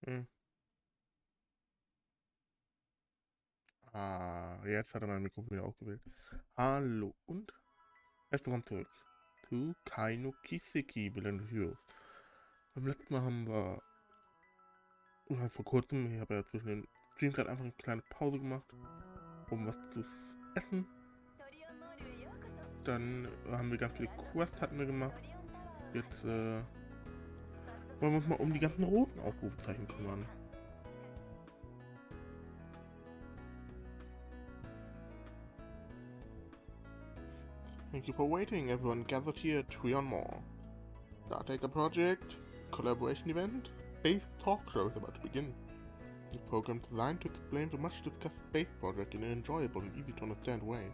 Hm. Jetzt hat er mein Mikrofon wieder aufgewählt. Hallo und herzlich willkommen zurück zu Kiseki, Villain Heroes. Beim letzten Mal haben wir, oder vor kurzem, ich habe ja zwischen den Stream gerade einfach eine kleine Pause gemacht, um was zu essen. Dann haben wir ganz viele Quests hatten wir gemacht. Jetzt wollen wir uns mal um die ganzen roten Aufrufzeichen kümmern. Thank you for waiting, everyone gathered here at Tree on More. Startaker project, collaboration event, space talk show is about to begin. The program is designed to explain the much discussed space project in an enjoyable and easy to understand way.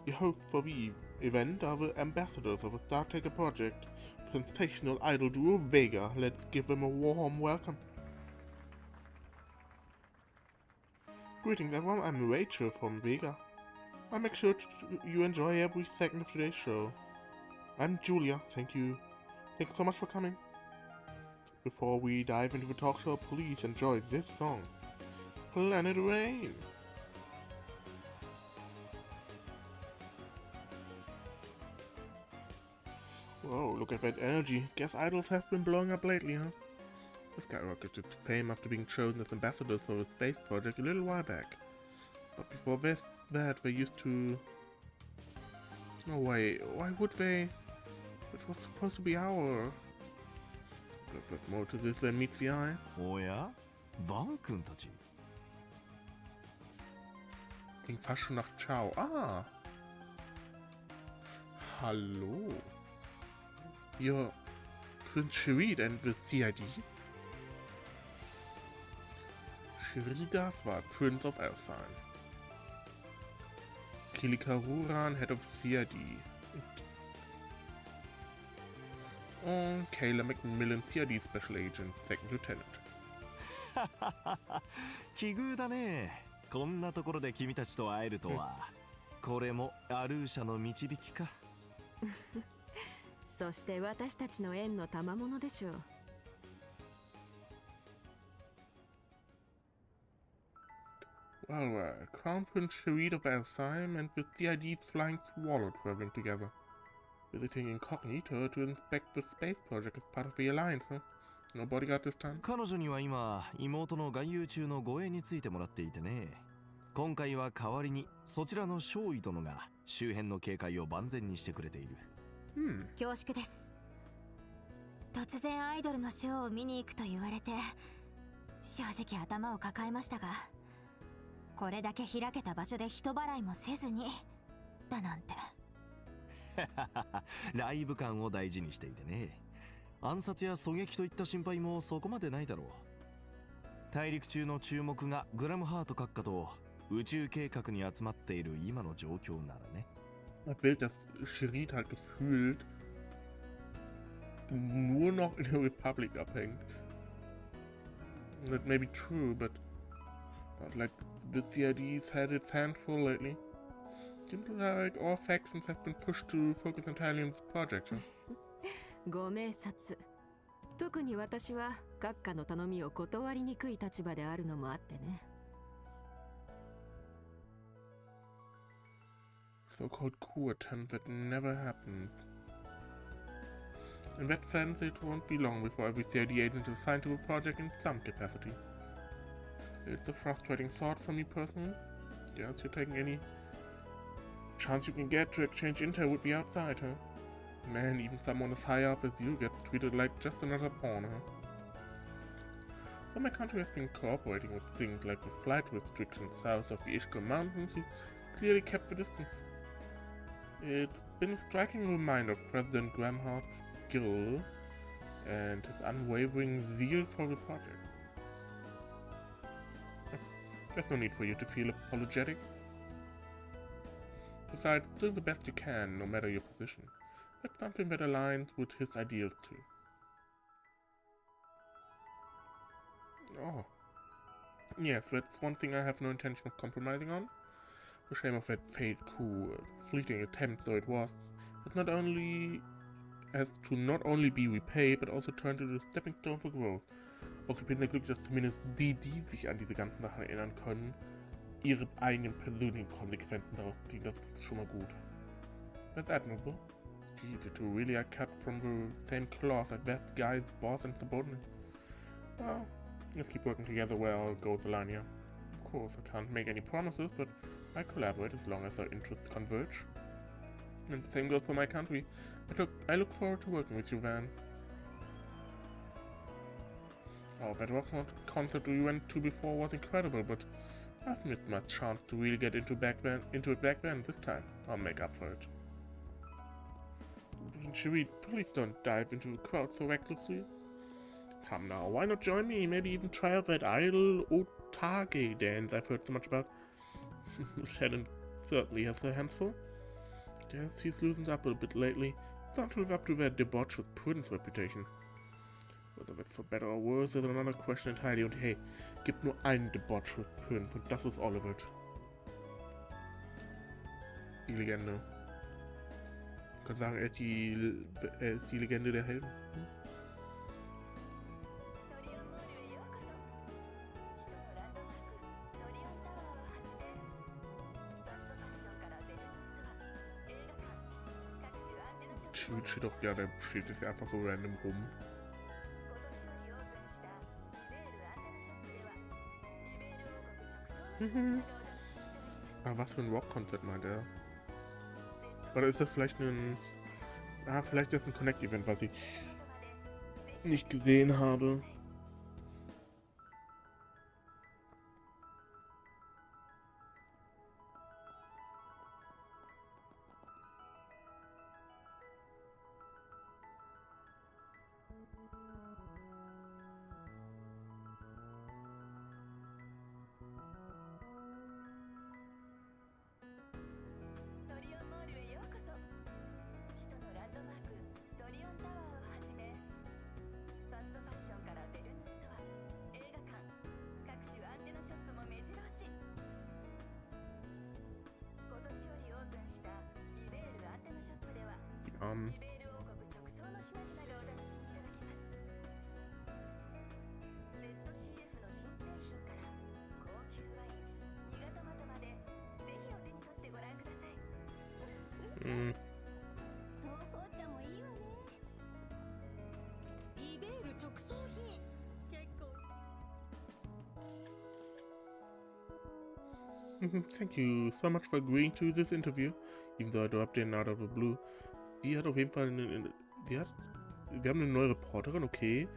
Your hosts for the event are the ambassadors of the Startaker project, sensational idol duo Vega. Let's give them a warm welcome. Greetings everyone, I'm Rachel from Vega. I make sure you enjoy every second of today's show. I'm Julia, thank you so much for coming. Before we dive into the talk show, please enjoy this song, Planet Rain. Whoa, look at that energy. Guess idols have been blowing up lately, huh? The skyrocketed to fame after being chosen as ambassadors for the space project a little while back. But before that, they used to... No way, why would they? It was supposed to be our... But there's more to this than meets the eye. Oh ja? Wann-kun tachi? Ging fast schon nach Ciao. Ah! Hallo. You're Prince Sherid and the CID? Sheridas war Prince of Elfheim. Kilikaruran, head of CID. Und Kayla Macmillan, CID Special Agent, Second Lieutenant. 奇遇だね。こんなところで君たちと会えるとは。これもアルーシャの導きか。そして私たちの縁の賜物でしょう。Well, Crown Prince Sherid of Elfheim and the CID's flying swallow traveling together. Visiting incognito to inspect the space project as part of the alliance, huh? No bodyguard this time? 彼女には今、妹の外遊中の護衛についてもらっていてね。今回は代わりにそちらの少尉殿が周辺の警戒を万全にしてくれている。恐縮です。突然アイドルのショーを見に行くと言われて、正直頭を抱えましたが、これだけ開けた場所で人払いもせずにだなんて。ライブ感を大事にしていてね。暗殺や狙撃といった心配もそこまでないだろう。大陸中の注目がグラムハート閣下と宇宙計画に集まっている今の状況ならね。Das Bild, dass Sherid halt gefühlt nur noch in der Republic abhängt. That may be true, but like the CID's had its hands full lately. Seems like all factions have been pushed to focus entirely on this project, huh? ご明察。特に私は閣下の頼みを断りにくい立場であるのもあってね。So-called coup attempt that never happened. In that sense, it won't be long before every CID agent is assigned to a project in some capacity. It's a frustrating thought for me personally. Yes, you're taking any chance you can get to exchange intel with the outside, huh? Man, even someone as high up as you gets treated like just another pawn, huh? When my country has been cooperating with things like the flight restrictions south of the Ishka Mountains, he clearly kept the distance. It's been a striking reminder of President Gramhart's skill and his unwavering zeal for the project. There's no need for you to feel apologetic. Besides, do the best you can, no matter your position. That's something that aligns with his ideals too. Oh. Yes, that's one thing I have no intention of compromising on. The shame of that failed coup, fleeting attempt though it was, has to not only be repaid, but also turned into a stepping stone for growth. Und ich bin sehr glücklich, dass zumindest die sich an diese ganzen Sachen erinnern können, ihre eigenen persönlichen Konsequenzen daraus ziehen. Das ist schon mal gut. That's admirable. Gee, the two really are cut from the same cloth as that guy's boss and subordinate. Well, let's keep working together where all goes the line here. Of course, I can't make any promises, but I collaborate as long as our interests converge. And the same goes for my country. But I look forward to working with you, Van. Oh, that rock concert we went to before was incredible, but I've missed my chance to really get into it back then. This time, I'll make up for it. Chewie, please don't dive into the crowd so recklessly. Come now, why not join me? Maybe even try out that idle otage dance I've heard so much about. Shannon certainly has her hands full. Guess he's loosened up a bit lately. Don't live up to that debaucherous Prudence reputation. Whether that's for better or worse is another question entirely. Und hey, gibt nur einen debaucherous Prince und das ist Oliver. Die Legende. Ich kann sagen, er ist die Legende der Helden. Steht doch, ja, der steht jetzt einfach so random rum. Aber was für ein Rock-Konzert meint er? Oder ist das vielleicht ein... vielleicht ist das ein Connect-Event, was ich nicht gesehen habe. Thank you so much for agreeing to this interview, even though I dropped in out of the blue. Die hat auf jeden Fall wir haben eine neue Reporterin, okay,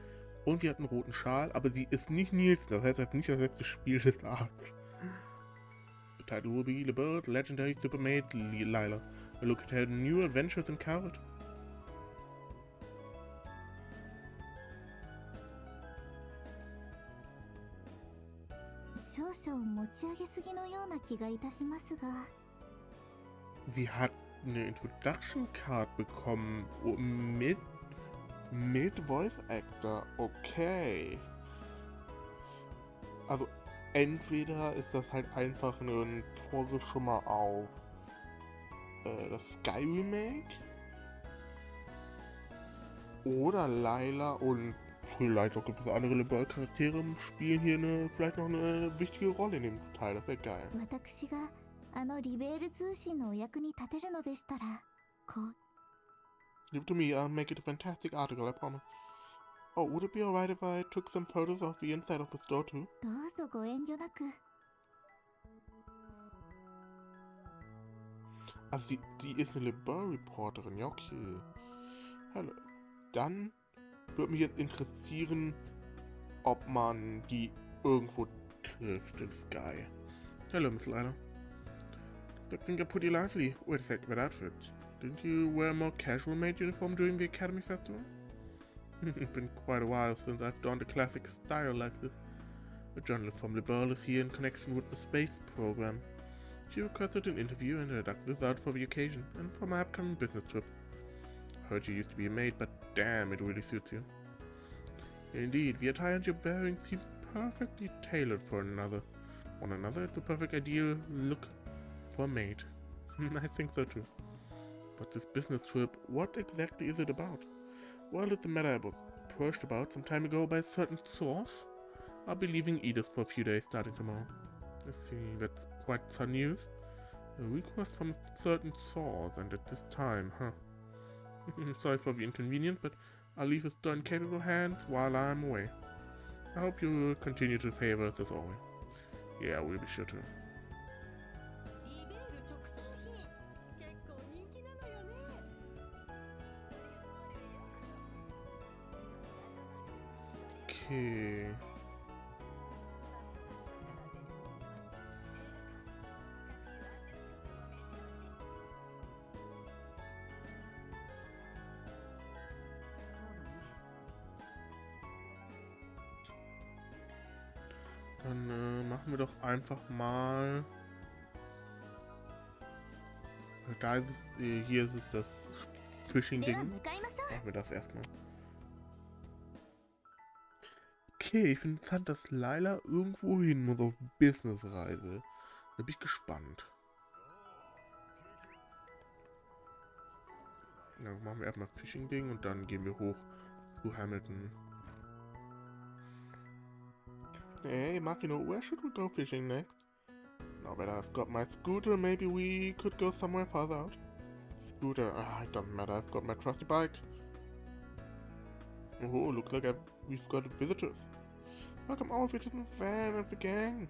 und sie hat einen roten Schal, aber sie ist nicht Nielsen, das heißt, das ist nicht das letzte Spiel des Arcs. The title will be The Bird, Legendary Supermaid Lila. A look at her new adventures in Harwood. 少々持ち上げすぎのような気がいたしますが。 Sie hat eine Introduction Card bekommen mit Voice Actor. Okay. Also entweder ist das halt einfach ein Vorgriff schon mal auf das Sky Remake oder Lila und vielleicht auch gewisse andere Liberal-Charaktere spielen hier vielleicht noch eine wichtige Rolle in dem Teil. Das wäre geil. 私がリベール通信のお役に立てるのでしたら、こう。 Give it to me, I'll make it a fantastic article, I promise. Oh, would it be alright if I took some photos of the inside of the store too? どうぞご遠慮なく。 Also die ist eine Liberal-Reporterin, ja okay. Hallo. Dann würde mich jetzt interessieren, ob man die irgendwo trifft in Sky. Hello, Miss Lila. Looking pretty lively. Wait a sec, that outfit. Didn't you wear a more casual maid uniform during the Academy Festival? It's been quite a while since I've donned a classic style like this. A journalist from Liberal is here in connection with the space program. She requested an interview and I ducked this out for the occasion and for my upcoming business trip. Heard you used to be a maid, but damn, it really suits you. Indeed, the attire and your bearing seems perfectly tailored for one another. It's the perfect ideal look for a maid. I think so too. But this business trip, what exactly is it about? Well, it's a matter approached about some time ago by a certain source. I'll be leaving Edith for a few days starting tomorrow. Let's see, that's quite some news. A request from a certain source, and at this time, huh? Sorry for the inconvenience, but I'll leave it in capable hands while I'm away. I hope you will continue to favor us as always. Yeah, we'll be sure to. Okay. Dann machen wir doch einfach mal. Da ist es, hier ist es das Fishing-Ding. Machen wir das erstmal. Okay, ich finde es interessant, dass Laila irgendwo hin muss auf Businessreise. Da bin ich gespannt. Ja, machen wir erstmal Fishing-Ding und dann gehen wir hoch zu Hamilton. Hey, Mark, you know, where should we go fishing next? Now that I've got my scooter, maybe we could go somewhere farther out. Scooter, it doesn't matter, I've got my trusty bike. Oh, looks like we've got visitors. Welcome all visitors in the van and the gang.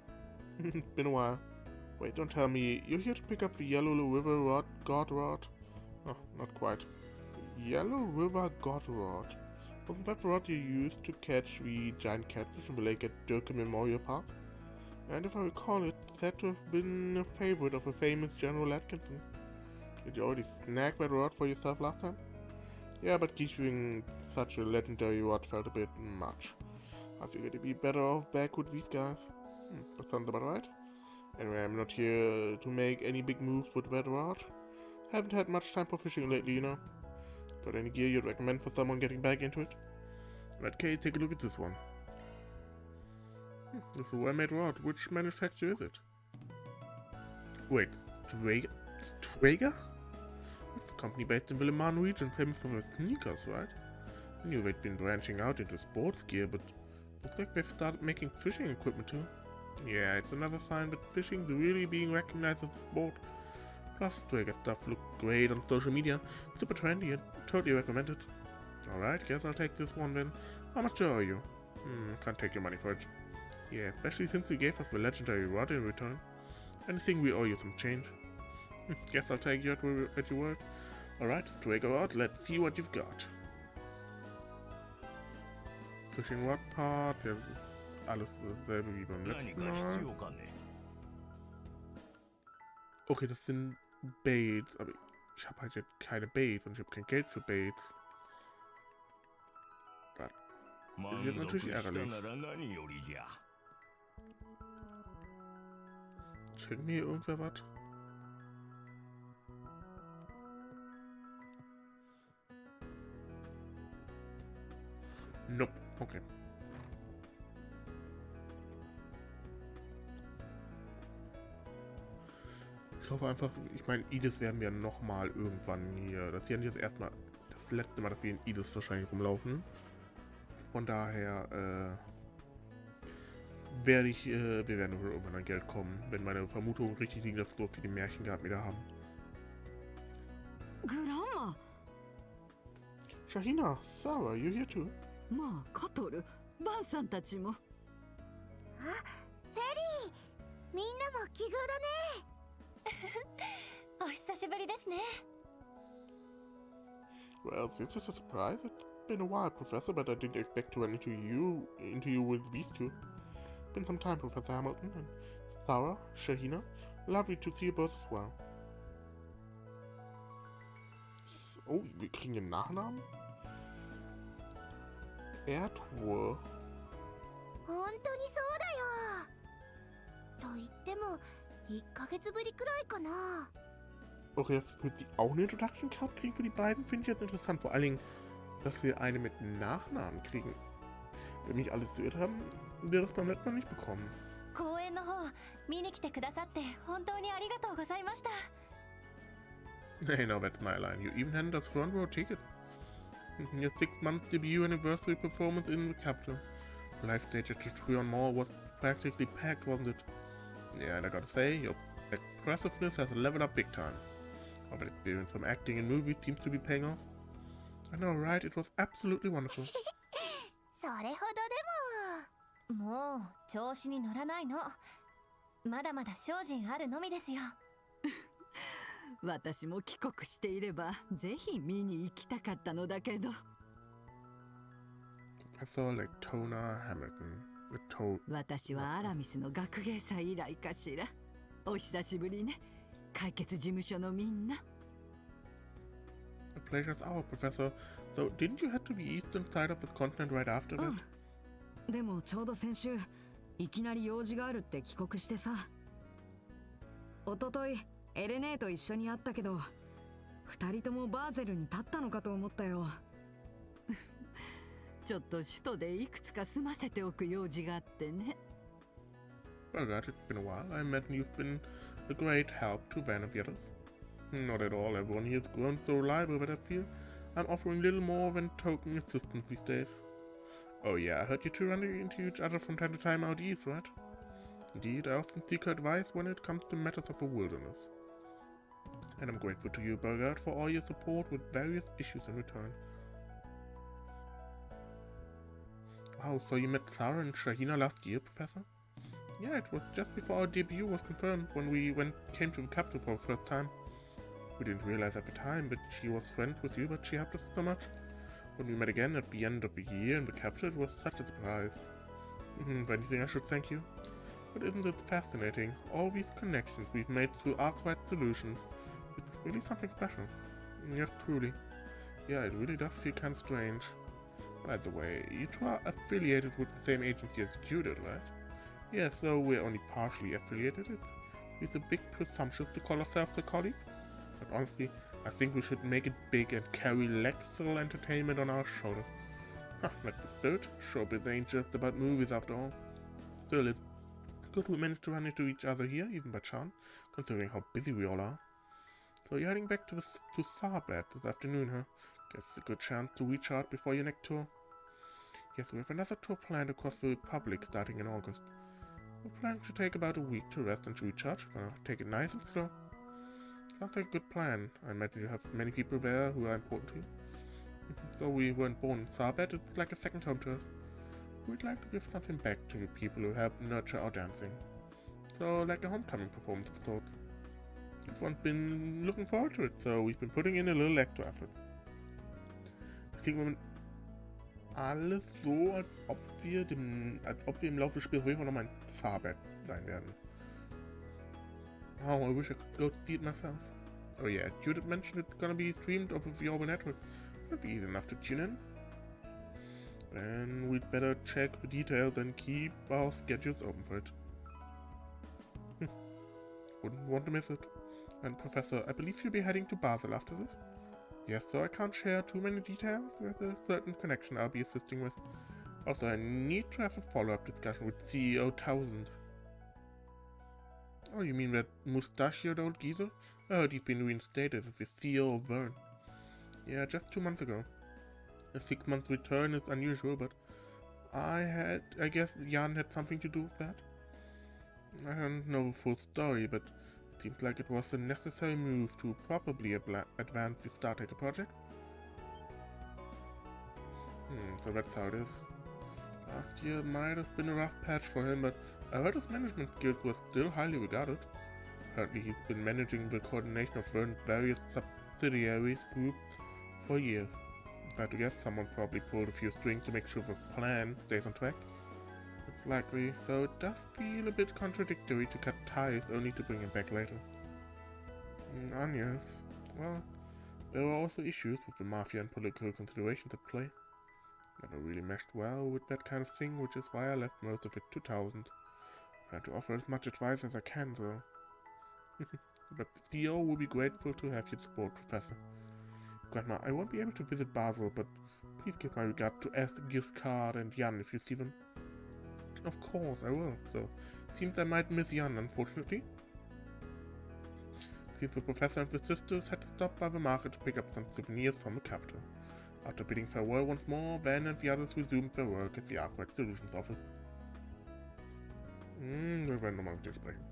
It's been a while. Wait, don't tell me, you're here to pick up the Yellow River God Rod? Oh, not quite. Yellow River God Rod. Wasn't that the rod you used to catch the giant catfish in the lake at Durkin Memorial Park? And if I recall, it's said to have been a favorite of a famous General Atkinson. Did you already snag that rod for yourself last time? Yeah, but keeping such a legendary rod felt a bit much. I figured it'd be better off back with these guys. That sounds about right. Anyway, I'm not here to make any big moves with that rod. Haven't had much time for fishing lately, you know. Got any gear you'd recommend for someone getting back into it? In that case, take a look at this one. This is a well-made rod. Which manufacturer is it? Wait, Traeger? It's a company based in the Williman region, famous for their sneakers, right? I knew they'd been branching out into sports gear, but looks like they've started making fishing equipment too. Yeah, it's another sign that fishing's really being recognized as a sport. Plus, Traeger stuff looked great on social media. Super trendy and totally recommend it. Alright, guess I'll take this one then. How much owe you? Can't take your money for it. Yeah, especially since you gave us the legendary rod in return. Anything we owe you some change. Guess I'll take you at your word. Alright, Traeger rod, let's see what you've got. Fishing rod part, ja, das ist alles dasselbe wie beim letzten Mal. Okay, das sind Baits, aber ich habe halt jetzt keine Baits und ich habe kein Geld für Baits. Das ist jetzt natürlich ärgerlich. Schenkt mir irgendwer was? Nope, okay. Ich hoffe einfach, ich meine, Edith werden wir nochmal irgendwann hier. Das ist ja nicht das letzte Mal, dass wir in Edith wahrscheinlich rumlaufen. Von daher, wir werden wohl irgendwann an Geld kommen, wenn meine Vermutungen richtig liegen, dass wir so viele Märchen gehabt wieder haben. Grandma! Shahina, Sarah, you here too? Ma, Katoru, Ban-san たちも。あ、フェリー、みんなも奇遇だね。お久しぶりですね。Well, this is a surprise. It's been a while, Professor, but I didn't expect to run into you with these two. Been some time, Professor Hamilton and Sarah, Shahina. Lovely to see you both as well. Oh, wir kriegen den Nachnamen? Erdruhe. 本当にそうだよ。と言っても1ヶ月ぶりくらいかな。 Okay, dass wir auch eine Introduction Card kriegen für die beiden, finde ich jetzt interessant. Vor allen Dingen, dass wir eine mit Nachnamen kriegen. Wenn mich alles irrt haben, wir das beim letzten Mal nicht bekommen. 公演の方見に来てくださって本当にありがとうございました。 Hey, now that's my line. You even handed us front row ticket. Your 6-month debut anniversary performance in the capital. The live stage at the Trion Mall was practically packed, wasn't it? Yeah, and I gotta say, your expressiveness has leveled up big time. All that experience from acting in movies seems to be paying off. I know, right? It was absolutely wonderful. それほどでも。もう調子に乗らないの。まだまだ精進あるのみですよ。私も帰国していればぜひ見に行きたかったのだけど。Professor Lectona Hamilton. 私はアラミスの学芸祭以来かしら。お久しぶりね。解決事務所のみんな。The pleasure's ours, Professor. So, didn't you head to the eastern side of the continent right after that? でもちょうど先週、いきなり用事があるって帰国してさ。おととい、エレネーと一緒に会ったけど、二人ともバーゼルに立ったのかと思ったよ。ちょっと首都でいくつか済ませておく用事があってね。Well, God, it's been a while. I imagine you've been a great help to Van and the others. Not at all. Everyone here has grown so reliable, but I feel I'm offering little more than token assistance these days. Oh yeah, I heard you two run into each other from time to time out east, right? Indeed, I often seek her advice when it comes to matters of the wilderness. And I'm grateful to you, Burgard, for all your support with various issues in return. Wow, so you met Sarah and Shahina last year, Professor? Yeah, it was just before our debut was confirmed when we came to the capital for the first time. We didn't realize at the time that she was friends with you, but she helped us so much. When we met again at the end of the year in the capital, it was such a surprise. If anything, I should thank you. But isn't it fascinating? All these connections we've made through arc-wide solutions. It's really something special. Yes, truly. Yeah, it really does feel kind of strange. By the way, you two are affiliated with the same agency as you did, right? Yeah, so we're only partially affiliated. It's a bit presumptuous to call ourselves the colleagues. But honestly, I think we should make it big and carry Lexel Entertainment on our shoulders. Like the spirit. Showbiz ain't just about movies after all. Still, it's good we managed to run into each other here, even by chance, considering how busy we all are. So you're heading back to Sarbad this afternoon, huh? Guess it's a good chance to recharge before your next tour. Yes, we have another tour planned across the Republic starting in August. We're planning to take about a week to rest and to recharge. Take it nice and slow. Sounds like a good plan. I imagine you have many people there who are important to you. Though we weren't born in Sarbad, it's like a second home to us. We'd like to give something back to the people who helped nurture our dancing. So, like a homecoming performance of sorts. Everyone's been looking forward to it, so we've been putting in a little extra effort. Ich denke, alles so, als ob wir im Laufe des Spiels wirklich nochmal in Sarbad sein werden. Oh, I wish I could go see it myself. Oh yeah, Judith mentioned it's gonna be streamed off of the Orban network. It'll be easy enough to tune in. Then we'd better check the details and keep our schedules open for it. Wouldn't want to miss it. And Professor, I believe you'll be heading to Basel after this? Yes, so I can't share too many details. There's a certain connection I'll be assisting with. Also, I need to have a follow-up discussion with CEO 1000. Oh, you mean that mustachioed old geezer? I heard he's been reinstated as the CEO of Vern. Yeah, just 2 months ago. A 6-month return is unusual, but I guess Jan had something to do with that. I don't know the full story, but it seems like it was a necessary move to probably advance the Startaker project. So that's how it is. Last year might have been a rough patch for him, but I heard his management skills were still highly regarded. Apparently he's been managing the coordination of Vern's various subsidiaries groups for years. If I had to guess, someone probably pulled a few strings to make sure the plan stays on track. It's likely, so it does feel a bit contradictory to cut ties only to bring him back later. Agnés. Well, there were also issues with the mafia and political considerations at play. Never really meshed well with that kind of thing, which is why I left most of it to 1000. Trying to offer as much advice as I can, though. But the CEO will be grateful to have your support, Professor. Grandma, I won't be able to visit Basel, but please give my regard to Est, Giscard, and Jan if you see them. Of course, I will, so seems I might miss Jan, unfortunately. Seems the Professor and the sisters had to stop by the market to pick up some souvenirs from the capital. After bidding farewell once more, Van and the others resumed their work at the Arkwright Solutions office. Wir werden nochmal mit dir sprechen.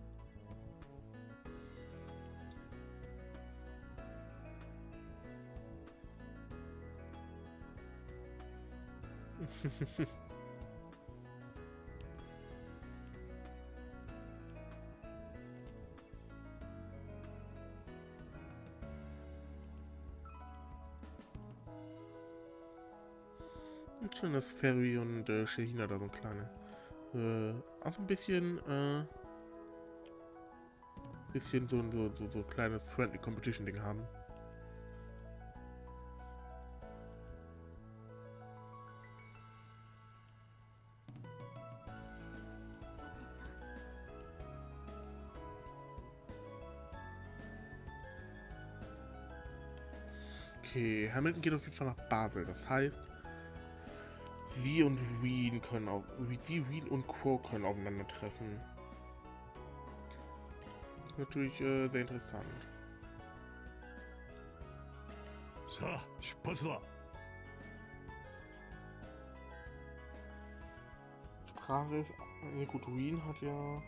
Ein schönes Ferry und Shahina da so ein kleine. Auch ein bisschen so kleines Friendly Competition Ding haben. Okay, Hamilton geht auf jeden Fall nach Basel. Das heißt, sie und Wien und Crow können aufeinandertreffen. Natürlich sehr interessant. Sa, 出発だ. Die Frage ist, ja gut, Wien hat ja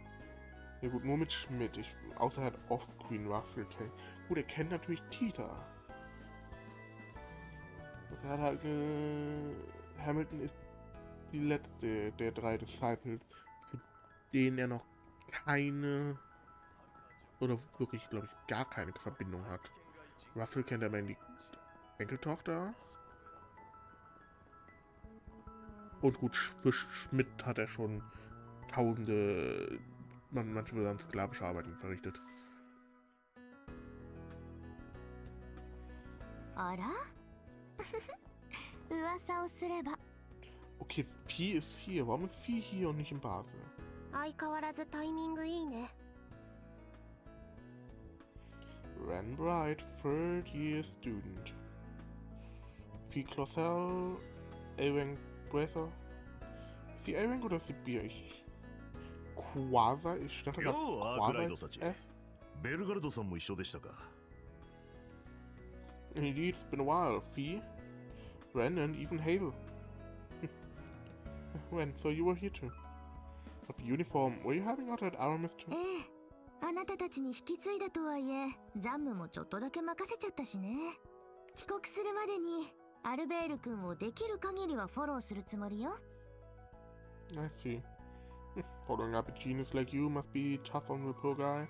gut, nur mit Schmidt. Außer er hat Offscreen Russell kennt. Gut, er kennt natürlich Tita. Er hat halt Hamilton ist die letzte der 3 Disciples, zu denen er noch keine oder wirklich, glaube ich, gar keine Verbindung hat. Russell kennt er die Enkeltochter. Und gut, für Schmidt hat er schon tausende, manche würden sagen, sklavische Arbeiten verrichtet. Okay, Pi ist hier. Warum ist Pi hier und nicht in Basel? Ren Bright, third year student. Pi Clothel, Aaron Breather. Ist die Aaron oder ist die Bier? Quasar, ich dachte gerade Quasar F. ベルガルドさんも一緒でしたか. Indeed, it's been a while. Fee, Ren, and even Hazel. Ren, so you were here too. Of uniform, were you having out at Aramis too? あなたたちに引き継いだとはいえ、残務もちょっとだけ任せちゃったしね。帰国するまでにアルベール君をできる限りはフォローするつもりよ。I see. Following up a genius like you must be tough on the poor guy.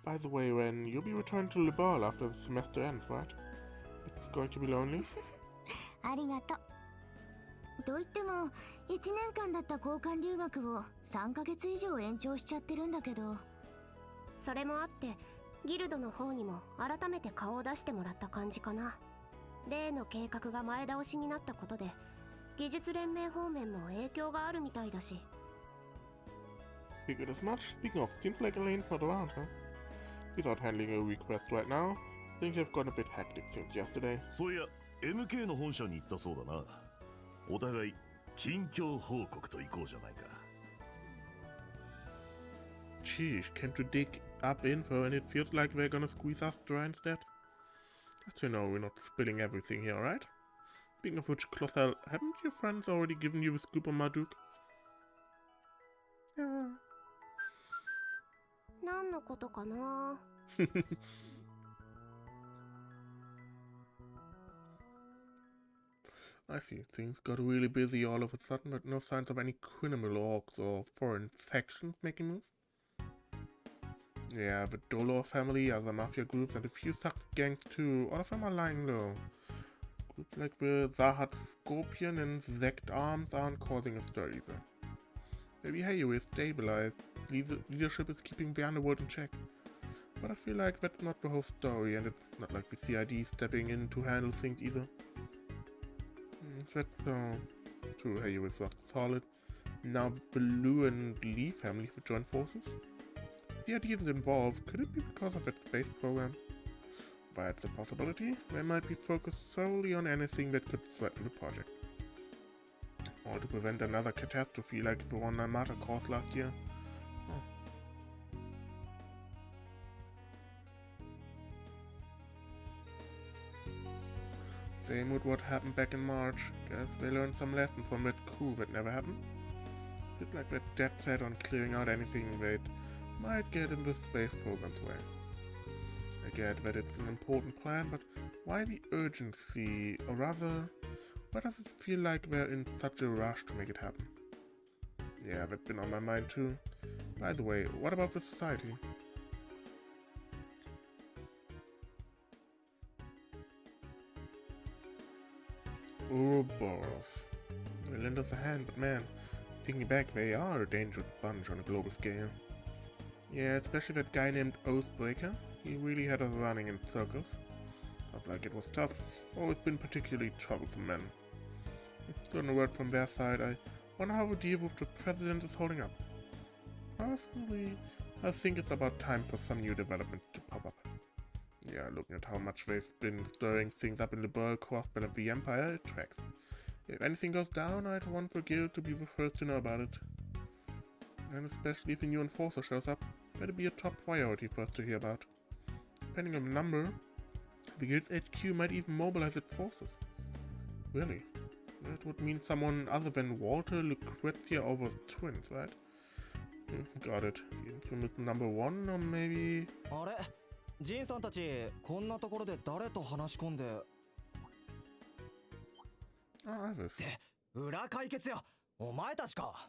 By the way, Ren, you'll be returned to Liberal after the semester ends, right? It's going to be lonely. ありがとう。と言っても、1年間だった交換留学を3ヶ月以上延長しちゃってるんだけど。それもあってギルドの方にも改めて顔を出してもらった感じかな。例の計画が前倒しになったことで技術連盟方面も影響があるみたいだし。Figured as much. Speaking of, seems like Elaine's not around, huh? Without handling a request right now, things have gotten a bit hectic since yesterday. そういや MK の本社に行ったそうだな。お互い近況報告と行こうじゃないか。Geez, can't you dig up info and it feels like they're gonna squeeze us dry instead? Just so you know, we're not spilling everything here, right? Speaking of which, Clothel, haven't your friends already given you the scoop on Marduk? Yeah. 何のことかな。I see. Things got really busy all of a sudden, but no signs of any criminal orcs or foreign factions making moves. Yeah, the Dolor family, other mafia groups, and a few sucked gangs too. All of them are lying low. Groups like the Zahat Scorpion and Zect Arms aren't causing a stir either. Maybe Hayu is stabilized. Leadership is keeping the underworld in check. But I feel like that's not the whole story, and it's not like the CID stepping in to handle things either. That's true. Hayu is rock solid. Now the Lu and Lee families have joined forces. The idea isn't involved. Could it be because of that space program? But it's a possibility. They might be focused solely on anything that could threaten the project. Or to prevent another catastrophe like the one Namata caused last year. Oh. Same with what happened back in March. Guess they learned some lessons from that coup that never happened. Looks like they're dead set on clearing out anything that might get in the space program's way. I get that it's an important plan, but why the urgency? Or rather, why does it feel like they're in such a rush to make it happen? Yeah, that's been on my mind too. By the way, what about the society? Ouroboros. They lend us a hand, but man, thinking back, they are a dangerous bunch on a global scale. Yeah, especially that guy named Oathbreaker. He really had us running in circles. Felt like it was tough. Always been particularly troublesome men. Gotten a word from their side. I wonder how the deal with the president is holding up. Personally, I think it's about time for some new development to pop up. Yeah, looking at how much they've been stirring things up in the Burr crossbelt of the Empire, it tracks. If anything goes down, I'd want the guild to be the first to know about it. And especially if a new enforcer shows up, better be a top priority for us to hear about. Depending on the number, the guild's HQ might even mobilize its forces. Really? That would mean someone other than Walter, Lucrezia, or the twins, right? Got it. The infamous number one, or maybe... あれジンさんたちこんなところで誰と話し込んで Ah, Iris. って裏解決やお前たちか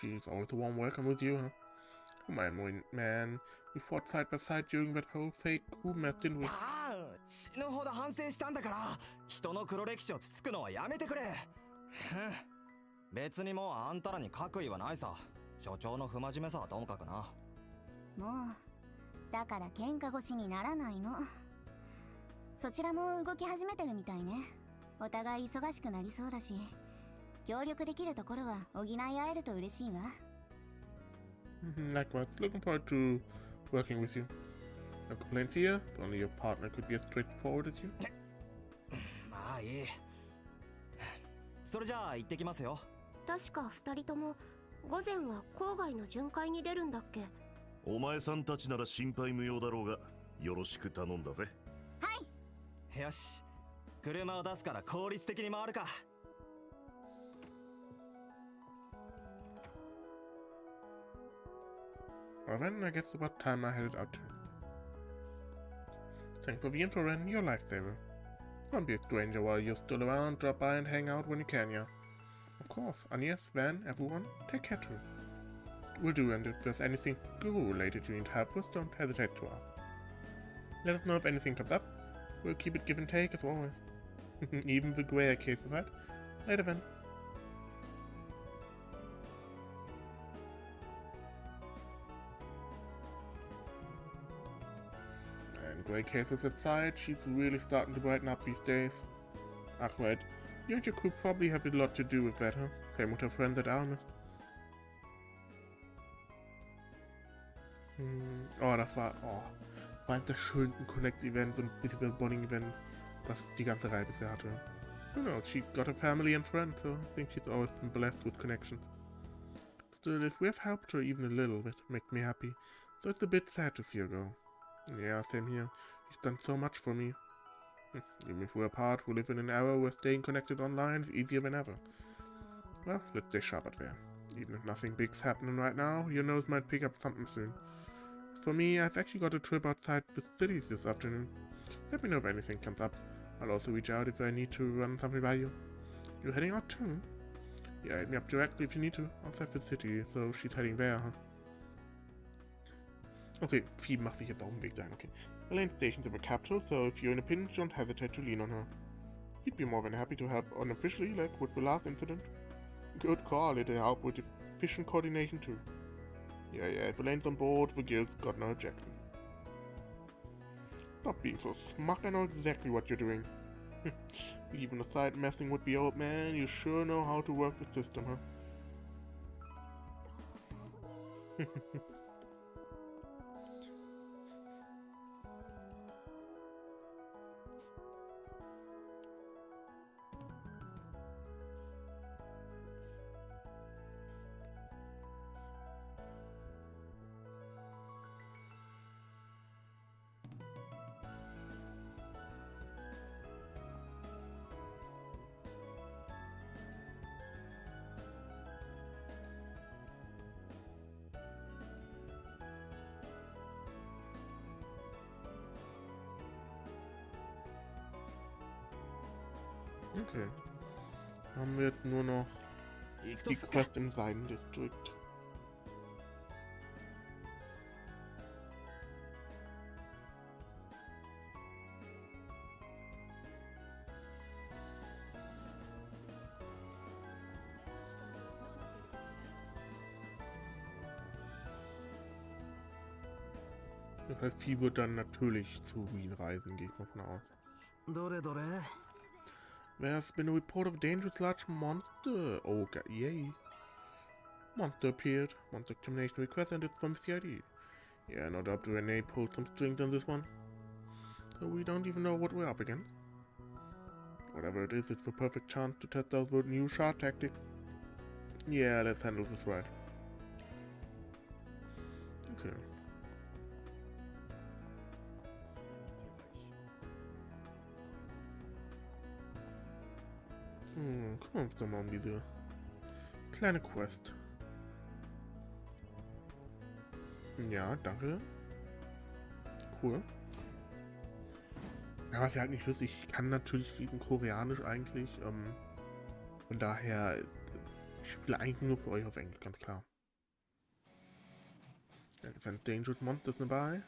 Geez, always a warm welcome with you, huh? Come on, man. We fought side by side during that whole fake coup mess, didn't we? ああ死ぬほど反省したんだから人の黒歴史をつつくのはやめてくれ別にもうあんたらに悪意はないさ所長の不真面目さはともかくなもうだから喧嘩腰にならないの。そちらも動き始めてるみたいね。お互い忙しくなりそうだし協力できるところは補い合えると嬉しいわ。Likewise, looking forward to working with you. No complaints here, if only your partner could be as straightforward as you. まあいいそれじゃあ行ってきますよ確か2人とも午前は郊外の巡回に出るんだっけお前さんたちなら心配無用だろうがよろしく頼んだぜはいよし車を出すから効率的に回るか Well then, I guess it's about time I headed out too. Thanks for the info, Ren. You're a lifesaver. Don't be a stranger while you're still around. Drop by and hang out when you can, yeah. Of course, Agnés, Van, everyone, take care too. Will do, and if there's anything guru-related you need help with, don't hesitate to ask. Let us know if anything comes up. We'll keep it give and take as always. Even the Greyer cases, right? Later, Van. And Grey cases aside, she's really starting to brighten up these days. Ach, right. You and your crew probably have a lot to do with that, huh? Same with her friends at Almas. Oh, das war eins der schönsten Connect-Events und Visible Bonding-Events, was die ganze Reihe bisher hatte. Who knows, she got a family and friends, so I think she's always been blessed with connections. Still, if we have helped her even a little, that makes me happy. So it's a bit sad to see her go. Yeah, same here. She's done so much for me. Even if we're apart, we live in an era where staying connected online is easier than ever. Well, let's stay sharp at there. Even if nothing big's happening right now, your nose might pick up something soon. For me, I've actually got a trip outside the cities this afternoon. Let me know if anything comes up. I'll also reach out if I need to run something by you. You're heading out too? Yeah, hit me up directly if you need to. Outside the city, so she's heading there, huh? Okay, Phoebe macht sich jetzt auf den Weg dahin, okay. Elaine's stationed in the capital, so if you're in a pinch, don't hesitate to lean on her. He'd be more than happy to help unofficially, like with the last incident. Good call, it'll help with efficient coordination too. Yeah, if Elaine's on board, the guild's got no objection. Stop being so smug, I know exactly what you're doing. Leaving aside messing with the old man, you sure know how to work the system, huh? Okay. Dann haben wir jetzt nur noch die Quest im Seidendistrikt. Das heißt, Vieh wird dann natürlich zu Wien reisen, gehe ich mal von aus. There's been a report of a dangerous large monster. Oh, God, yay. Monster appeared. Monster examination request and it's from CID. Yeah, no doubt Renee pulled some strings on this one. So we don't even know what we're up against. Whatever it is, it's the perfect chance to test out the new shard tactic. Yeah, let's handle this right. Okay. Kümmern wir uns doch mal um diese kleine Quest. Ja, danke. Cool. Ja, was ihr halt nicht wisst, ich kann natürlich fließend Koreanisch eigentlich. Von daher, ich spiele eigentlich nur für euch auf Englisch, ganz klar. There sind dangerous monsters nearby.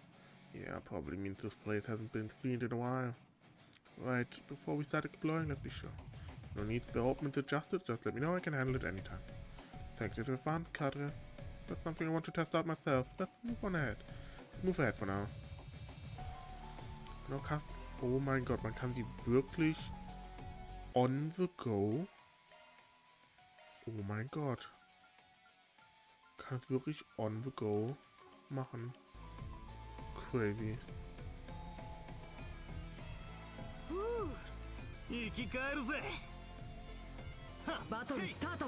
Yeah, probably means this place hasn't been cleaned in a while. Right, before we start exploring, let's be sure. No need for open to justice, just let me know, I can handle it anytime. Thanks if you're fun, Cadre. That's something I want to test out myself. Let's move on ahead. Move ahead for now. No cast. Oh mein Gott, man kann die wirklich on the go. Oh mein Gott. Kann es wirklich on the go machen. Crazy. Battle start!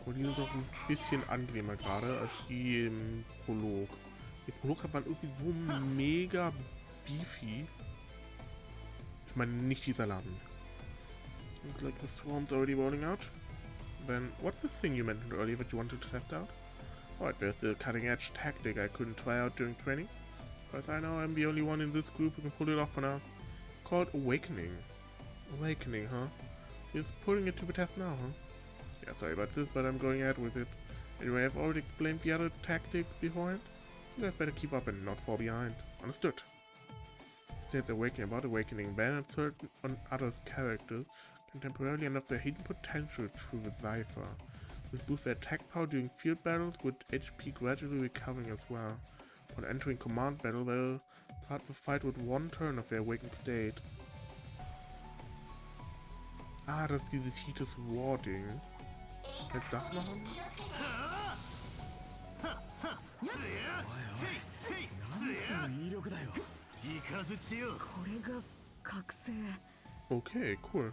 Und die sind doch ein bisschen angenehmer gerade als die im Prolog. Die Prolog waren irgendwie so mega beefy. Ich meine nicht die Salaten. Looks like the swarm's already rolling out. Then what's the thing you mentioned earlier that you wanted to test out? Alright, there's the cutting edge tactic I couldn't try out during training. But I know I'm the only one in this group who can pull it off for now. Called Awakening. Awakening, huh? Just putting it to the test now, huh? Yeah, sorry about this, but I'm going ahead with it. Anyway, I've already explained the other tactics beforehand. You guys better keep up and not fall behind. Understood. States Awakening about Awakening. Ban and certain on others' characters can temporarily unlock their hidden potential through the Cipher. This boosts their attack power during field battles, with HP gradually recovering as well. Upon entering command battle, they'll start the fight with one turn of their awakened state. Ah, das ist dieses Heatus Warding. Kann ich das machen? Okay, cool.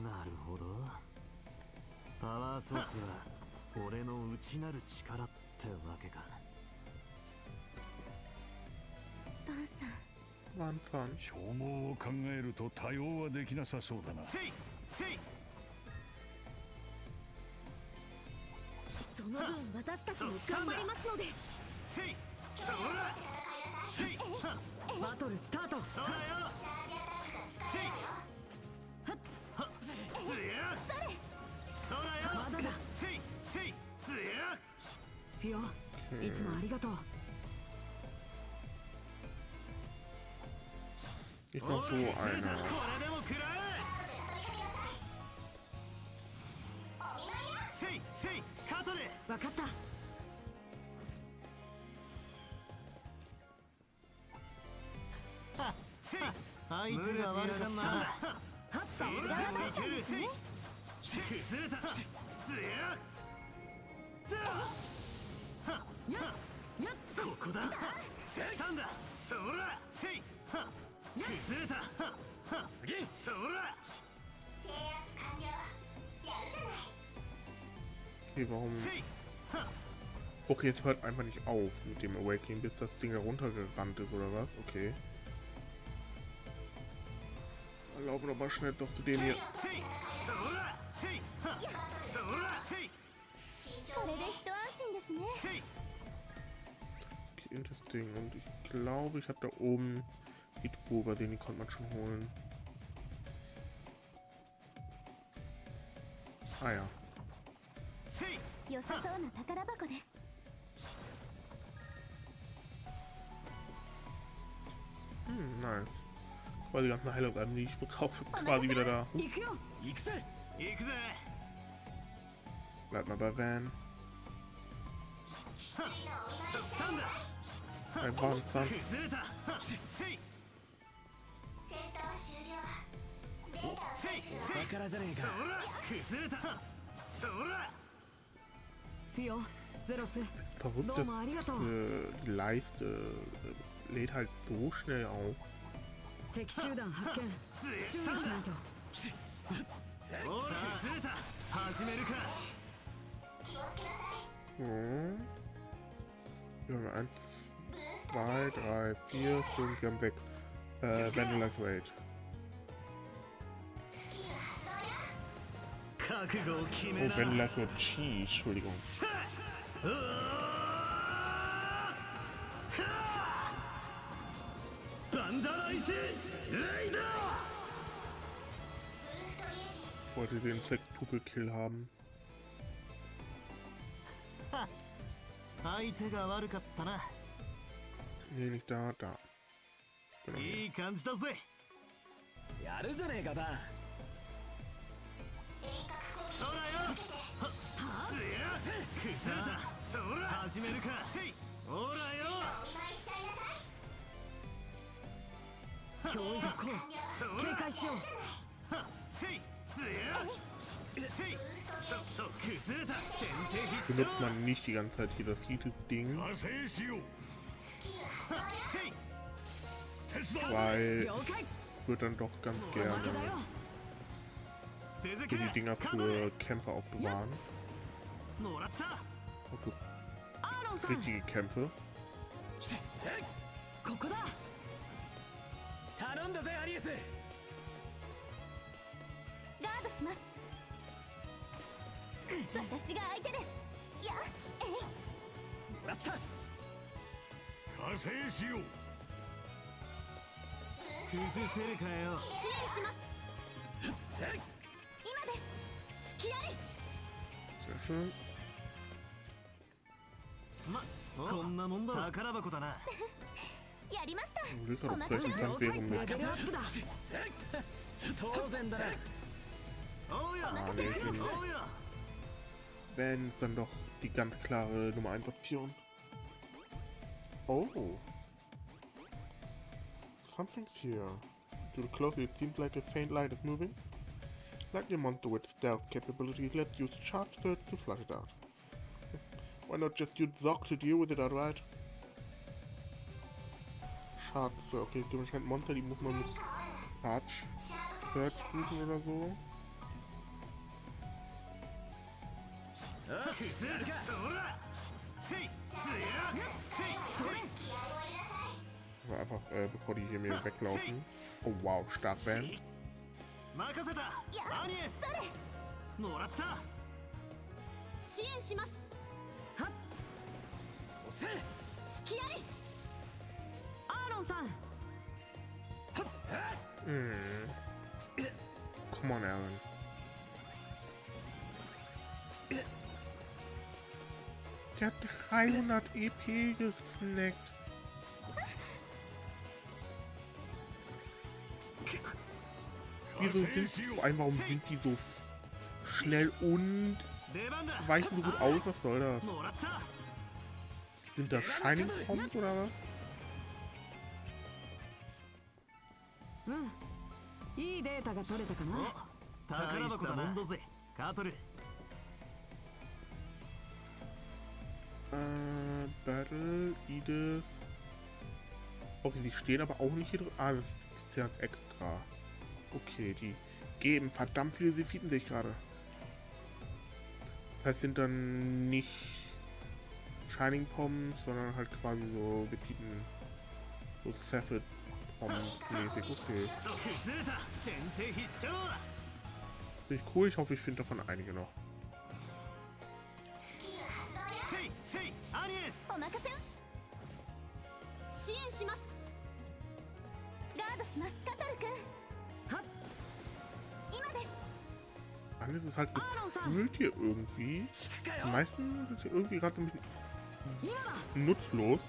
なるほど。パワーソースは俺の内なる力ってわけか。バンさん。ワンさん。消耗を考えると対応はできなさそうだな。その分私たちも頑張りますので。バトルスタート。まだだ。ピオ、いつもありがとう。Ich noch so einer. Wakata. Okay, warum? Okay, jetzt hört einfach nicht auf mit dem Awakening, bis das Ding heruntergerannt ist, oder was? Okay. Dann laufen wir doch mal schnell doch zu dem hier. Okay, interesting. Und ich glaube, ich habe da oben die Truhe übersehen, die konnte man schon holen. Ah ja. 良さそうな宝箱です。 Nice. Quasi die ganzen Heilungsalben, die ich verkaufe, quasi wieder da. Bleib mal bei Van. Ein Bahnzahn. Verrückt, dass die Leiste lädt halt so schnell auf. Wir haben 1, 2, 3, 4, 5, wir haben 6. Vanilla Wait. Oh, Vanilla nur Chi, Entschuldigung. Ich wollte den Sektupel-Kill haben. Nee, nicht da, da. Genau. Benutzt man nicht die ganze Zeit hier das Heated-Ding, weil ich würde dann doch ganz gerne die Dinger für Kämpfe aufbewahren. Für richtige Kämpfe. Sehr schön. Ich will gerade vielleicht ein Kampf wäre mit. Ah, nee, ich bin Van ist dann doch die ganz klare Nummer 1 Option. Oh. Something's here. To the closer it seems like a faint light is moving. Like your monster with stealth capabilities, let's use sharp search to flush it out. Why not just use Zoc to deal with it outright? Sharp Search, okay, es gibt anscheinend Monster, die muss man mit Arch Search suchen oder so. Aber einfach, bevor die hier mir weglaufen. Oh wow, stark Van. Come on, Alan. Der hat 300 EP gesnackt. Wieso sind die, vor allem warum sind die so schnell und weichen so gut aus? Was soll das? Sind das Shining Bombs oder was? Battle, Edith. Okay, die stehen aber auch nicht hier drin. Ah, das ist ja extra. Okay, die geben verdammt viele Sephiten, sehe ich gerade. Das heißt, sind dann nicht Shining Bombs, sondern halt quasi so Sephiten. So Saphir Bombs mäßig. Okay. Finde ich cool, ich hoffe, ich finde davon einige noch. お任せを。支援します。ガードします。カトル君。はっ。今です。Alles ist halt gefühlt hier irgendwie. Die meisten sind hier irgendwie gerade so ein bisschen nutzlos.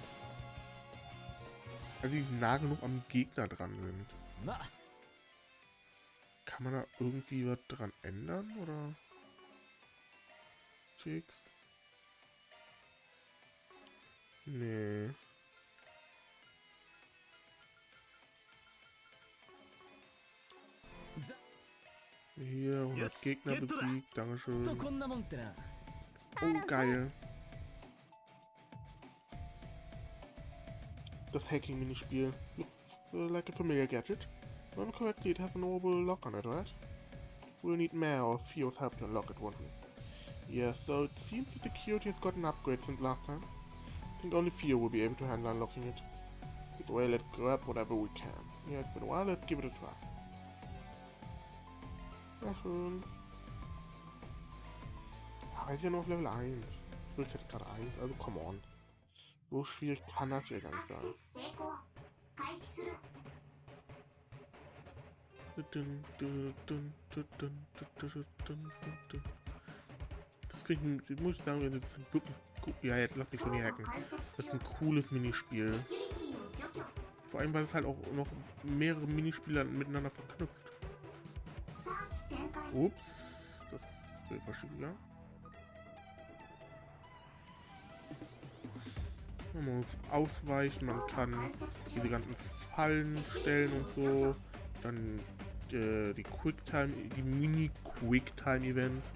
Also die nah genug am Gegner dran sind. Kann man da irgendwie was dran ändern, oder? Chicks? Nee. Hier, 100 Gegner besiegt, dankeschön. Oh, geil. Das Hacking-Minispiel. Looks like a familiar gadget. If I'm correct, it has an orbital lock on it, right? We'll need Mare or Theo's help to unlock it, won't we? Yeah, so it seems the security has gotten upgrades since last time. I think only Theo will be able to handle unlocking it. Either way, let's grab whatever we can. Yeah, it's been a while, let's give it a try. Ja, schön. Aber ist ja nur auf Level 1. Schwierigkeit gerade 1, also come on. So schwierig kann das ja gar nicht sein. Das finde ich, muss ich sagen, das ist wirklich cool. Ja, jetzt lass mich schon hier hacken. Das ist ein cooles Minispiel. Vor allem, weil es halt auch noch mehrere Minispieler miteinander verknüpft. Ups, das wird verschieben. Man muss ausweichen, man kann diese ganzen Fallen stellen und so. Dann die Quicktime, die Mini-Quicktime-Events.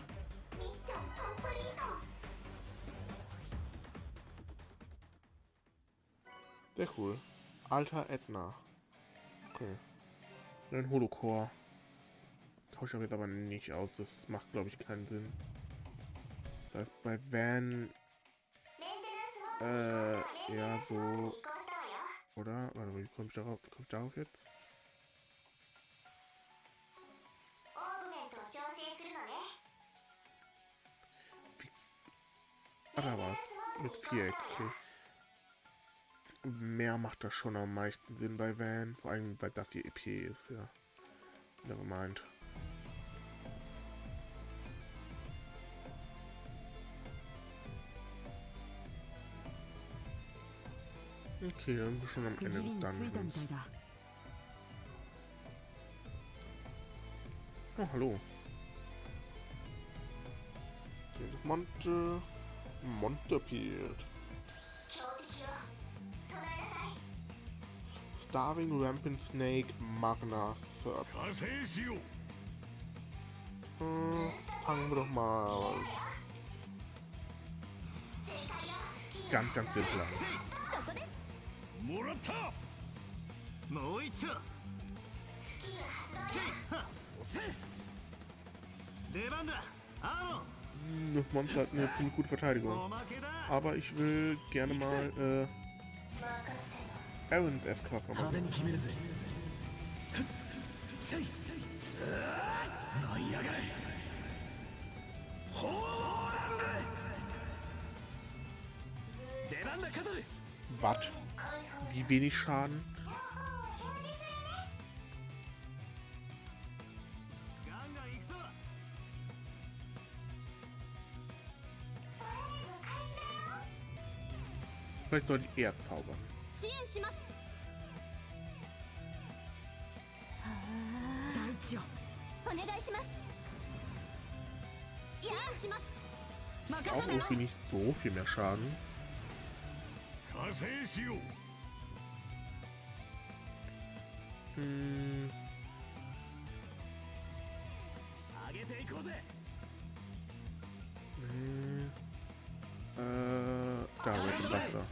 Sehr cool. Alter Edna. Okay. Ein Holocore. Tausche ich jetzt aber nicht aus. Das macht, glaube ich, keinen Sinn. Da ist bei Van... ja, so... Oder? Warte, wie komme ich darauf? Wie komme ich darauf jetzt? Da war's. Mit Viereck, okay. Mehr macht das schon am meisten Sinn bei Van. Vor allem, weil das die EP ist, ja. Never mind. Okay, dann sind wir schon am Ende des Dungeons. Oh, hallo. Das Montepied. Starving Rampant Snake Magna Third. Fangen wir doch mal ganz simpel an. Das Monster hat eine ziemlich gute Verteidigung. Aber ich will gerne mal Aaron's Escort machen. Was? Wie wenig Schaden? Vielleicht soll ich eher zaubern. Auch irgendwie nicht so viel mehr Schaden. Da wird ein Buster.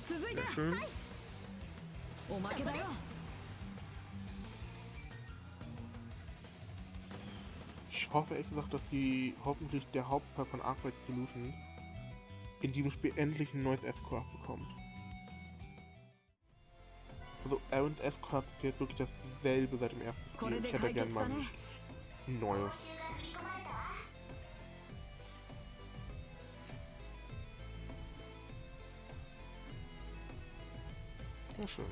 Sehr schön. Ich hoffe ehrlich gesagt, dass die hoffentlich der Hauptteil von Arkwright Solutions in diesem Spiel endlich ein neues Escort bekommt. Also Aarons S-Craft ist jetzt wirklich dasselbe seit dem ersten Spiel. Ich hätte gerne mal ein neues. Sehr schön.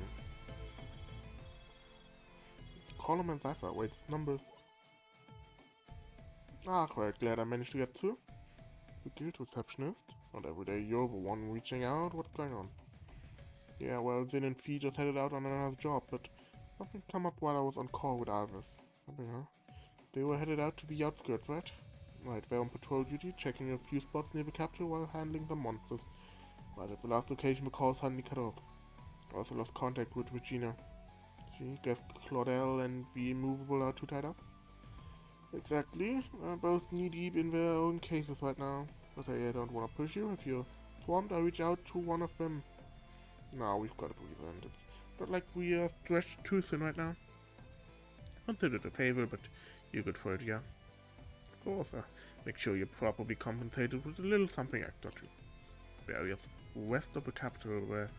Column and cipher. Wait, numbers. Ah, quite glad I managed to get through. The guild receptionist. Not every day you're the one reaching out. What's going on? Yeah, well, Zin and Fee just headed out on another job, but nothing come up while I was on call with Alvis. They were headed out to the outskirts, right? Right, they're on patrol duty, checking a few spots near the capital while handling some monsters. Right at the last location, the call suddenly cut off. I also lost contact with Regina. See, guess Claudel and the Immovable are too tied up? Exactly. Both knee-deep in their own cases right now. But I don't want to push you. If you're swamped, I'll reach out to one of them. No, we've got to breathe, and it's not like we are stretched too thin right now. Consider it a favor, but you're good for it, yeah? Of course, make sure you're properly compensated with a little something extra too. The areas west of the capital where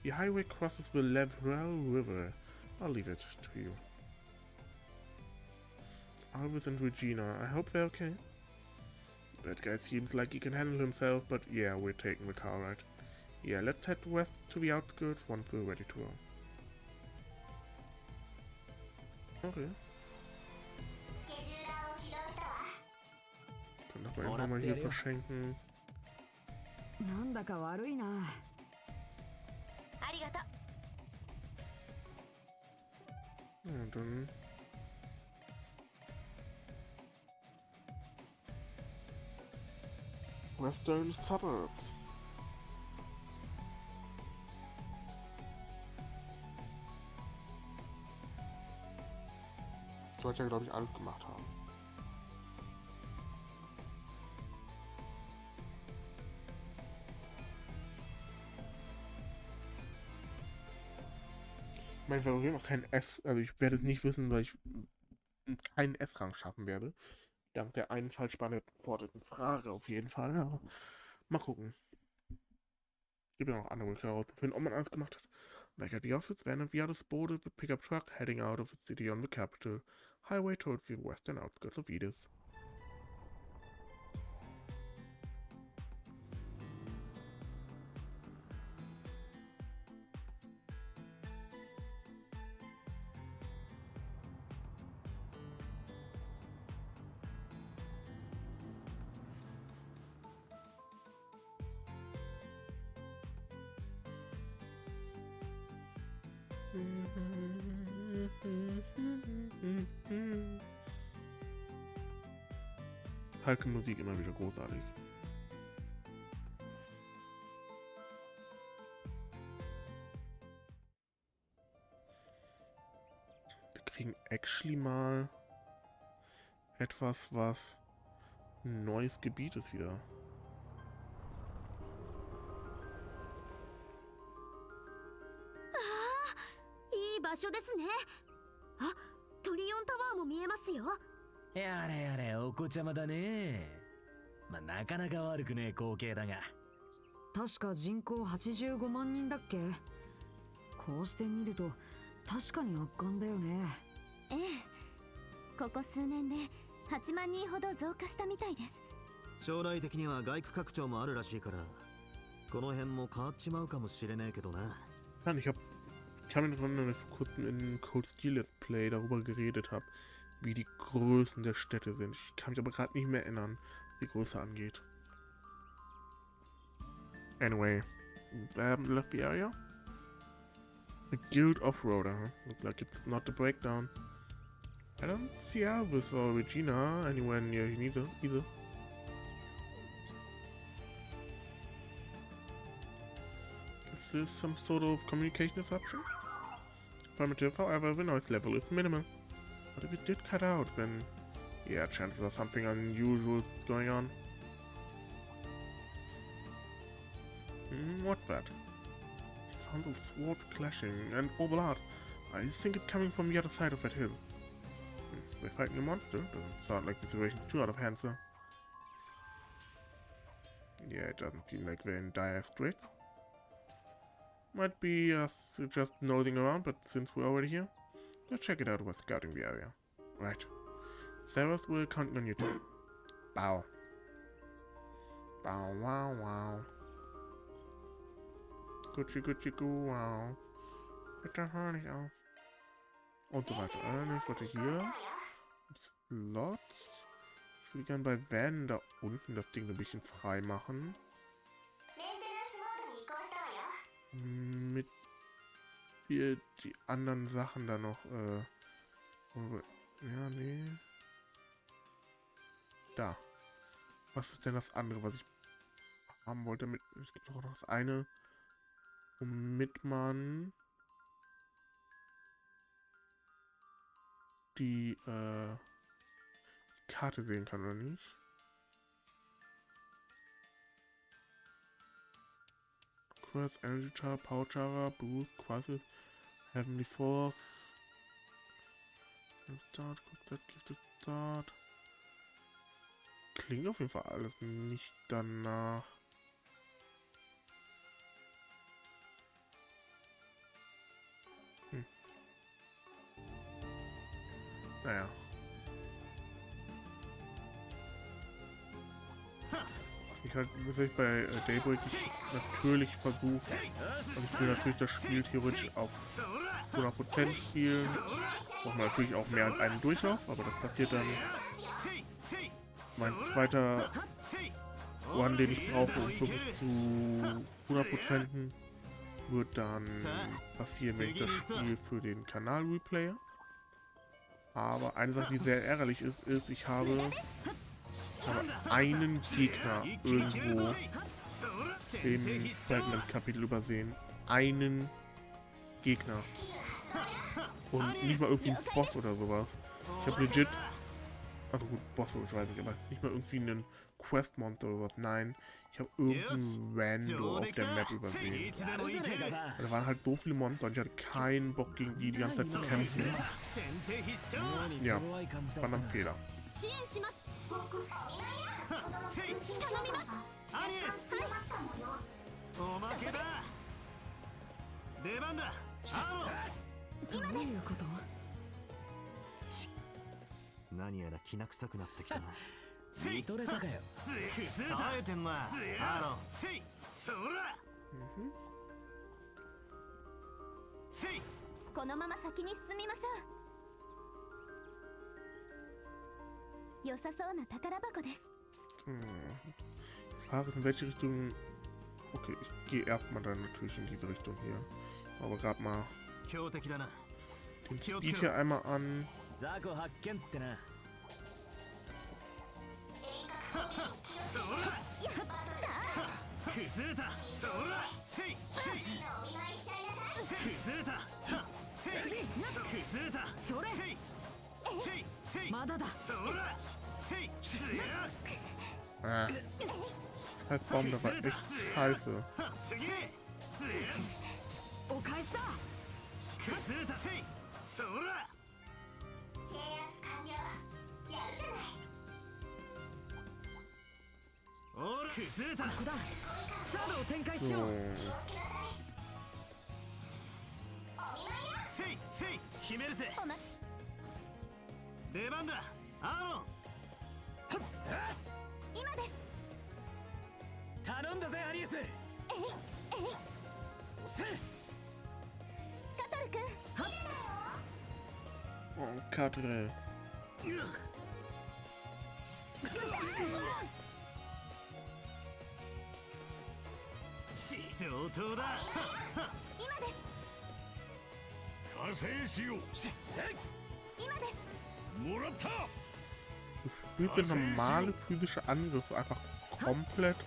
the highway crosses the Levrel River. I'll leave it to you. Alvis and Regina, I hope they're okay. That guy seems like he can handle himself, but yeah, we're taking the car ride. Yeah, let's head west to the outskirts once we're ready to roll. Okay. Können das mal einfach mal hier verschenken. なんだか悪いな。ありがとう。 Und dann... Western Suburbs. Sollte ja, glaube ich, alles gemacht haben. Ich meine, wir noch kein S, also ich werde es nicht wissen, weil ich keinen S-Rang schaffen werde. Dank der einen falsch beantworteten Frage auf jeden Fall, aber mal gucken. Es gibt ja noch andere Möglichkeiten herauszufinden, ob man alles gemacht hat. Like at the office, van and the other boarded the pickup truck heading out of the city on the capital highway towards the western outskirts of Edith. Musik immer wieder großartig. Wir kriegen actually mal etwas, was ein neues Gebiet ist wieder. 場所ですね。あ、トリオンタワーも見えますよ。やれやれ、お子ちゃまだね。まあ、なかなか悪くねえ光景だが。確か人口85万人だっけ。こうして見ると確かに圧巻だよね。ええ、ここ数年で8万人ほど増加したみたいです。将来的には外区拡張もあるらしいから、この辺も変わっちまうかもしれねえけどな。Ich kann mich erinnern, dass ich vor kurzem in Cold Steel Let's Play darüber geredet habe, wie die Größen der Städte sind. Ich kann mich aber gerade nicht mehr erinnern, was die Größe angeht. Anyway, left the area. The Guild Off-Roader, huh? Looks like it's not the breakdown. I don't see Alvis or Regina anywhere near him either. Is this some sort of communication disruption? Affirmative, however, the noise level is minimal. But if it did cut out, then yeah, chances are something unusual going on. What's that? Sounds of swords clashing and all blood. I think it's coming from the other side of that hill. They're fighting a monster? Doesn't sound like the situation's too out of hand, sir. Yeah, it doesn't seem like they're in dire straits. Might be us just nosing around, but since we're already here, let's check it out while scouting the area. Right. Sarah's will counting on you too. Bow. Bow, wow, wow. Gucci, Gucci, gu, wow. Bitte hör nicht auf. Und so weiter. Ich wollte hier. Slots. Ich würde gerne bei Van da unten das Ding ein bisschen frei machen. Mit wir die anderen Sachen da noch, ja, nee. Da. Was ist denn das andere, was ich haben wollte? Es gibt doch auch noch das eine, womit man die Karte sehen kann, oder nicht? Quest, Energy Char, Power Chara, Boost, Quasi, Heavenly Force. Start, Quick Start, Gifted Start. Klingt auf jeden Fall alles nicht danach. Naja. Was ich bei Daybreak natürlich versuche, also ich will natürlich das Spiel theoretisch auf 100% spielen. Braucht man natürlich auch mehr als einen Durchlauf, aber das passiert dann. Mein zweiter One, den ich brauche, um wirklich zu 100% wird dann passieren, wenn ich das Spiel für den Kanal replaye. Aber eine Sache, die sehr ärgerlich ist, ich habe einen Gegner irgendwo im Fragment-Kapitel übersehen. Einen Gegner. Und nicht mal irgendwie ein Boss oder sowas. Ich habe legit, also gut, Boss, ich weiß nicht, aber nicht mal irgendwie einen Quest-Monster oder sowas. Nein, ich habe irgendeinen Rando auf der Map übersehen. Da waren halt so viele Monster und ich hatte keinen Bock, gegen die ganze Zeit zu kämpfen. Ja, war dann ein Fehler. Die Frage ist, in welche Richtung. Okay, ich gehe erstmal dann natürlich in diese Richtung hier. Aber gerade mal den Speed hier einmal an. Scheiß Baum, der war echt scheiße. So. Oh, Katerel. Gefühlt sind normale physische Angriffe einfach komplett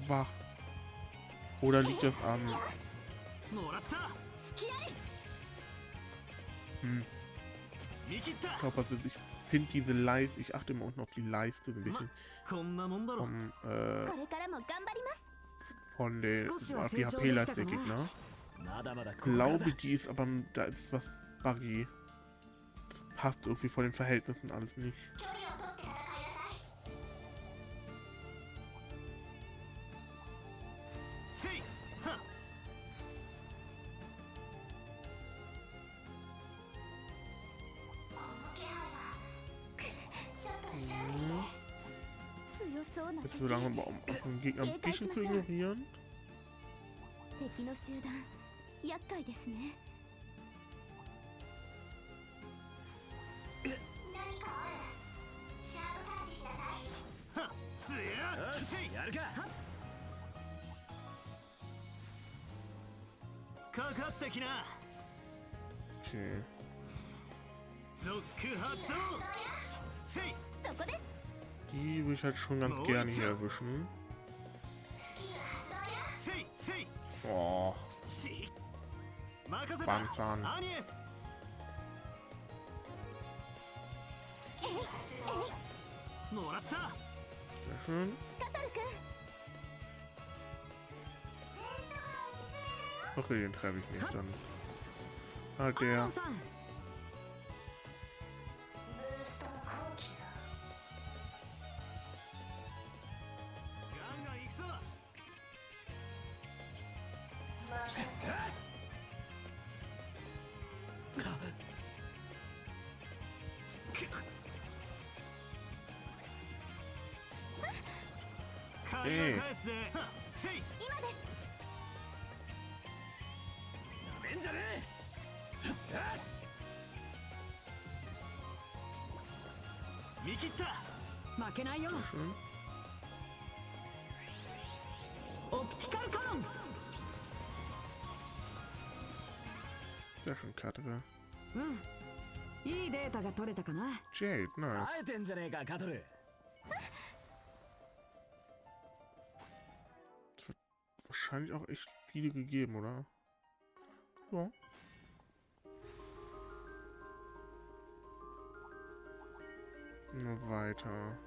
schwach. Oder liegt das an... Ich glaube, also ich finde diese Leiste, ich achte immer unten auf die Leiste so ein bisschen von der auf die HP-Leiste der Gegner. Ich glaube, die ist aber, da ist was buggy. Das passt irgendwie von den Verhältnissen alles nicht. Jetzt so lange um den Gegner ein bisschen zu ignorieren. 敵の集団厄介ですね。何かある。シャードサーチしなさい。よしやるか。かかってきな。 Okay. ゾック発動。せい。そこです。 Die würde ich halt schon ganz gerne hier erwischen. Oh. Banzan. Sehr schön. Okay, den treffe ich nicht, dann halt der. Hey. 今です。なめんじゃねえ。見切った。負けないよ。 Schön. オプティカルカノン。 Sehr schön, Katere. いいデータが取れたかな。 Jade, nice. 冴えてんじゃねえかカトル。 Wahrscheinlich auch echt viele gegeben, oder? Ja. Nur weiter.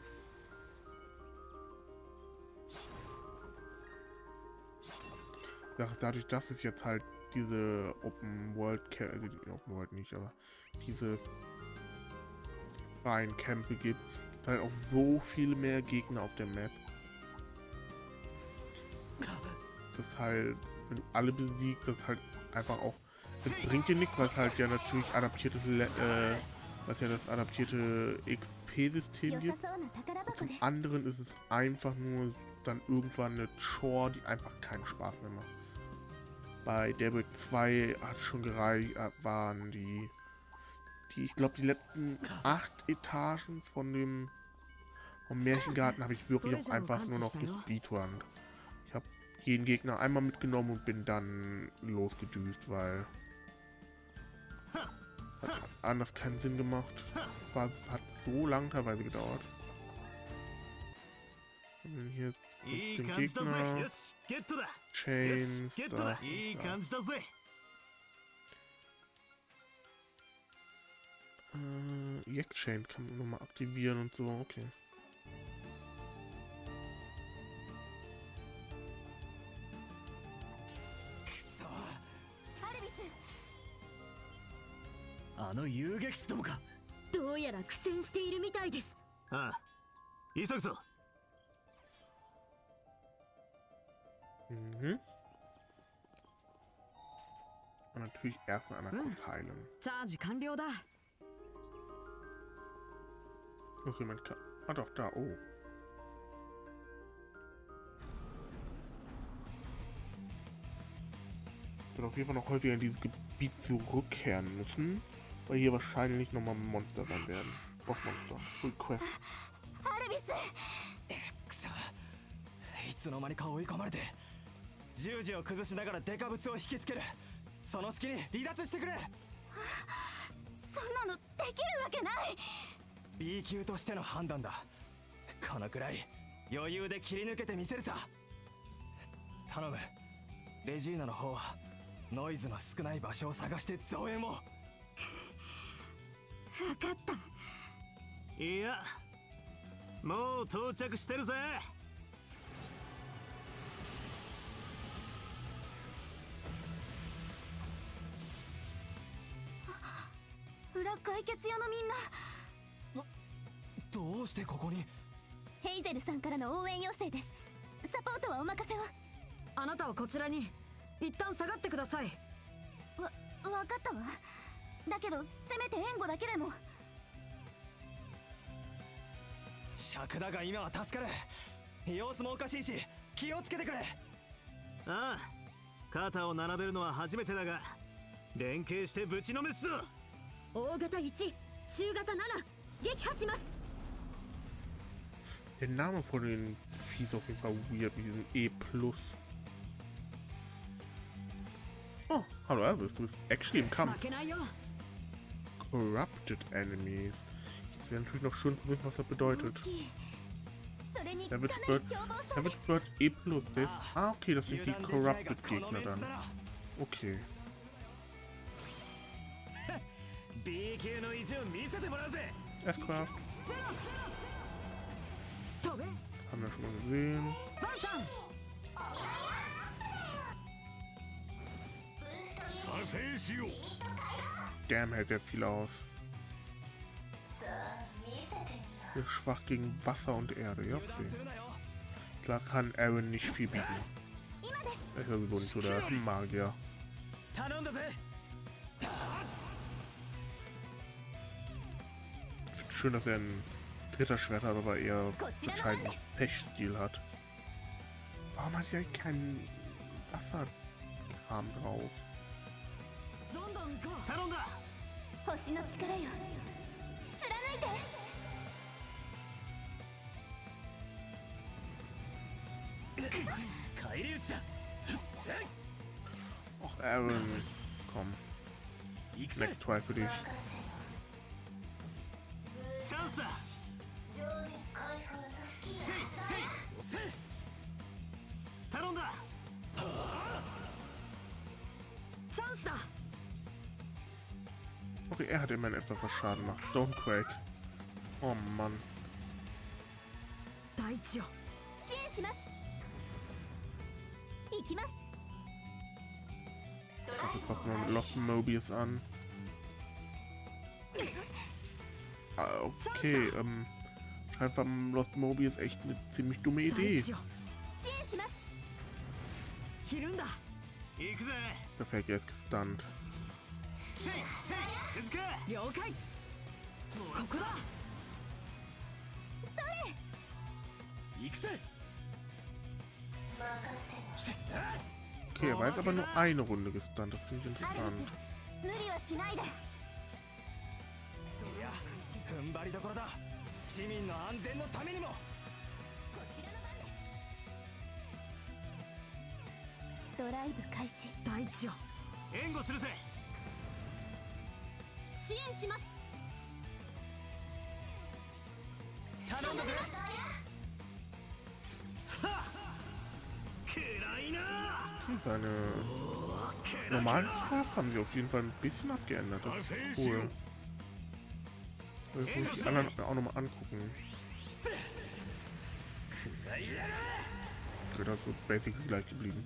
Dadurch, dass es jetzt halt diese Open World, also die Open World nicht, aber diese freien Kämpfe gibt, gibt halt auch so viel mehr Gegner auf der Map. Das halt, wenn du alle besiegst, das halt einfach auch, das bringt dir nichts, weil es halt ja natürlich adaptiertes, was ja das adaptierte XP-System gibt. Und zum anderen ist es einfach nur dann irgendwann eine Chore, die einfach keinen Spaß mehr macht. Bei Daybreak 2 hat schon gereicht, waren die ich glaube, die letzten 8 Etagen vom Märchengarten habe ich wirklich auch einfach nur noch gespeedrunnt. Ich habe jeden Gegner einmal mitgenommen und bin dann losgedüst, weil hat anders keinen Sinn gemacht. Es hat so lang teilweise gedauert. Hier 15 Gegner, Chains, da. Yak Chain kann man nochmal aktivieren und so, okay.「どうやら苦戦しているみたいです」。ああ、急ぐぞ。Mhm. Und natürlich erstmal einmal kurz heilen. チャージ完了だ。 Noch jemand kann. Ah doch, da, oh. Ich werde auf jeden Fall noch häufiger in dieses Gebiet zurückkehren müssen, weil hier wahrscheinlich nochmal Monster sein werden. Bossmonster. Request. いつの間にか追い込まれて十字を崩しながらデカブツを引きつける。その隙に離脱してくれ。そんなのできるわけない。 B 級としての判断だ。このくらい余裕で切り抜けてみせるさ。頼む。レジーナの方はノイズの少ない場所を探して増援を。分かった。いや、もう到着してるぜ。裏解決屋のみんな。 どうしてここに？ヘイゼルさんからの応援要請です。サポートはお任せを。あなたはこちらに一旦下がってください。わかったわ。だけどせめて援護だけでも。尺だが今は助かる。様子もおかしいし気をつけてくれ。ああ、肩を並べるのは初めてだが連携してぶちのめすぞ。大型1、中型7、撃破します。 Der Name von den Viehs auf jeden Fall weird, mit diesem E+. Oh, hallo Elvis, du bist actually im Kampf. Corrupted Enemies. Ich wäre natürlich noch schön zu wissen, was das bedeutet. Savage Bird E+. Das, okay, das sind die Corrupted Gegner dann. Okay. S-Craft. Haben wir schon mal gesehen. Damn, hält der viel aus. Er ist schwach gegen Wasser und Erde, ja, okay. Da kann Aaron nicht viel bieten. Er ist ja sowieso nicht so der Magier. Ich finde schön, dass er ein Ritterschwert hat, aber eher anscheinend einen Pechstil hat. Warum hat er keinen Wasserkram drauf? Och, Aaron, komm. Snack 2 für dich. Okay, er hat immerhin etwas, was Schaden macht. Don't quake. Oh Mann. Da passt mal mit Lost Mobius an. Okay, scheinbar Lost Mobius echt eine ziemlich dumme Idee. Perfekt, er ist gestunt. Okay, er war jetzt aber nur eine Runde gestunt, das finde ich interessant. Seine normalen Kraft haben sie auf jeden Fall ein bisschen abgeändert. Das ist cool. Das muss ich die anderen auch nochmal angucken. Okay, das ist so basically gleich geblieben.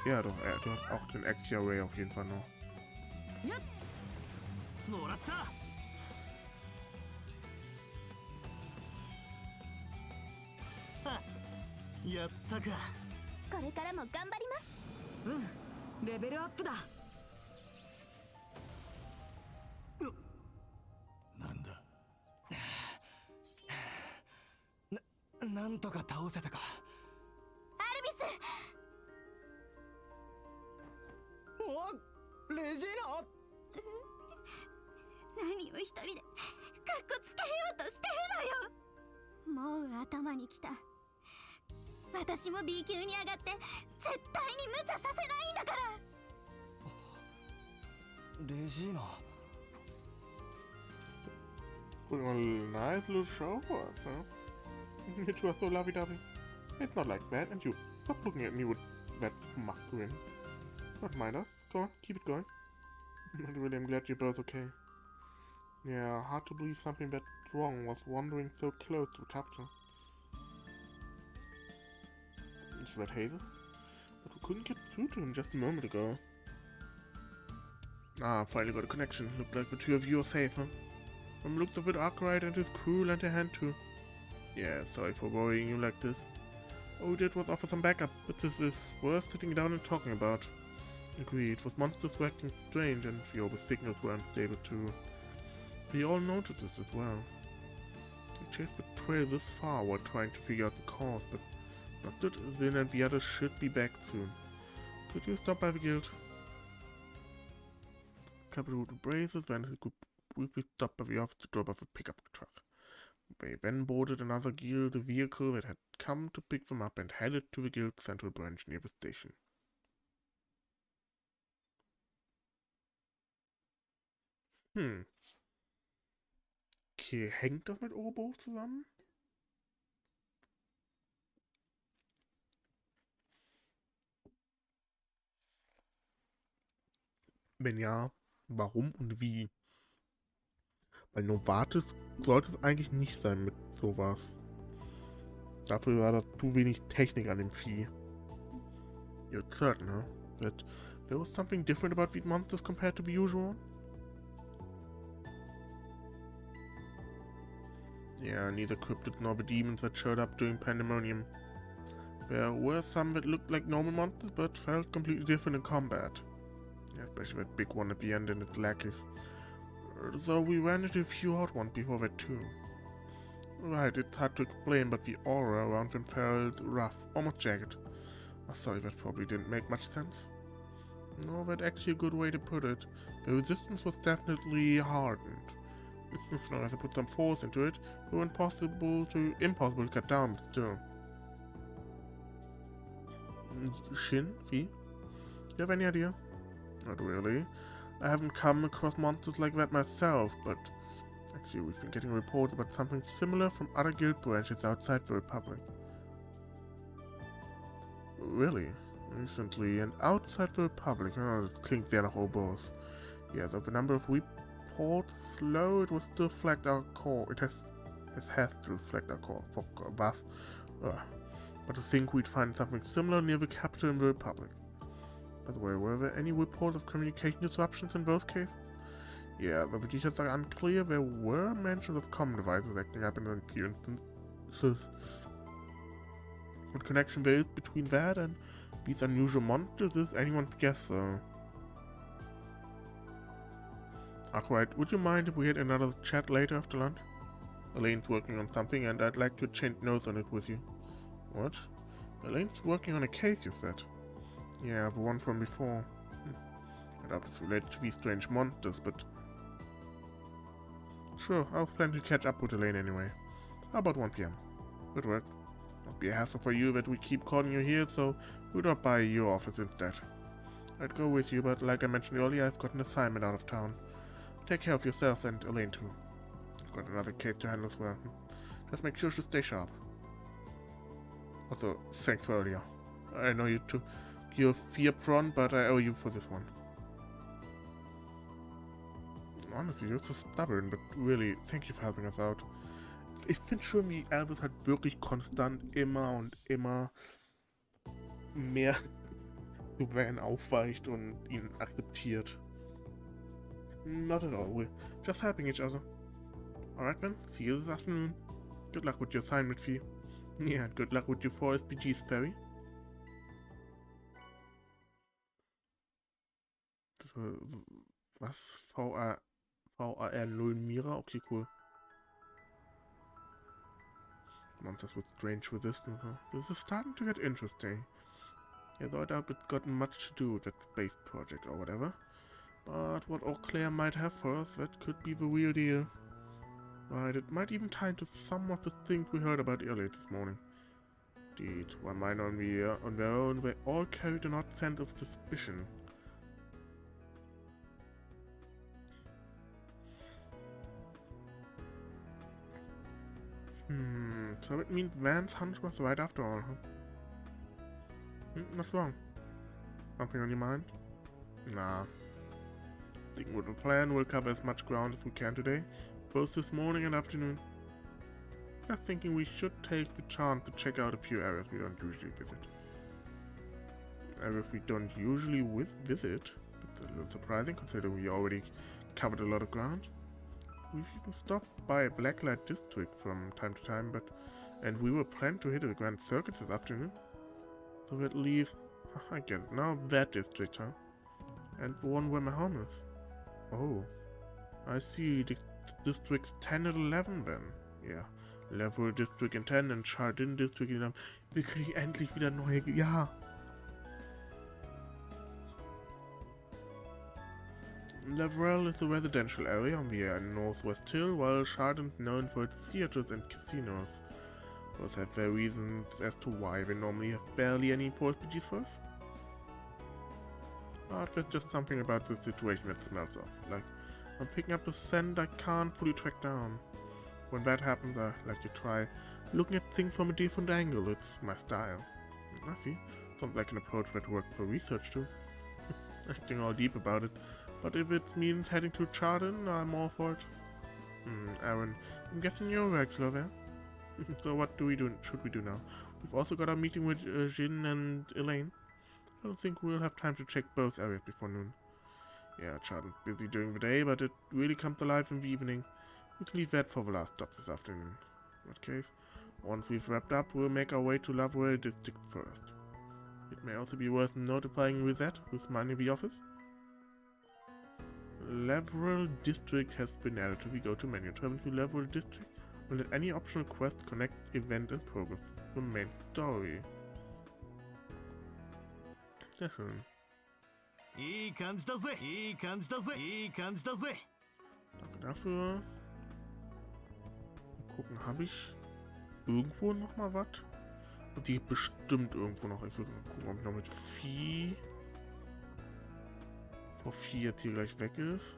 Ja doch, du hast auch den X-Ray auf jeden Fall noch.なんとか倒せたか。アルビス。お、レジーナ。何を一人でカッコつけようとしてるのよ。もう頭にきた。私も B 級に上がって絶対に無茶させないんだから。レジーナ。Well, nice little show for us, huh? It was so lovey-dovey. It's not like that, and you stop looking at me with that mock grin. Don't mind us. Go on, keep it going. I really am glad you're both okay. Yeah, hard to believe something that strong was wandering so close to capture. Is that Hazel? But we couldn't get through to him just a moment ago. Ah, finally got a connection. Looked like the two of you are safe, huh? From the looks of it, Arkwright and his crew lent a hand too. Yeah, sorry for worrying you like this. All we did was offer some backup, but this is worth sitting down and talking about. Agreed, it was monsters were acting strange and the Orbis signals were unstable too. We all noticed this as well. We chased the trail this far while trying to figure out the cause, but Mustard is in and the others should be back soon. Could you stop by the guild? Capital with braces, then he could briefly stop by the office to drop off a pickup truck. They then boarded another guild vehicle that had come to pick them up and headed to the guild central branch near the station. Okay, hängt das mit Obo zusammen? Wenn ja, warum und wie? Weil Novartis sollte es eigentlich nicht sein mit sowas. Dafür war das zu wenig Technik an dem Vieh. You're certain, huh? That there was something different about these monsters compared to the usual? Yeah, neither cryptids nor the demons that showed up during Pandemonium. There were some that looked like normal monsters but felt completely different in combat. Yeah, especially that big one at the end and its lackeys. Though we ran into a few hot ones before that too. Right, it's hard to explain, but the aura around them felt rough, almost jagged. Sorry, that probably didn't make much sense. No, that's actually a good way to put it. The resistance was definitely hardened. As long as I put some force into it, it was impossible to cut down, but still. Shin? V? You have any idea? Not really. I haven't come across monsters like that myself, but actually we've been getting reports about something similar from other guild branches outside the Republic. Really? Recently, and outside the Republic, oh, it klingt sehr nach Obos. Yeah, though the number of reports low, it was still flagged our core. It has still flagged our core. Fuck, was? But to think we'd find something similar near the capital in the Republic. By the way, were there any reports of communication disruptions in those cases? Yeah, though the details are unclear, there were mentions of common devices acting up in a few instances. What connection there is between that and these unusual monsters is anyone's guess, though. Alright, would you mind if we had another chat later after lunch? Elaine's working on something and I'd like to change notes on it with you. What? Elaine's working on a case, you said? Yeah, the one from before. I doubt it's related to these strange monsters, but... Sure, I'll plan to catch up with Elaine anyway. How about 1 PM? Good work. Not be a hassle for you that we keep calling you here, so we'll drop by your office instead. I'd go with you, but like I mentioned earlier, I've got an assignment out of town. Take care of yourself and Elaine too. I've got another case to handle as well. Just make sure to stay sharp. Also, thanks for earlier. I know you took your fee up front, but I owe you for this one. Honestly, you're so stubborn, but really, thank you for helping us out. Ich finde schon, wie Elvis halt wirklich konstant immer und immer mehr zu Van aufweicht und ihn akzeptiert. Not at all, we're just helping each other. Alright then, see you this afternoon. Good luck with your assignment fee. Yeah, good luck with your 4 SPGs, Ferry. Das war, was? VAR0 Mira? Okay, cool. Monsters with strange resistance, huh? This is starting to get interesting. Yeah, though I doubt it's got much to do with that space project or whatever. But what Eau Claire might have for us, that could be the real deal. Right, it might even tie into some of the things we heard about earlier this morning. Indeed, one might on their own, they all carried an odd sense of suspicion. So it means Van's hunch was right after all, huh? What's wrong? Something on your mind? Nah. Sticking with the plan, we'll cover as much ground as we can today, both this morning and afternoon. Just thinking we should take the chance to check out a few areas we don't usually visit. Areas we don't usually visit? It's a little surprising considering we already covered a lot of ground. We've even stopped by Blacklight District from time to time, and we were planning to hit the Grand Circuit this afternoon. So we'd leave. I get it now. That district, huh? And the one where my home is. Oh, I see. Districts 10 and 11 then. Ja. Level District in 10 und Chardin District in 11. Wir kriegen endlich wieder neue. Ja. Leverell is a residential area on the northwest hill, while Chardin is known for its theaters and casinos. Both have their reasons as to why they normally have barely any forced first. But there's just something about the situation that smells off. Like, I'm picking up a scent I can't fully track down. When that happens, I like to try looking at things from a different angle. It's my style. I see. Sounds like an approach that worked for research too. Acting all deep about it. But if it means heading to Chardin, I'm all for it. Aaron, I'm guessing you're a regular there. So what should we do now? We've also got our meeting with Jin and Elaine. I don't think we'll have time to check both areas before noon. Yeah, Chardin's busy during the day, but it really comes alive in the evening. We can leave that for the last stop this afternoon. In that case, once we've wrapped up, we'll make our way to Laverell District first. It may also be worth notifying Rosette, who's minding the office. Laverell District has been added to the go-to menu. Traveling to Laverell District will let any optional quest connect event and progress to the main story. Sehr schön. Danke dafür. Mal gucken, habe ich irgendwo noch mal was? Und die bestimmt irgendwo noch. Ich will gucken, ob ich noch mit Vieh vor 4 jetzt hier gleich weg ist.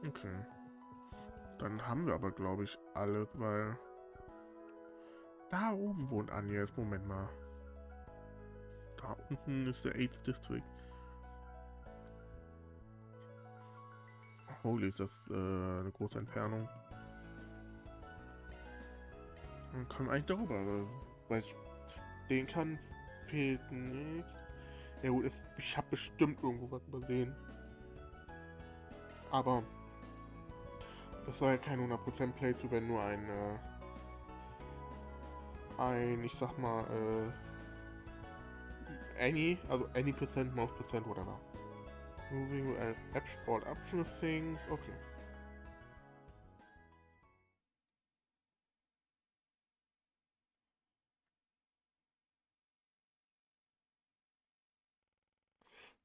Okay. Dann haben wir aber, glaube ich, alle, weil da oben wohnt Agnés. Moment mal. Da unten ist der 8th District. Holy, ist das eine große Entfernung. Dann können wir eigentlich darüber, weil ich sehen kann, fehlt nichts. Ja gut, ich habe bestimmt irgendwo was übersehen. Aber das soll ja kein 100% Playthrough, wenn nur ich sag mal, any percent, most percent, whatever. Moving all optional things, okay.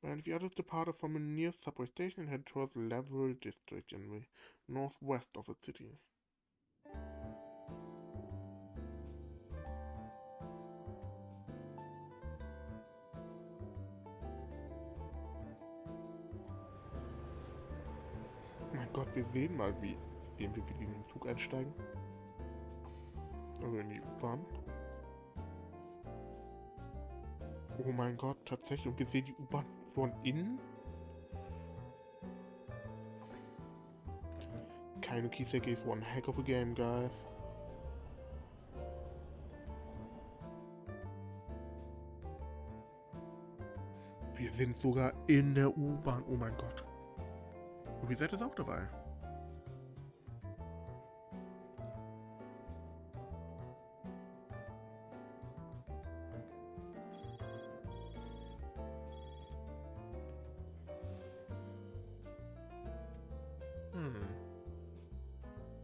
And the others departed from a near subway station and head towards the Laverell District in the northwest of the city. Oh mein Gott, wir sehen mal, wie wir in diesen Zug einsteigen. Also in die U-Bahn. Oh mein Gott, tatsächlich. Und wir sehen die U-Bahn von innen. Keine Kiseki is one heck of a game, guys. Wir sind sogar in der U-Bahn. Oh mein Gott. Und Reset ist auch dabei.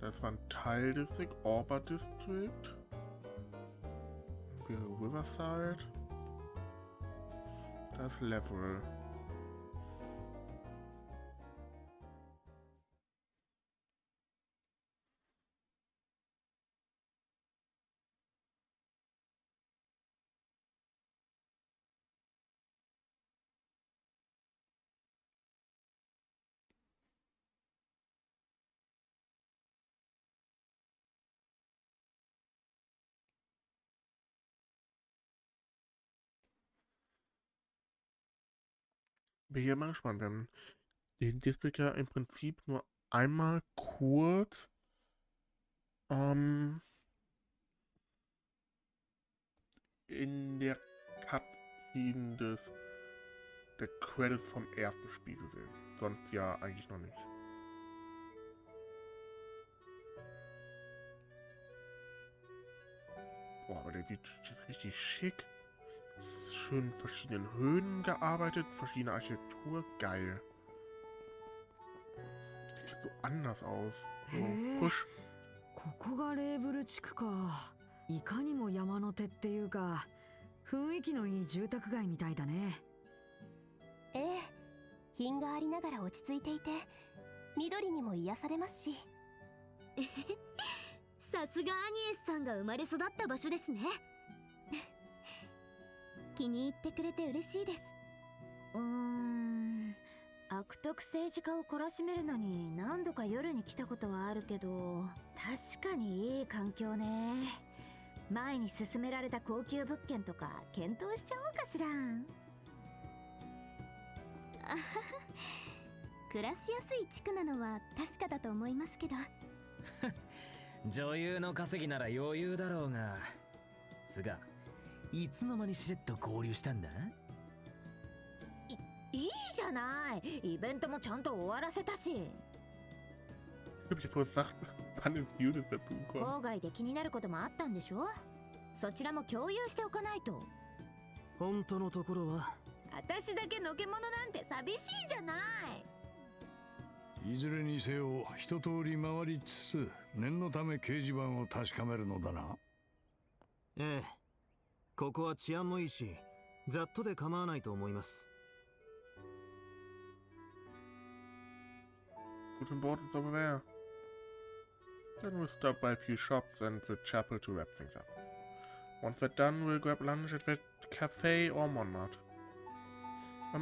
Das war ein Teildistrikt, Orba District. Riverside. Das Level. Bin hier mal gespannt. Wir haben den District ja im Prinzip nur einmal kurz in der Cutscene der Credits vom ersten Spiel gesehen. Sonst ja eigentlich noch nicht. Boah, aber der sieht richtig schick. Schön in verschiedenen Höhen gearbeitet, verschiedene Architektur. Geil. Sieht so anders aus. So frisch. ここがレーブル地区か。いかにも山の手っていうか、雰囲気のいい住宅街みたいだね。ええ、品がありながら落ち着いていて、緑にも癒されますし。さすがアニエスさんが生まれ育った場所ですね。気に入ってくれて嬉しいです。悪徳政治家を懲らしめるのに何度か夜に来たことはあるけど、確かにいい環境ね。前に勧められた高級物件とか検討しちゃおうかしら。あはは、暮らしやすい地区なのは確かだと思いますけど。女優の稼ぎなら余裕だろうが。つが、いつの間にしれっと合流したんだ？いいじゃない。イベントもちゃんと終わらせたし。郊外で気になることもあったんでしょ？そちらも共有しておかないと。本当のところは私だけのけ者なんて寂しいじゃない。いずれにせよ一通り回りつつ念のため掲示板を確かめるのだな。ええ、ここは治安もいいしざっとで構わないと思います。Guten Bord is over there. Then we'll stop by a few shops and the chapel to wrap things up. Once we're done, we'll grab lunch at that cafe or Montmartre.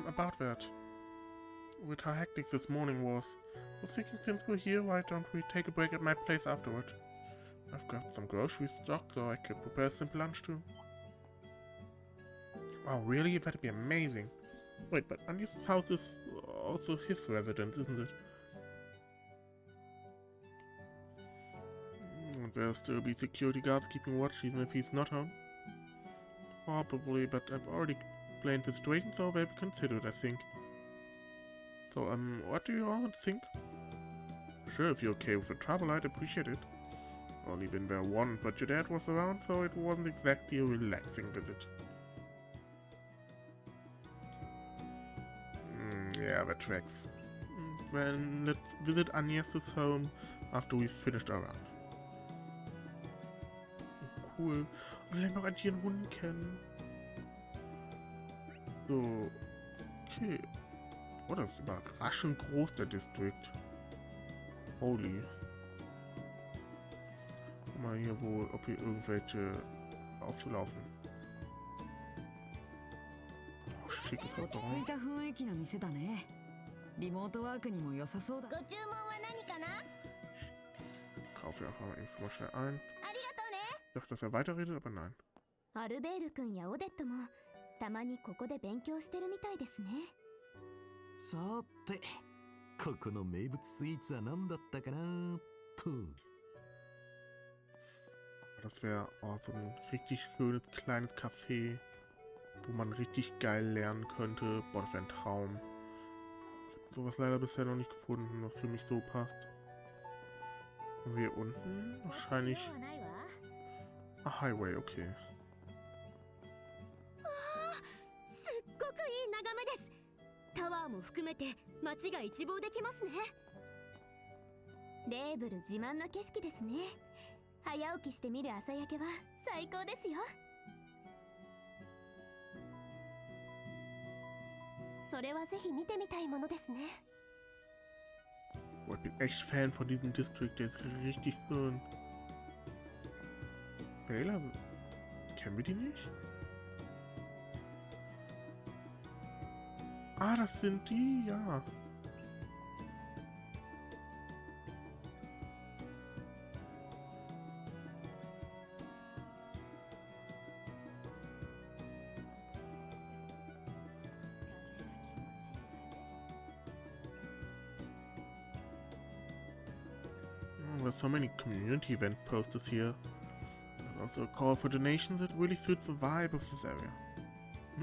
About that. With how hectic this morning was, I was thinking since we're here, why don't we take a break at my place afterward? I've got some groceries stocked, so I could prepare a simple lunch too. Wow, really? That'd be amazing. Wait, but Agnés' house is also his residence, isn't it? There'll still be security guards keeping watch even if he's not home. Probably, but I've already explained the situation, so they'll be considered, I think. So, what do you all think? Sure, if you're okay with the travel, I'd appreciate it. Only been there once, but your dad was around, so it wasn't exactly a relaxing visit. Yeah, that tracks. Then let's visit Agnés' home after we've finished our round. Cool. Und lernen noch einen Hund kennen. So. Okay. Oh, das ist überraschend groß, der District. Holy. Guck mal hier, ob hier irgendwelche aufzulaufen. Oh, schickes Restaurant. Kaufe einfach mal eben mal schnell ein. Ich dachte, dass er weiterredet, aber nein. アルベール君やオデットもたまにここで勉強してるみたいですね。さて、ここの名物スイーツは何だったかなと。Das wäre so ein richtig schönes kleines Café, wo man richtig geil lernen könnte. Boah, das wäre ein Traum. Ich habe sowas leider bisher noch nicht gefunden, was für mich so passt. Und hier unten wahrscheinlich... Ah, Highway, okay. すっごくいい眺めです。タワーも含めて街が一望できますね。レーブル自慢の景色ですね。早起きして見る朝焼けは最高ですよ。それはぜひ見てみたいものですね。 Boah, ich bin echt Fan von diesem District, der ist richtig schön. Bela, kennen wir die nicht? Ah, das sind die, ja. Oh, there's so many community event posters here. But also a call for donations that really suits the vibe of this area.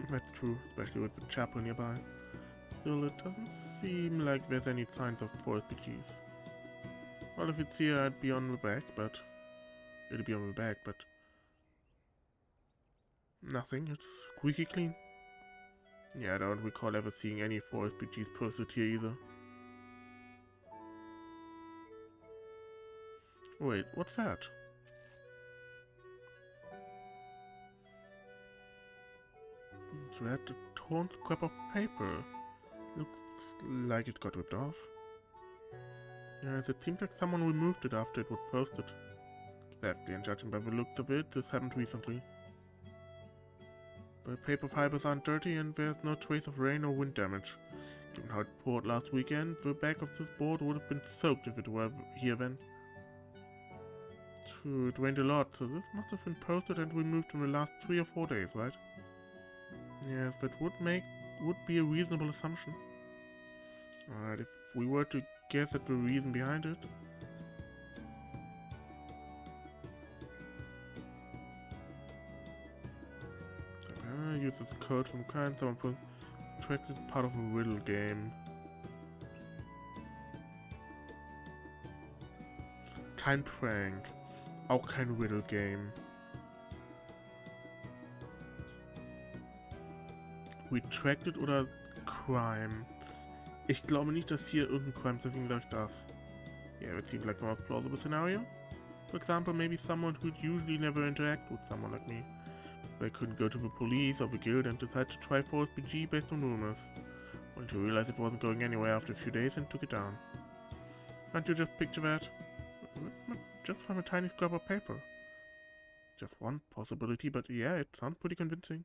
That's true, especially with the chapel nearby. Still, it doesn't seem like there's any signs of forest PGs. Well, if it's here, I'd be on the back, but... It'd be on the back, but... Nothing, it's squeaky clean. Yeah, I don't recall ever seeing any forest PGs posted here either. Wait, what's that? Is that a torn scrap of paper? Looks like it got ripped off. Yes, it seems like someone removed it after it was posted. Exactly, and judging by the looks of it, this happened recently. The paper fibers aren't dirty and there's no trace of rain or wind damage. Given how it poured last weekend, the back of this board would have been soaked if it were here then. True, it rained a lot, so this must have been posted and removed in the last 3 or 4 days, right? Yes, that would be a reasonable assumption. Alright, if we were to guess at the reason behind it. Okay, use this code from kind. Someone put track is part of a riddle game. Kein Prank. Auch kein Riddle Game. Retracted oder Crime? Ich glaube nicht, dass hier irgendein Crime ist, deswegen sage ich das. Yeah, it seems like a more plausible scenario. For example, maybe someone who'd usually never interact with someone like me. They couldn't go to the police or the guild and decided to try Forest PG based on rumors. Only to realize it wasn't going anywhere after a few days and took it down. Can't you just picture that? Just from a tiny scrap of paper. Just one possibility, but yeah, it sounds pretty convincing.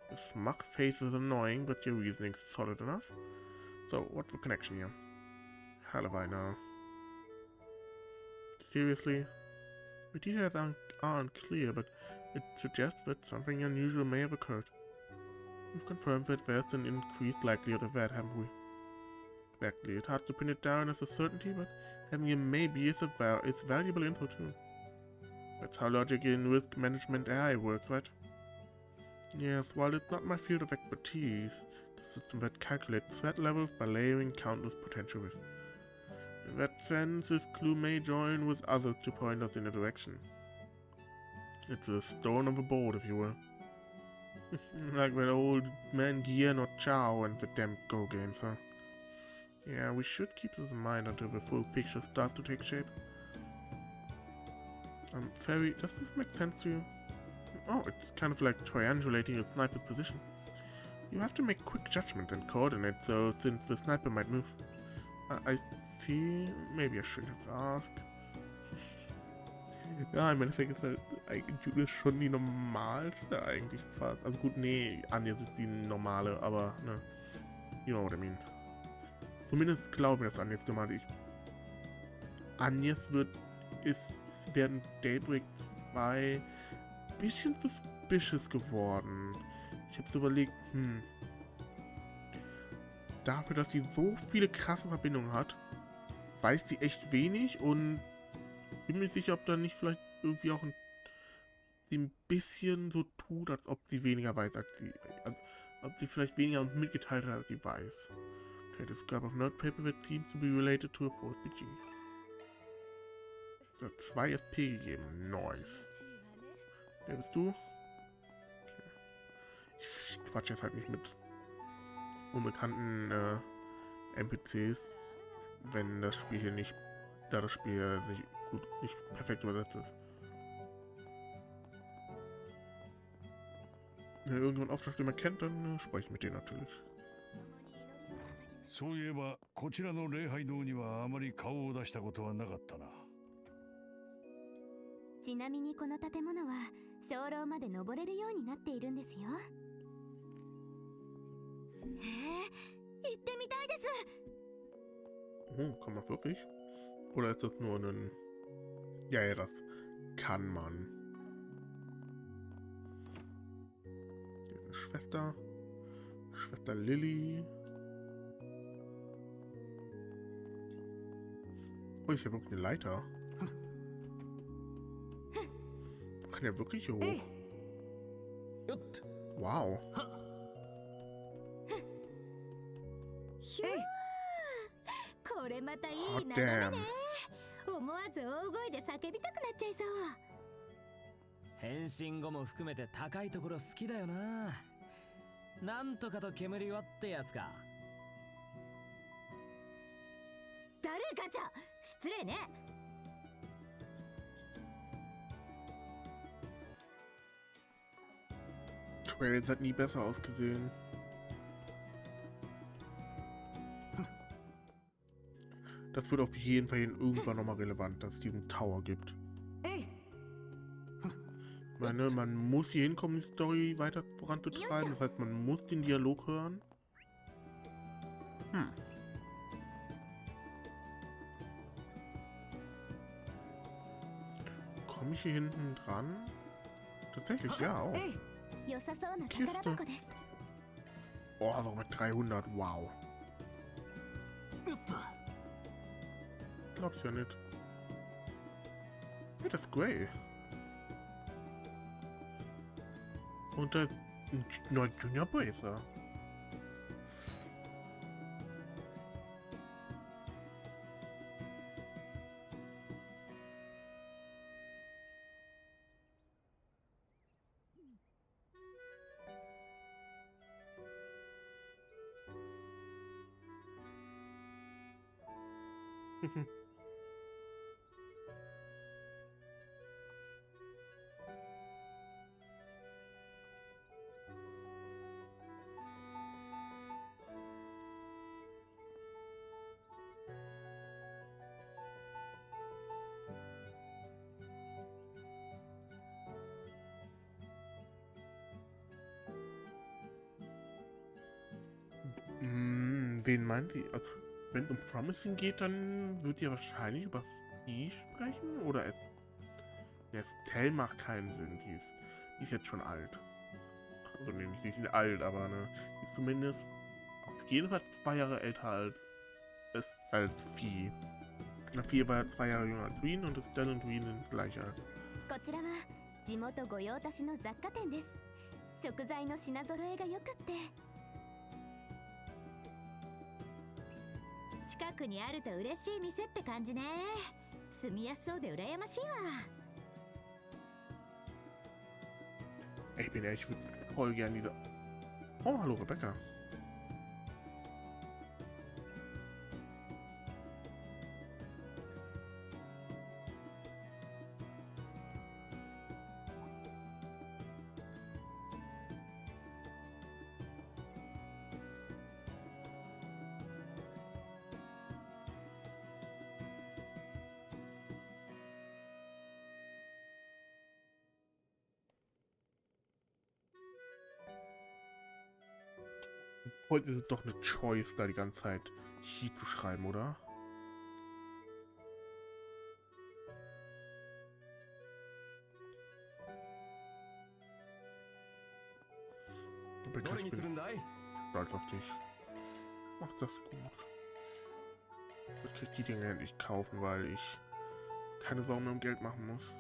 The smug face is annoying, but your reasoning's solid enough. So, what's the connection here? Hell if I know. Seriously? The details aren't clear, but it suggests that something unusual may have occurred. We've confirmed that there's an increased likelihood of that, haven't we? Exactly, it's hard to pin it down as a certainty, but having a maybe is valuable info too. That's how logic in risk management AI works, right? Yes, while it's not my field of expertise, the system that calculates threat levels by layering countless potential risks. In that sense, this clue may join with others to point us in a direction. It's a stone on the board, if you will. Like that old man Gear not Chow and the damn Go games, huh? Yeah, we should keep this in mind until the full picture starts to take shape. Fairy, does this make sense to you? Oh, it's kind of like triangulating a sniper's position. You have to make quick judgment and coordinate, so since the sniper might move. I see. Maybe I shouldn't have asked. Ja, im Endeffekt ist halt Julius schon die normalste eigentlich fast. Also gut, nee, Agnés ist die normale, aber ne. You know what I mean. Zumindest glaube ich, dass Agnés normal ist. Agnés werden Daybreak 2 bisschen suspicious geworden. Ich habe so überlegt, dafür, dass sie so viele krasse Verbindungen hat, weiß sie echt wenig und bin mir sicher, ob da nicht vielleicht irgendwie auch sie ein bisschen so tut, als ob sie weniger weiß als sie. Also, ob sie vielleicht weniger uns mitgeteilt hat, als sie weiß. Okay, the scrap of notepaper that seems to be related to a Forest PG. So, 2 FP gegeben. Nice. Wer bist du? Okay. Ich quatsche jetzt halt nicht mit unbekannten NPCs, wenn das Spiel hier nicht, da das Spiel nicht perfekt übersetzt ist. Wenn irgendjemand auftaucht, den man kennt, dann spreche ich mit denen natürlich. そういえばこちらの礼拝堂にはあまり顔を出したことはなかったな。ちなみにこの建物は鐘楼まで登れるようになっているんですよ。行ってみたいです。Oh, kann man wirklich? Oder ist das nur ein... Ja, das kann man. Hier ist eine Schwester Lilly. Oh, ist ja wirklich eine Leiter. Kann er wirklich hoch? Jutt. Wow. ひゅーこれまたいい Oh, 眺め damn. ね。思わず大声で叫びたくなっちゃいそう。変身後も含めて高いところ好きだよな。なんとかと煙はってやつか。誰ガチャ失礼ね。 Trails hat nie besser ausgesehen. Das wird auf jeden Fall irgendwann nochmal relevant, dass es diesen Tower gibt. Ich meine, man muss hier hinkommen, die Story weiter voranzutreiben. Das heißt, man muss den Dialog hören. Komme ich hier hinten dran? Tatsächlich, ja, auch. 良さそうな宝箱です。 Oh, sogar mit 300, wow. Glaub's ja nicht. Ja, das ist great. Und da ist ein neuer Junior Bracer. Wen meint sie? Also, wenn es um Promising geht, dann wird ihr wahrscheinlich über sie sprechen? Oder es... Ja, Estelle macht keinen Sinn. Die ist jetzt schon alt. Also nee, nicht alt, aber ne, die ist zumindest auf jeden Fall 2 Jahre älter als Vieh. Na, Vieh war 2 Jahre jünger als Wien und Estelle und Wien sind gleich alt. こちらは地元御用達の雑貨店です。食材の品揃えが良くって。近くにあると嬉しい店って感じね。住みやすそうで羨ましいわ。 Ich bin ehrlich, ich würde voll gern diese... Oh, hallo Rebecca. Heute ist es doch eine Choice, da die ganze Zeit He zu schreiben, oder? Rebecca, ich bin stolz auf dich. Mach das gut. Ich krieg die Dinge endlich kaufen, weil ich keine Sorgen mehr um Geld machen muss.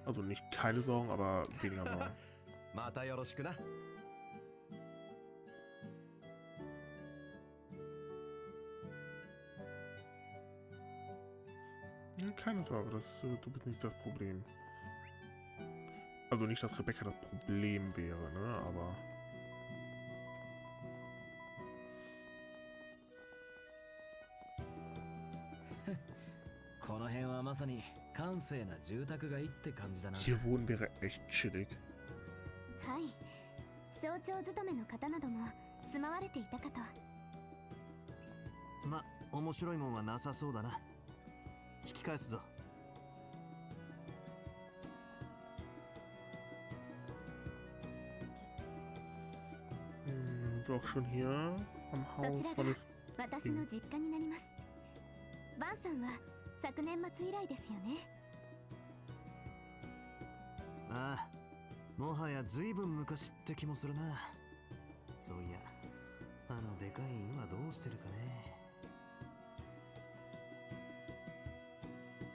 Also nicht keine Sorgen, aber weniger Sorgen. Keine Sorge, du bist nicht das Problem. Also nicht, dass Rebecca das Problem wäre, ne, aber... Hier wohnen wäre echt chillig. はい。省庁勤めの方なども住まわれていたかと。ま、面白いもんはなさそうだな。引き返すぞ。So auch schon hier am Haus von 私の実家になります。バンさんは昨年末以来ですよね。ああ、もはやずいぶん昔って気もするな。そういや、あのでかい犬はどうしてるかね。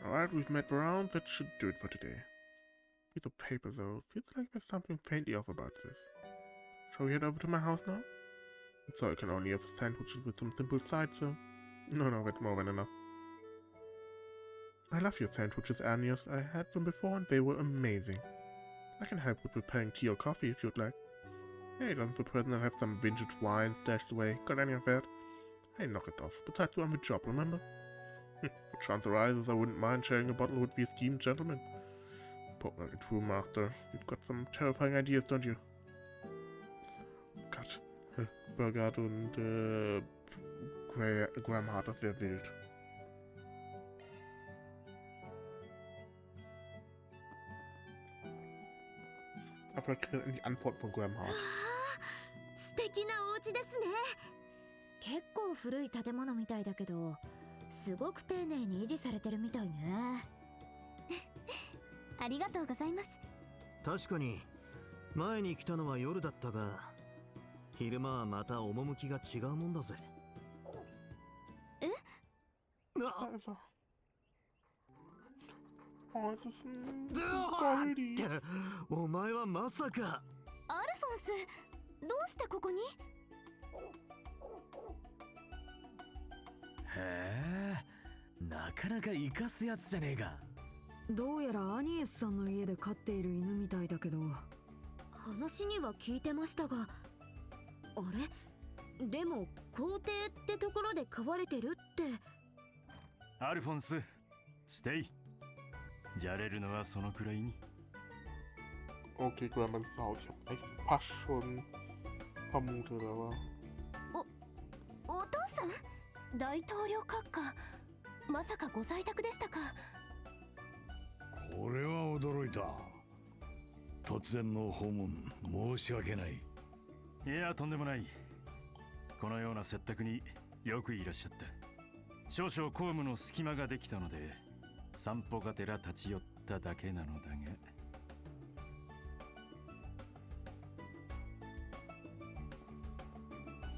Alright, we've met around. That should do it for today. Piece of paper though. Feels like there's something faintly off about this. Shall we head over to my house now? So I can only have sandwiches with some simple sides, so... No, that's more than enough. I love your sandwiches, Agnés. I had them before and they were amazing. I can help with preparing tea or coffee if you'd like. Hey, doesn't the president have some vintage wine stashed away? Got any of that? Hey, knock it off. Besides, you're on the job, remember? The chance arises I wouldn't mind sharing a bottle with the esteemed gentleman. Poke like a true master. You've got some terrifying ideas, don't you? Gott. Burgard und Graham Hart, das wäre wild. Aber vielleicht die Antwort von Graham Hart. 素敵なお家ですね。結構古い建物みたいだけど、すごく丁寧に維持されてるみたいね。ありがとうございます。確かに前に来たのは夜だったが、昼間はまた趣が違うもんだぜ。え？あ、es ist ein Goldie. お前はまさか。アルフォンス、どうしてここに？へえ、なかなか生かすやつじゃねえか。どうやらアニエスさんの家で飼っている犬みたいだけど。話には聞いてましたが、あれ？でも皇帝ってところで飼われてるって。アルフォンス、ステイ。じゃれるのはそのくらいに。Okay, Graham ist zu Hause. Ich hab echt fast schon vermutet, aber... お父さん？大統領閣下、まさかご在宅でしたか？これは驚いた。突然の訪問、申し訳ない。いや、とんでもない。このような接待によくいらっしゃった。少々公務の隙間ができたので、散歩がてら立ち寄っただけなのだが。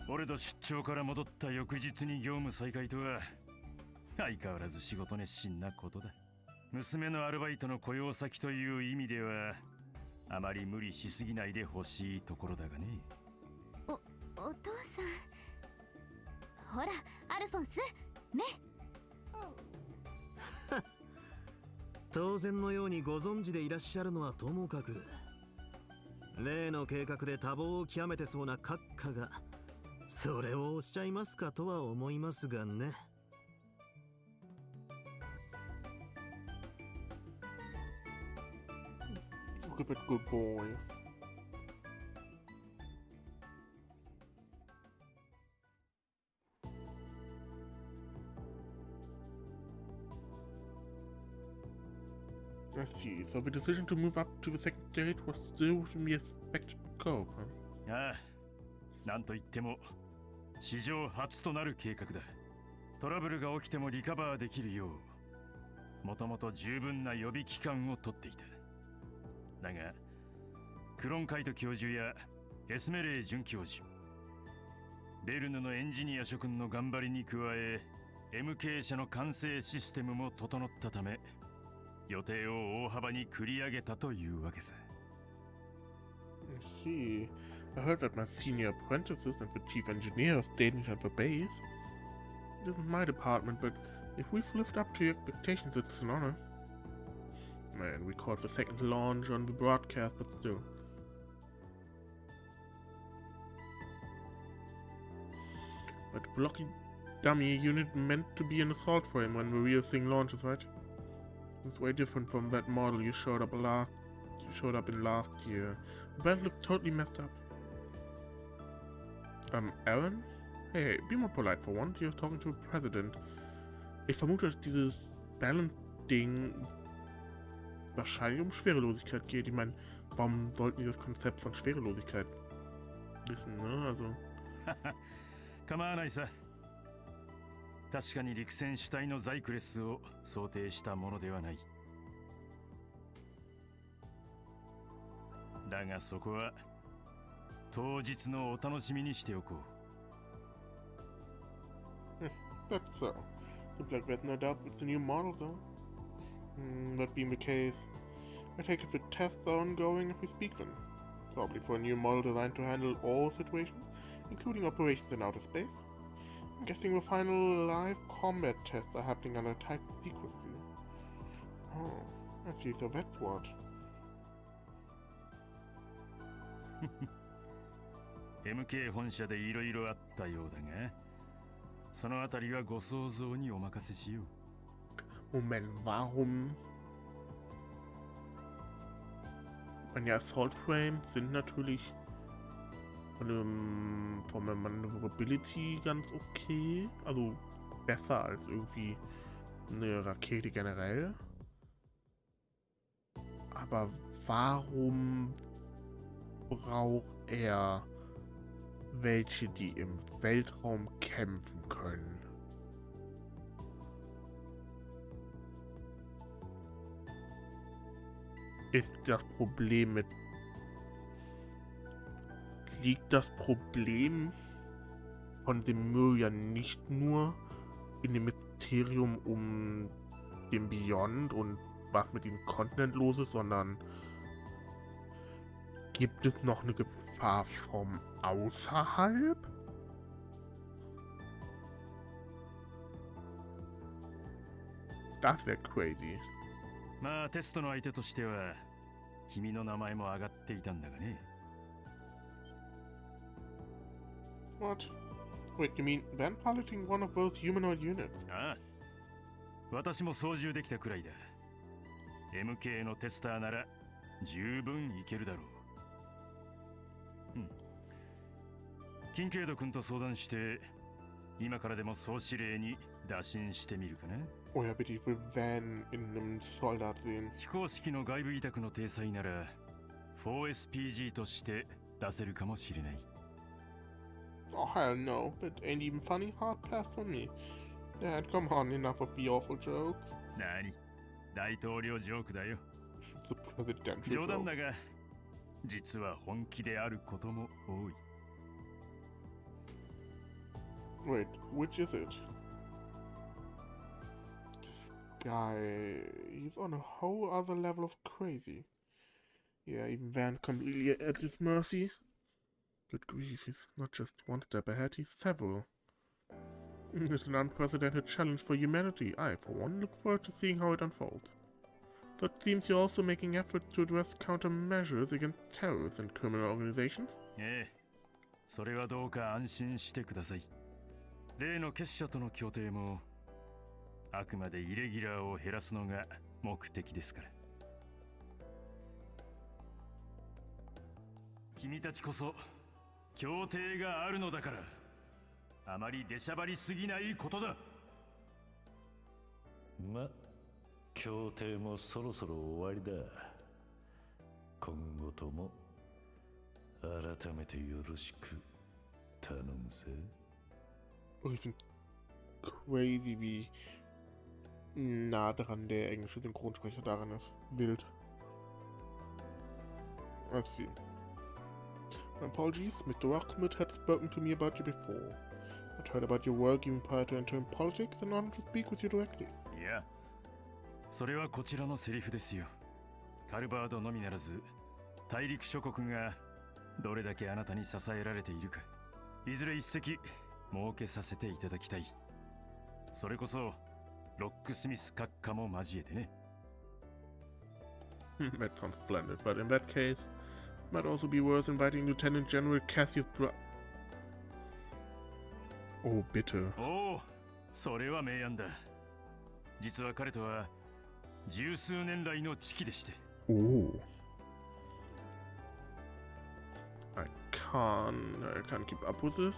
俺と出張から戻った翌日に業務再開とは相変わらず仕事熱心なことだ。娘のアルバイトの雇用先という意味ではあまり無理しすぎないでほしいところだがね。お父さん、ほらアルフォンスね。当然のようにご存知でいらっしゃるのはともかく、例の計画で多忙を極めてそうな閣下がそれをおっしゃいますかとは思いますがね。Look at good boy. I see. So the decision to move up to the second stage was still within the expected scope, huh? ああ、なんといっても史上初となる計画だ。トラブルが起きてもリカバーできるよう、もともと十分な予備期間を取っていた。だがクロンカイト教授やエスメレイ准教授、ベルヌのエンジニア諸君の頑張りに加え、MK 社の管制システムも整ったため、予定を大幅に繰り上げたというわけさ。I see. I heard that my senior apprentices and the chief engineer are staying at the base. It isn't my department, but if we've lived up to your expectations, it's an honor. Man, we caught the second launch on the broadcast, but still. But blocky dummy unit meant to be an assault frame when the real thing launches, right? It's way different from that model you showed up in last year. The band looked totally messed up. Aaron? Hey, be more polite for once. You're talking to a president. Ich vermute, dass dieses Balance-Ding wahrscheinlich um Schwerelosigkeit geht. Ich meine, warum sollten die das Konzept von Schwerelosigkeit wissen, ne? Also. 構わないさ。確かに陸戦主体のザイクレスを想定したものではない。だがそこは当日のお楽しみにしておこう。That's so. Seems like there's no doubt it's a new model, though. That being the case, I take it the tests are ongoing as we speak then. Probably for a new model designed to handle all situations, including operations in outer space. I'm guessing the final live combat tests are happening under tight secrecy. Oh, I see, so that's what. MK 本社でいろいろあったようだが、そのあたりはご想像にお任せしよう。Moment, warum? Die Assault Frames sind natürlich von der Manövrability ganz okay, also besser als irgendwie eine Rakete generell. Aber warum braucht er welche, die im Weltraum kämpfen können? Ist das Problem mit... Liegt das Problem von dem Müll ja nicht nur in dem Mysterium um den Beyond und was mit dem Kontinent los ist, sondern gibt es noch eine Gefahr vom Außerhalb? Das wäre crazy. まあテストの相手としては君の名前も上がっていたんだがね。What? Wait, you mean van piloting one of those humanoid units? ああ、私も操縦できたくらいだ。MK のテスターなら十分いけるだろう。うん。キンケイド君と相談して今からでも総司令に打診してみるかな。Oh ja, bitte, ich will Van in einem Soldat sehen. 非公式の外部委託の体裁なら 4SPG として出せるかもしれない。Oh hell no, that ain't even funny. Hard pass for me. Dad, come on, enough of the awful jokes. 何？大統領ジョークだよ。The presidential 冗談 joke. だが、実は本気であることも多い。Wait, which is it? This guy, he's on a whole other level of crazy. Yeah, even Van completely at his mercy. Good grief, he's not just one step ahead, he's several. It's an unprecedented challenge for humanity. I, for one, look forward to seeing how it unfolds. So it seems you're also making efforts to address countermeasures against terrorists and criminal organizations? ええ、それはどうか安心してください。例の結社との協定もあくまでイレギュラーを減らすのが目的ですから。君たちこそ協定があるのだから、あまり出しゃばりすぎないことだ。ま、協定もそろそろ終わりだ。今後とも改めてよろしく頼むぜ。Oh, ich finde crazy, wie nah dran der englische Synchronsprecher daran ist. Wild. Let's see. My apologies, Mr. Rocksmith had spoken to me about you before. I'd heard about your work even prior to entering politics and wanted to speak with you directly. いや、それはこちらのセリフですよ。カルバードのみならず、大陸諸国がどれだけあなたに支えられているか、いずれ一席設けさせていただきたい。それこそロックスミス閣下も交えてね。That sounds splendid, but in that case, it might also be worth inviting Lieutenant General Cassius Oh, bitte. おお、それは名案だ。実は彼とは十数年来の知己でして。Oh. I can't keep up with this.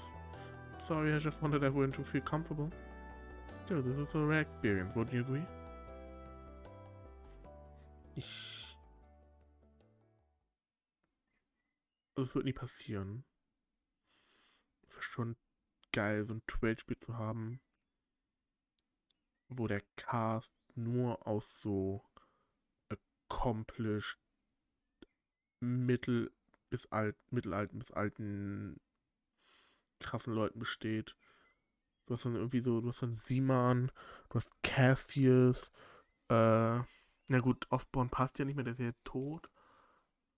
Sorry, I just wanted everyone to feel comfortable. So, this is a rare experience, wouldn't you agree? Das wird nie passieren. Wäre schon geil, so ein Trail-Spiel zu haben, wo der Cast nur aus so accomplished mittelalten bis alten krassen Leuten besteht. Du hast dann Simon, du hast Cassius, Na gut, Osborn passt ja nicht mehr, der ist ja tot.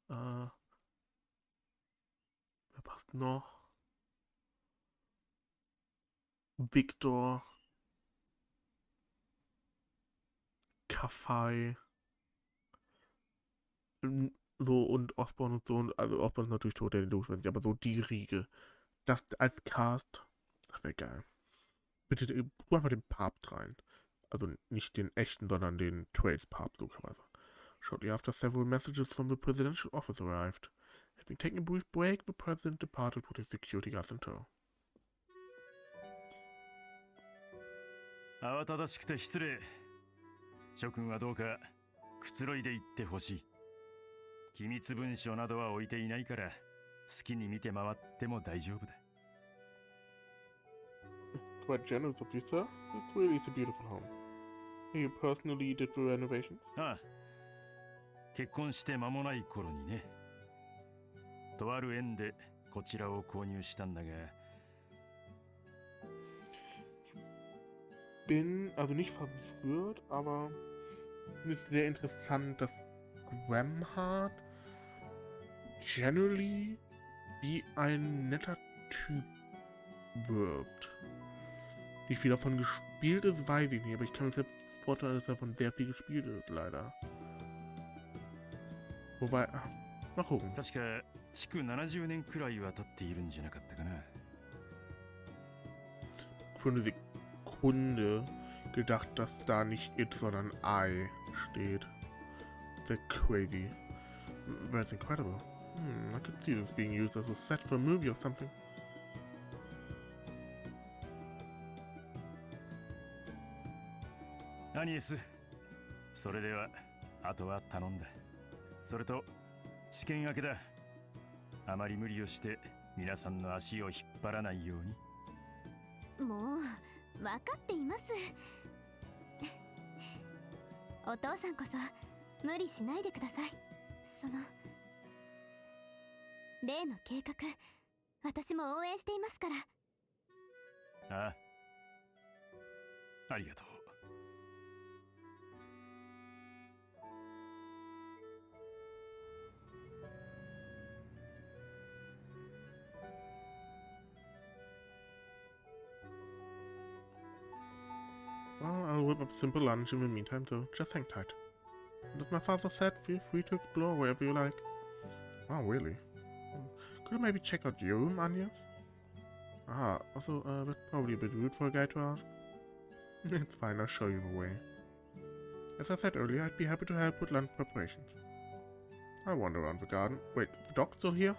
Wer passt noch? Victor. Kaffei. So und Osborn und so. Also Osborn ist natürlich tot, der den Durchschnitt, aber so die Riege. Das als Cast, das wäre geil. Bitte tu einfach den Papst rein. Also nicht den echten, sondern den Trades-Papst, logischerweise. Shortly after several messages from the presidential office arrived. Having taken a brief break, the president departed with his security guards in tow. 慌ただしくて失礼。諸君はどうかくつろいでいってほしい。機密文書などは置いていないから好きに見て回っても大丈夫だ。Quite generous of you, sir. This really is a beautiful home. You personally did the renovations? ああ、結婚して間もない頃にね。とある縁でこちらを購入したんだが。Bin also nicht verwirrt, aber finde es sehr interessant, dass Gramhart generally wie ein netter Typ wirkt. Wie viel davon gespielt ist, weiß ich nicht, aber ich kann mir selbst vorstellen, dass davon sehr viel gespielt ist, leider. Wobei, mal gucken. 確か築70年くらいは経っているんじゃなかったかな。 Für eine Sekunde gedacht, dass da nicht it, sondern I steht. Sehr crazy. That's incredible. I could see this being used as a set for a movie or something. アニエス、それではあとは頼んだ。それと試験明けだ。あまり無理をして皆さんの足を引っ張らないように。もう分かっていますお父さんこそ無理しないでください。その例の計画、私も応援していますから。ああ、ありがとう。Well, I'll whip up a simple lunch in the meantime, so just hang tight. And as my father said, feel free to explore wherever you like. Oh, really? Could I maybe check out your room, Agnés? Ah, also, that's probably a bit rude for a guy to ask. It's fine, I'll show you the way. As I said earlier, I'd be happy to help with lunch preparations. I'll wander around the garden. Wait, the dog's still here?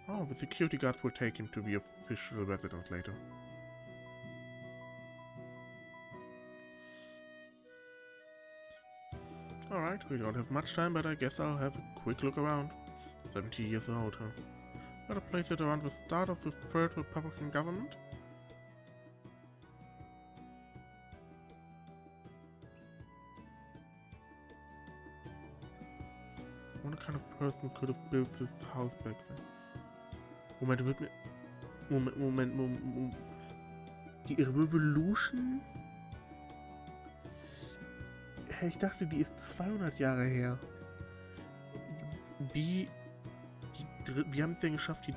Oh, the security guards will take him to the official residence later. Alright, we don't have much time, but I guess I'll have a quick look around. 70 years old, huh? Got a place at around the start of the Third Republican government? What kind of person could have built this house back then? Moment, wird mir... Moment. Die Revolution? Ich dachte, die ist 200 Jahre her. Wie haben es denn geschafft,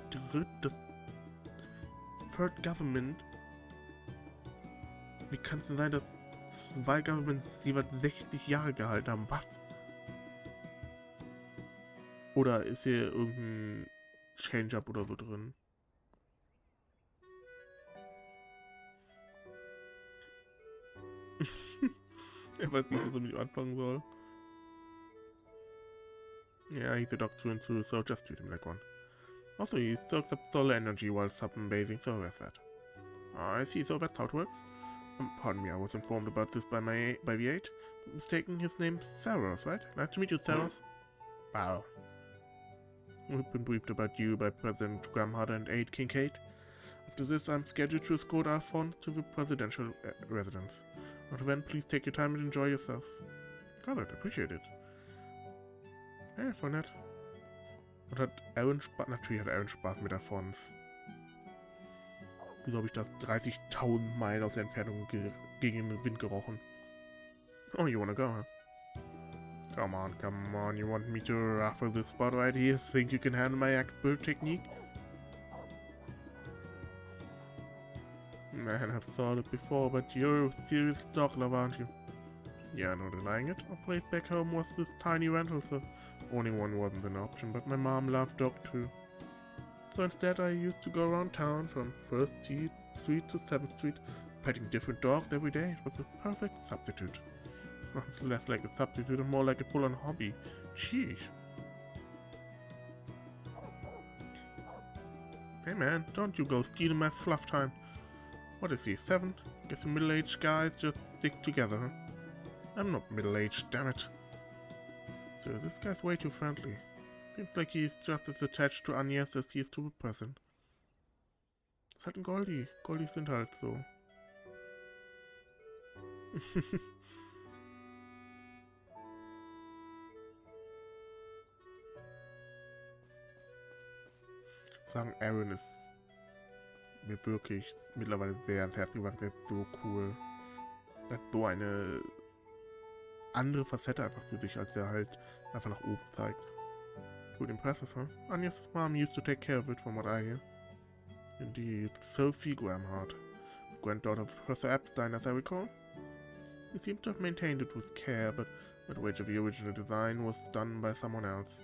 das Third Government? Wie kann es denn sein, dass zwei Governments jeweils 60 Jahre gehalten haben? Was? Oder ist hier irgendein Change-Up oder so drin? Ich weiß nicht, was ich anfangen soll. Yeah, he's a doctor and through, so just treat him like one. Also, he soaks up solar energy while sunbathing, so there's that. I see, so that's how it works. Pardon me, I was informed about this by the aide. Mistaking his name Saros, right? Nice to meet you, Saros. Wow. We've been briefed about you by President Gramhart and aide Kincaid. After this, I'm scheduled to escort our friends to the presidential residence. Until then, please take your time and enjoy yourself. Got it, appreciate it. Hey, voll nett. Und hat Aaron Spaß? Natürlich hat Aaron Spaß mit der Fonz. Wieso habe ich das 30.000 Meilen aus der Entfernung gegen den Wind gerochen? Oh, you wanna go, huh? Come on, you want me to ruffle this spot right here? Think you can handle my expert technique? Man, I've thought it before, but you're a serious dog lover, aren't you? Yeah, no denying it. Our place back home was this tiny rental, so owning one wasn't an option, but my mom loved dogs too. So instead I used to go around town from 1st Street to 7th Street, petting different dogs every day. It was a perfect substitute. It's less like a substitute and more like a full-on hobby. Sheesh. Hey man, don't you go stealing my fluff time. What is he, 7? Guess the middle-aged guys just stick together, huh? I'm not middle-aged, damn it. So this guy's way too friendly. Seems like he's just as attached to Agnés as he is to a person. Ist halt ein Goldie. Goldies sind halt so. Sagen, Aaron ist mir wirklich mittlerweile sehr ans Herz gewachsen. Er ist so cool. Er hat so eine andere Facette einfach zu sich, als er halt einfach nach oben zeigt. Good impressive, huh? Agnés' mom used to take care of it, from what I hear. Indeed, Sophie Gramhart, granddaughter of Professor Epstein, as I recall. He seems to have maintained it with care, but the weight of the original design was done by someone else.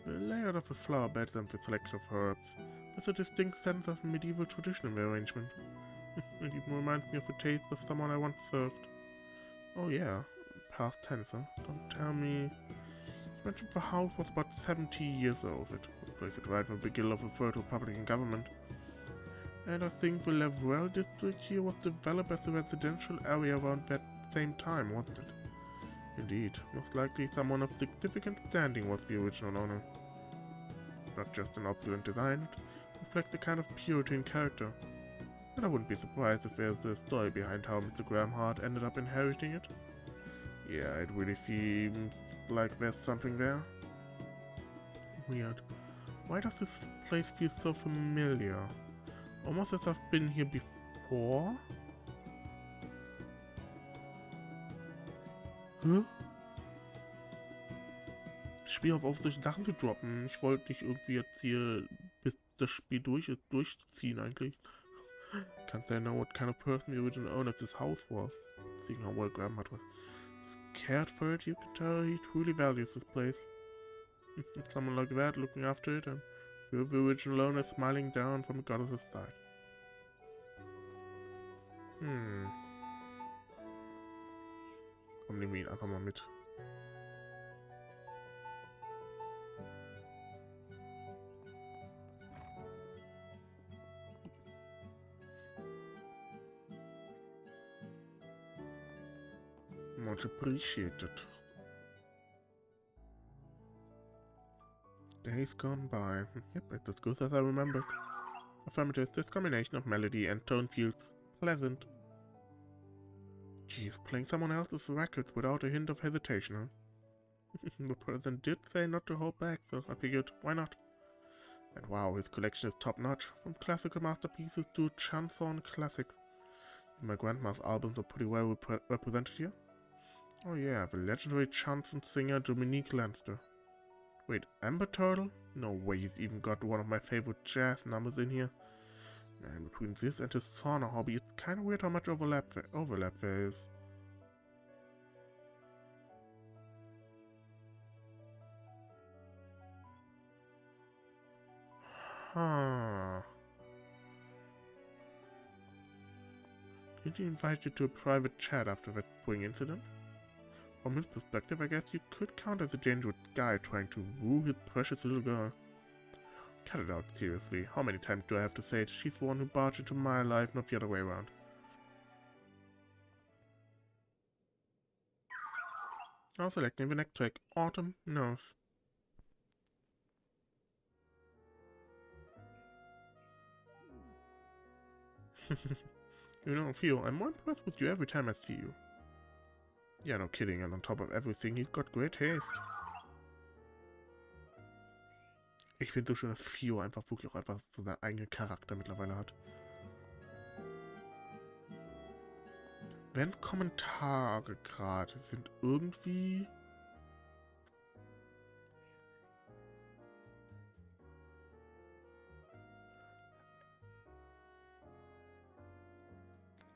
The layout of the flower beds and the selection of herbs has a distinct sense of medieval tradition in the arrangement. It even reminds me of the taste of someone I once served. Oh yeah, past tense, huh? Don't tell me. You mentioned the house was about 70 years old. It was placed right in the beginning of the Third Republican government. And I think the Leverell district here was developed as a residential area around that same time, wasn't it? Indeed, most likely someone of significant standing was the original owner. It's not just an opulent design, it reflects a kind of purity in character. And I wouldn't be surprised if there's a story behind how Mr. Gramhart ended up inheriting it. Yeah, it really seems like there's something there. Weird. Why does this place feel so familiar? Almost as I've been here before? Spiel auf solche Sachen zu droppen. Ich wollte nicht irgendwie jetzt hier, bis das Spiel durch ist, durchziehen eigentlich. Can't say I know what kind of person the original owner of this house was. Seeing how well Gramhart was cared for it, you can tell he truly values this place. Someone like that looking after it, and the original owner smiling down from the goddess's side. Komm, nehmen wir ihn einfach mal mit. Much appreciated. Days gone by. Yep, it's as good as I remembered. Affirmative, this combination of melody and tone feels pleasant. Geez, playing someone else's records without a hint of hesitation, huh? The president did say not to hold back, so I figured, why not? And wow, his collection is top-notch, from classical masterpieces to chanson classics. My grandma's albums are pretty well represented here. Oh yeah, the legendary chanson singer Dominique Lanster. Wait, Amber Turtle? No way, he's even got one of my favorite jazz numbers in here. And between this and his sauna hobby, it's kinda weird how much overlap there is. Huh. Did he invite you to a private chat after that boring incident? From his perspective, I guess you could count as a dangerous guy trying to woo his precious little girl. Cut it out, seriously. How many times do I have to say it? She's the one who barged into my life, not the other way around. Now selecting the next track, Autumn Knows. You know, Theo, I'm more impressed with you every time I see you. Yeah, no kidding, and on top of everything, he's got great taste. Ich finde so schön, dass Theo einfach wirklich auch einfach so seinen eigenen Charakter mittlerweile hat. Wenn Kommentare gerade sind irgendwie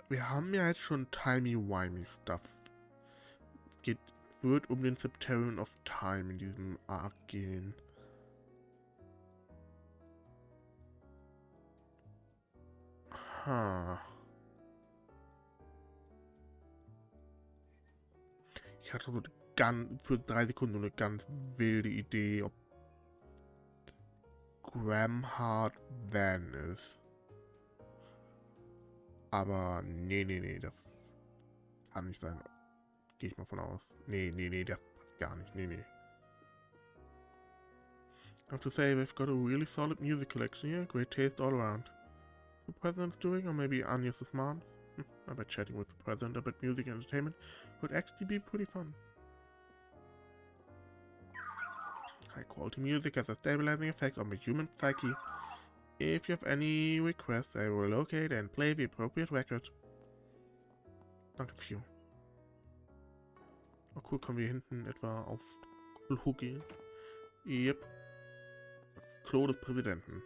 Wir haben ja jetzt schon timey-wimey Stuff. Wird um den Septarian of Time in diesem Arc gehen. Ich hatte so für 3 Sekunden so eine ganz wilde Idee, ob Gramhard Van ist. Aber nee, das kann nicht sein. Gehe ich mal von aus. Nee, das passt gar nicht. Nee. I have to say, they've got a really solid music collection here. Great taste all around. The president's doing, or maybe Agnés' mom's? I bet chatting with the president about music and entertainment would actually be pretty fun. High quality music has a stabilizing effect on the human psyche. If you have any requests, I will locate and play the appropriate record. Danke, Few. Oh cool, können wir hinten etwa auf Klo gehen? Yep. Das Klo des Präsidenten.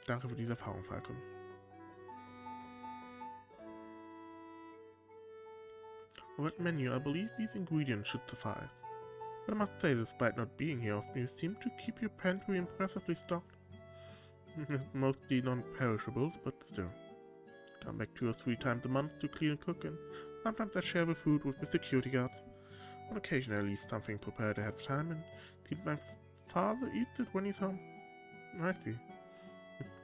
Danke für diese Erfahrung, Falcon. On that menu, I believe these ingredients should suffice. But I must say, despite not being here often, you seem to keep your pantry impressively stocked. Mostly non-perishables, but still. Come back 2 or 3 times a month to clean and cook, and sometimes I share the food with the security guards. On occasion I leave something prepared ahead of time, and see my father eats it when he's home. I see.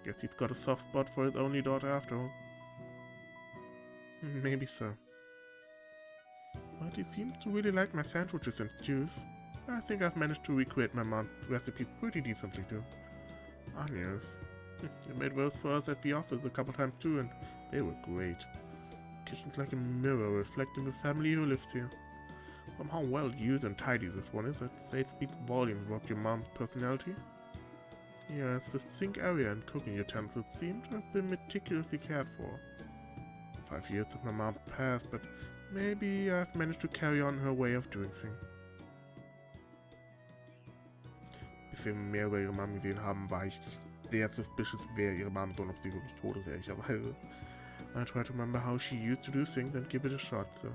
Guess he's got a soft spot for his only daughter after all. Maybe so. But he seems to really like my sandwiches and stews. I think I've managed to recreate my mom's recipes pretty decently too. Agnés. They made those for us at the office a couple times too, and they were great. The kitchen's like a mirror reflecting the family who lives here. From how well used and tidy this one is, I'd say it speaks volumes about your mom's personality. Yes, the sink area and cooking utensils seem to have been meticulously cared for. 5 years since my mom passed, but maybe I've managed to carry on her way of doing things. Bis wir mehr über ihre Mom gesehen haben, war ich sehr suspicious, wer ihre Mom ist und ob sie wirklich tot ist, ehrlicherweise. I try to remember how she used to do things and give it a shot, so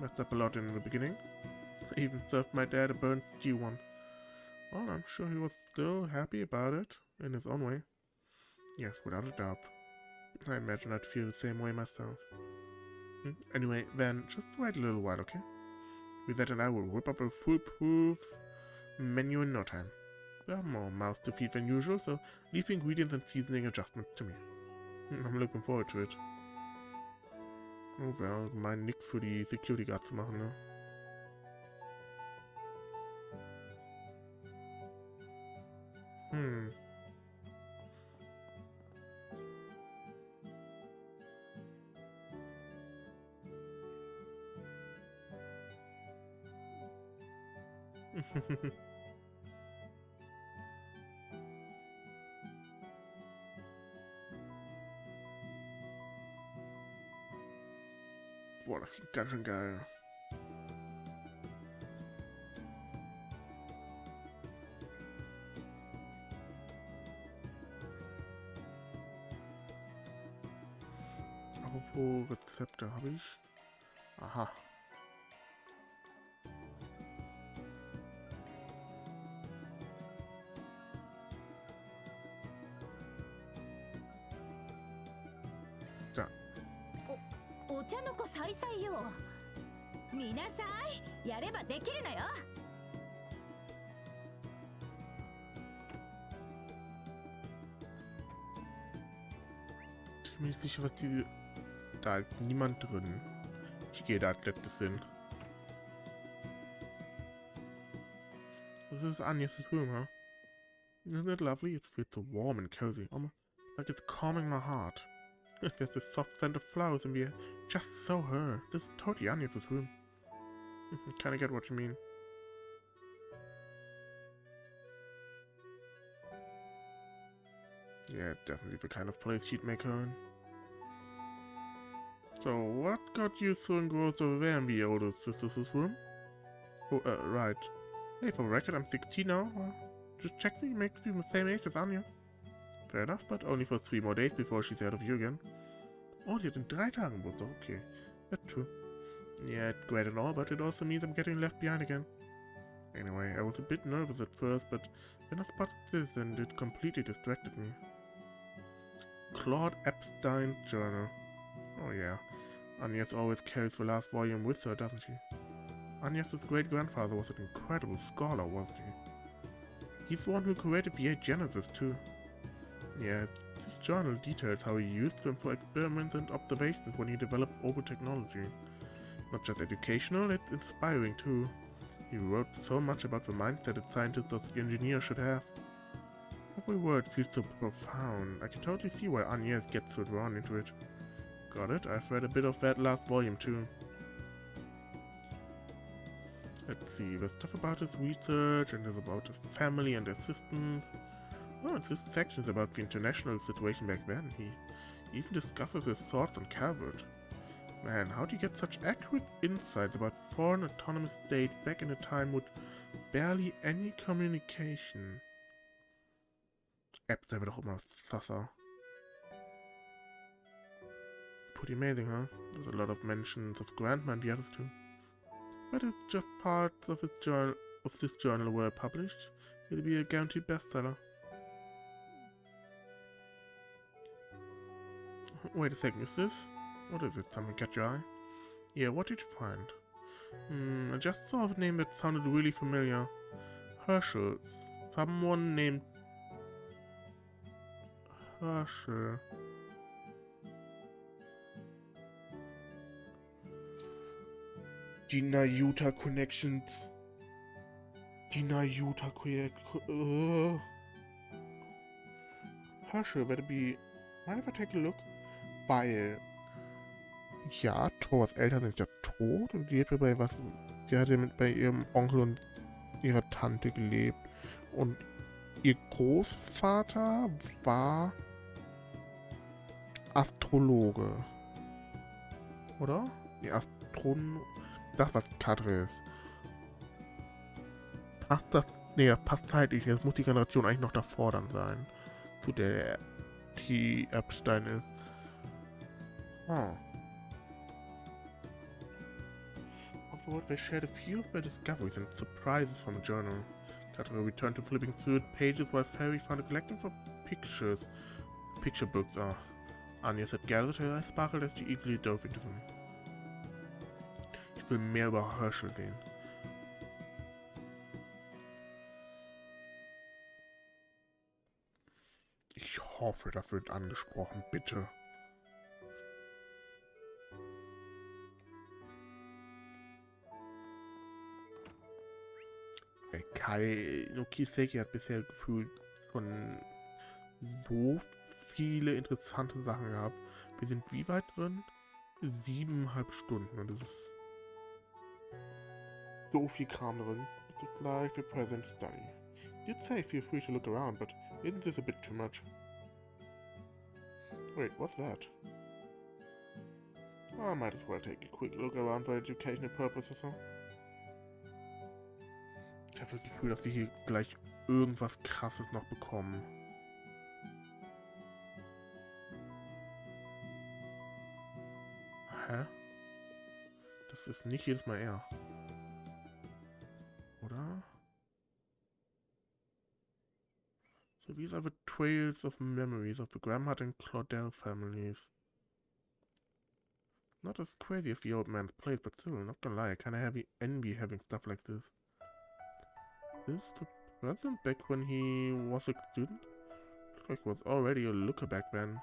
messed up a lot in the beginning. I even served my dad a burnt stew once. Well, I'm sure he was still happy about it, in his own way. Yes, without a doubt. I imagine I'd feel the same way myself. Anyway, then, just wait a little while, okay? With that and I will whip up a foolproof menu in no time. There are more mouths to feed than usual, so leave the ingredients and seasoning adjustments to me. I'm looking forward to it. Oh well, mein nix für die Security Guard zu machen, ne? Boah, das klingt ganz schön geil. Apropos Rezepte habe ich. Aha. Da. お茶の子さいさいよ。見なさい。やればできるのよ。Ich bin mir nicht sicher, was die... Da ist niemand drin. Ich gehe da als letztes hin. This is Agnés' room, huh? Isn't it lovely? It feels so warm and cozy, almost like it's calming my heart. There's this soft scent of flowers in the air, just so her. This is totally Agnés' room. Kinda get what you mean. Yeah, definitely the kind of place she'd make her own. So, what got you so engrossed over there in the older sister's room? Oh, right. Hey, for the record, I'm 16 now. Just check that you make you the same age as Agnés. Fair enough, but only for 3 more days before she's out of you again. Oh, sie hat in 3 Tagen Geburtstag, okay. That's true. Yeah, it's great and all, but it also means I'm getting left behind again. Anyway, I was a bit nervous at first, but then I spotted this and it completely distracted me. Claude Epstein's journal. Oh yeah, Agnés always carries the last volume with her, doesn't she? Agnés' great-grandfather was an incredible scholar, wasn't he? He's the one who created the 8 Genesis too. Yeah, this journal details how he used them for experiments and observations when he developed old technology. Not just educational, it's inspiring too. He wrote so much about the mindset a scientist or the engineer should have. Every word feels so profound. I can totally see why Agnés gets so drawn into it. Got it, I've read a bit of that last volume too. Let's see, there's stuff about his research and there's about his family and assistants. Oh, and this section is about the international situation back then. He even discusses his thoughts on Harwood. Man, how do you get such accurate insights about foreign autonomous states back in a time with barely any communication? Epstein wird auch immer sasser. Pretty amazing, huh? There's a lot of mentions of Grandma and the others too. But if just parts of this journal were published, it'll be a guaranteed bestseller. Wait a second, is this? What is it? Something catch your eye? Yeah, what did you find? I just saw a name that sounded really familiar. Herschel. Someone named Herschel. Die Nayuta Connections. Die Nayuta Connections. Herschel, better be... Mind if I take a look? Weil... Ja, Thors Eltern sind ja tot und die hat bei ihrem Onkel und ihrer Tante gelebt. Und ihr Großvater war Astrologe. Oder? Nee, das, was Kadre ist. Passt das? Nee, das passt zeitlich. Das muss die Generation eigentlich noch davor dann sein. Zu der die Epstein ist. Ah. Afterward, they shared a few of their discoveries and surprises from the journal. Kadre returned to flipping through the pages while Ferry found a collection of pictures. Picture books are. Agnés had gathered her eyes sparkled as she eagerly dove into them. Ich will mehr über Herschel sehen. Ich hoffe, das wird angesprochen, bitte. Kiseki hat bisher gefühlt schon so viele interessante Sachen gehabt. Wir sind wie weit drin? 7,5 Stunden und es ist so viel Kram drin. It's like the present study. You'd say feel free to look around, but isn't this a bit too much? Wait, what's that? Oh, I might as well take a quick look around for educational purposes, huh? Ich habe das Gefühl, dass wir hier gleich irgendwas Krasses noch bekommen. Hä? Das ist nicht jedes Mal er. Oder? So these are the trails of memories of the Grandma and Claudel families. Not as crazy as the old man's place, but still, not gonna lie, I kinda envy having stuff like this. Is the present back when he was a student? Looks like he was already a looker back then.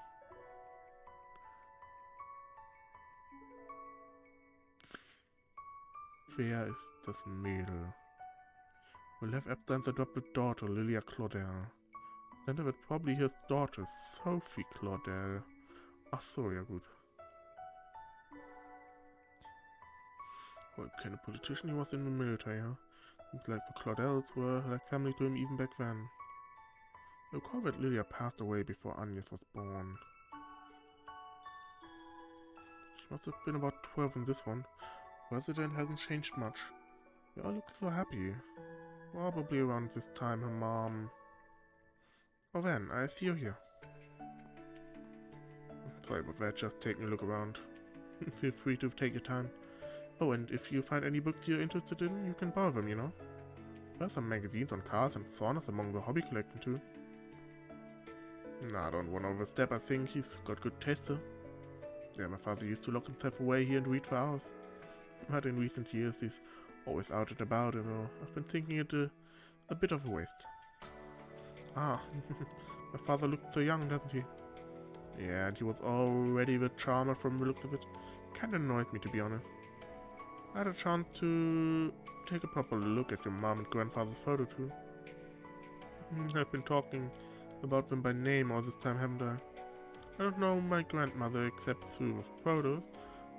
Wer ist das Mädel? We'll have Epstein's adopted daughter, Lilia Claudel. Then there was probably his daughter, Sophie Claudel. Ach so, ja gut. What kind of politician he was in the military, huh? Seems like the Claudels were like family to him even back then. I recall that Lilia passed away before Agnés was born. She must have been about 12 in this one. President hasn't changed much. They all look so happy. Probably around this time her mom... Oh Van, I see you here. Sorry about that, just taking a look around. Feel free to take your time. Oh, and if you find any books you're interested in, you can borrow them, you know? There's some magazines on cars and saunas among the hobby collection too. Nah, I don't want to overstep. I think he's got good taste though. Yeah, my father used to lock himself away here and read for hours. But in recent years, he's always out and about, and I've been thinking it a bit of a waste. Ah, my father looked so young, doesn't he? Yeah, and he was already the charmer from the looks of it. Kinda annoys me, to be honest. I had a chance to take a proper look at your mom and grandfather's photo too. I've been talking about them by name all this time, haven't I? I don't know my grandmother except through the photos,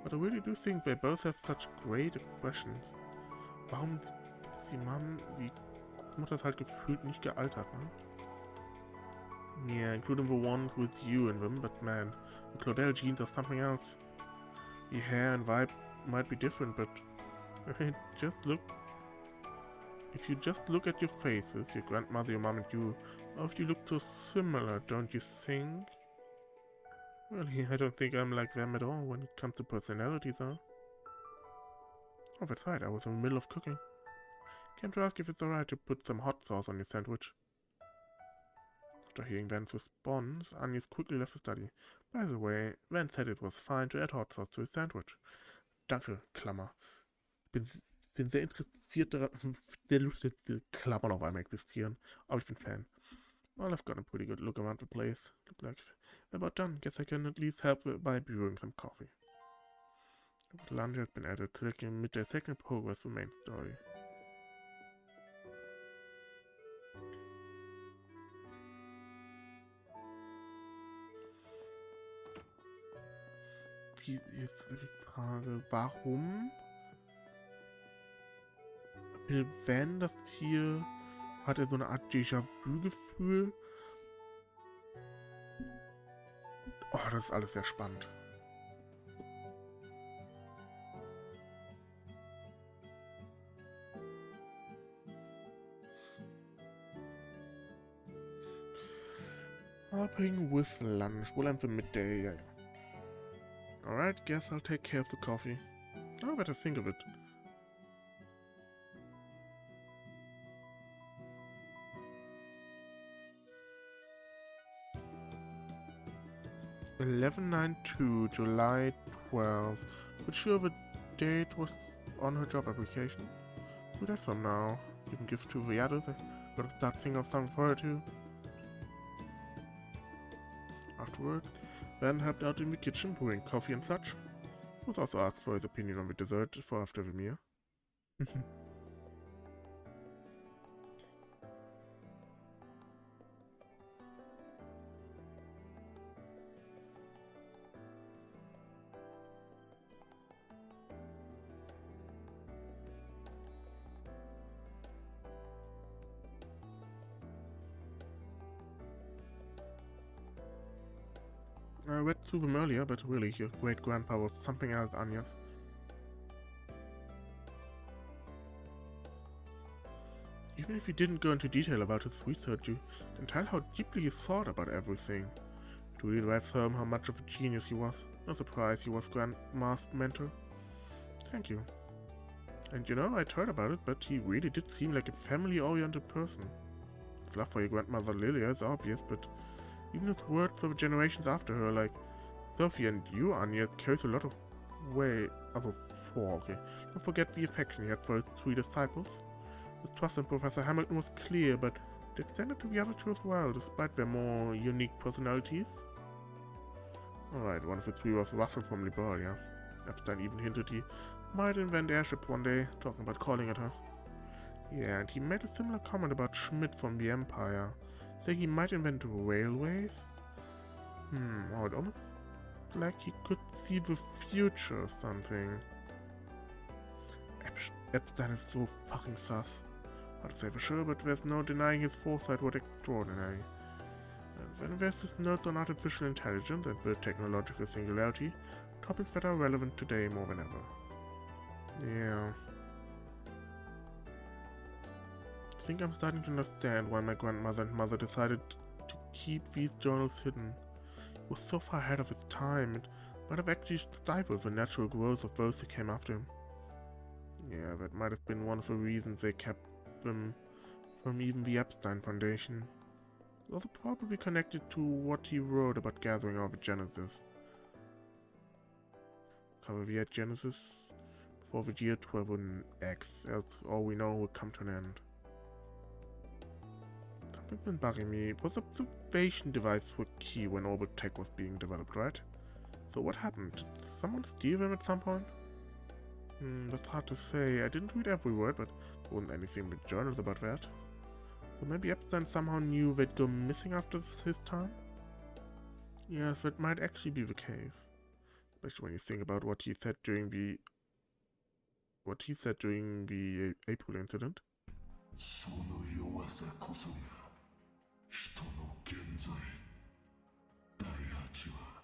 but I really do think they both have such great expressions. Warum ist die Mom, die Mutter ist halt gefühlt nicht gealtert, ne? Yeah, including the ones with you in them, but man, the Claudel genes are something else. The hair and vibe might be different, but if you just look at your faces, your grandmother, your mom and you, both you look so similar, don't you think? Really, I don't think I'm like them at all when it comes to personalities, huh? Oh, that's right, I was in the middle of cooking. Came to ask if it's alright to put some hot sauce on your sandwich. After hearing Van's response, Agnés quickly left the study. By the way, Van said it was fine to add hot sauce to his sandwich. Danke, Klammer. Bin sehr interessiert daran, sehr lustig, dass Klammern auf einmal existieren. Aber ich bin Fan. Well, I've got a pretty good look around the place. Look like we're about done. Guess I can at least help by brewing some coffee. Lunch has been added, tracking mit der second progress the main story. Wie ist die Frage, warum will Van das hier? Hat er so eine Art Déjà-vu-Gefühl? Oh, das ist alles sehr spannend. Helping with lunch. We'll end the midday, yeah. Alright, guess I'll take care of the coffee. I better think of it. (11/9/2, July 12th. But sure the date was on her job application. 2 days from now. You can give to the others. I gotta start thinking of something for her too. Afterwards, Van helped out in the kitchen, brewing coffee and such. Was also asked for his opinion on the dessert for after the meal. I read through them earlier, but really, your great-grandpa was something else, Agnés. Even if you didn't go into detail about his research, you can tell how deeply he thought about everything. It really drives home how much of a genius he was. No surprise he was Grandma's mentor. Thank you. And you know, I'd heard about it, but he really did seem like a family-oriented person. His love for your grandmother Lilia is obvious, but even his words for the generations after her, like Sophie and you, Agnés, carries a lot of weight. Also, okay. Don't forget the affection he had for his 3 disciples. His trust in Professor Hamilton was clear, but it extended to the other 2 as well, despite their more unique personalities. Alright, one of the 3 was Russell from Liberia. Epstein even hinted he might invent airships one day, talking about calling at her. Yeah, and he made a similar comment about Schmidt from the Empire, saying he might invent railways? Oh, it almost like he could see the future or something. Epstein is so fucking sus. Hard to say for sure, but there's no denying his foresight was extraordinary. And then there's this note on artificial intelligence and the technological singularity, topics that are relevant today more than ever. Yeah. I think I'm starting to understand why my grandmother and mother decided to keep these journals hidden. was so far ahead of its time, it might have actually stifled the natural growth of those who came after him. Yeah, that might have been one of the reasons they kept them from even the Epstein Foundation. It's also probably connected to what he wrote about gathering all the Genesis. Cover the Genesis before the year 12X, else all we know will come to an end. Something's been bugging me. Those observation devices were key when orbital tech was being developed, right? So what happened? Did someone steal them at some point? That's hard to say. I didn't read every word, but there wasn't anything in the journals about that. So maybe Epstein somehow knew they'd go missing after his time? Yes, that might actually be the case. Especially when you think about what he said during the April incident. その弱さこそが人の現在。第8は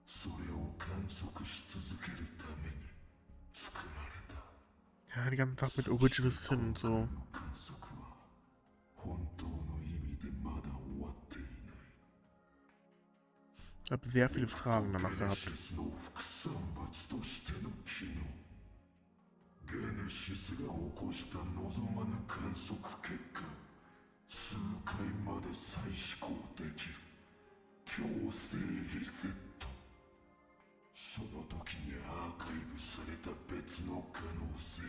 それを観測し続けるために作られた。 Ja, die ganze Tag mit Original Sin und so. 観測は本当の意味でまだ終わっていない。 Ich habe sehr viele Fragen danach gehabt. の副産物としての機能。ゲネシスが起こした望まぬ観測結果、数回まで再飛行できる強制リセット。その時にアーカイブされた別の可能性を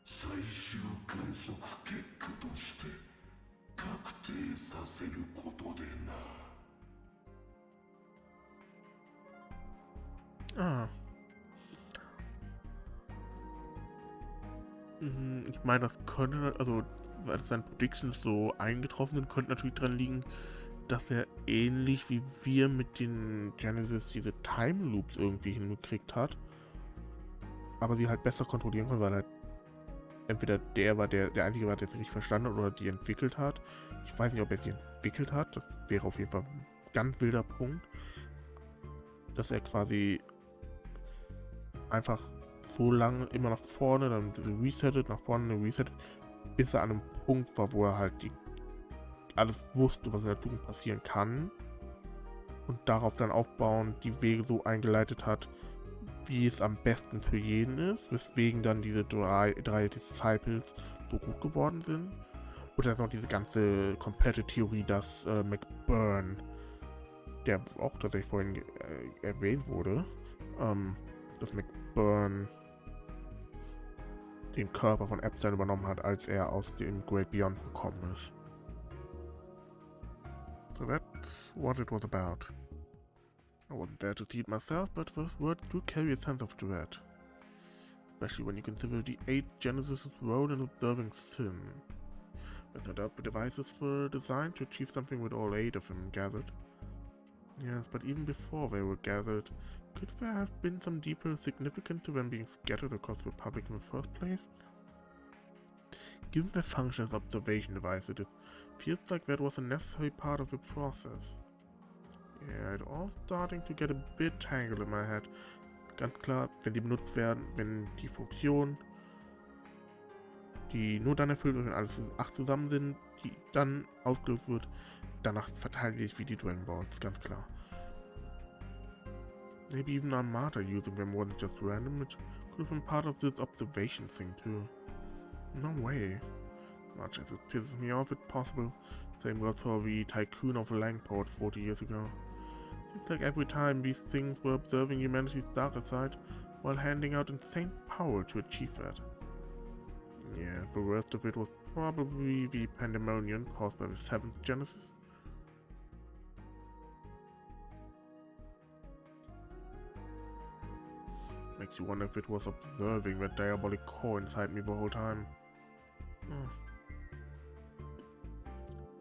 最終観測結果として確定させることでな。Ah. Ich meine, das könnte, also, weil seine Predictions so eingetroffen sind, könnte natürlich dran liegen, dass er ähnlich wie wir mit den Genesis diese Time Loops irgendwie hingekriegt hat. Aber sie halt besser kontrollieren kann, weil halt entweder der war der Einzige war, der sie richtig verstanden hat oder die entwickelt hat. Ich weiß nicht, ob er sie entwickelt hat. Das wäre auf jeden Fall ein ganz wilder Punkt. Dass er quasi einfach so lange immer nach vorne, dann resettet, nach vorne resettet, bis er an einem Punkt war, wo er halt alles wusste, was in der Zukunft passieren kann und darauf dann aufbauend die Wege so eingeleitet hat, wie es am besten für jeden ist, weswegen dann diese drei Disciples so gut geworden sind. Und dann ist noch diese ganze komplette Theorie, dass McBurn, der auch tatsächlich vorhin erwähnt wurde, dass McBurn den Körper von Epstein übernommen hat, als er aus dem Great Beyond gekommen ist. So that's what it was about. I wasn't there to see it myself, but those words do carry a sense of dread. Especially when you consider the 8 Genesis' role in observing sin. There's no doubt the devices were designed to achieve something with all 8 of them gathered. Yes, but even before they were gathered, could there have been some deeper significance to them being scattered across the Republic in the first place? Given their function as observation devices, it feels like that was a necessary part of the process. Yeah, it's all starting to get a bit tangled in my head. Ganz klar, wenn die benutzt werden, wenn die Funktion, die nur dann erfüllt wird, wenn alles 8 zusammen sind, die dann ausgelöst wird, danach verteilen die sich wie die Dragon Balls, ganz klar. Maybe even Armada using them wasn't just random, it could have been part of this observation thing too. No way. Much as it pisses me off, it's possible. Same goes for the tycoon of Langport 40 years ago. Seems like every time these things were observing humanity's darker side, while handing out insane power to achieve that. Yeah, the worst of it was probably the pandemonium caused by the 7th Genesis. Makes you wonder if it was observing that diabolic core inside me the whole time. I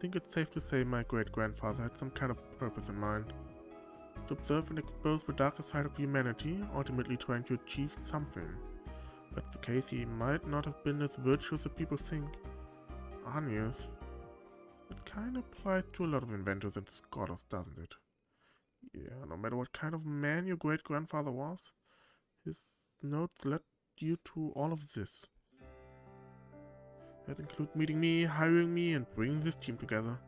think it's safe to say my great-grandfather had some kind of purpose in mind. To observe and expose the darker side of humanity, ultimately trying to achieve something. If that's the case, he might not have been as virtuous as people think. Agnés. It kinda applies to a lot of inventors and scholars, doesn't it? Yeah, no matter what kind of man your great-grandfather was, his notes led you to all of this. That includes meeting me, hiring me, and bringing this team together.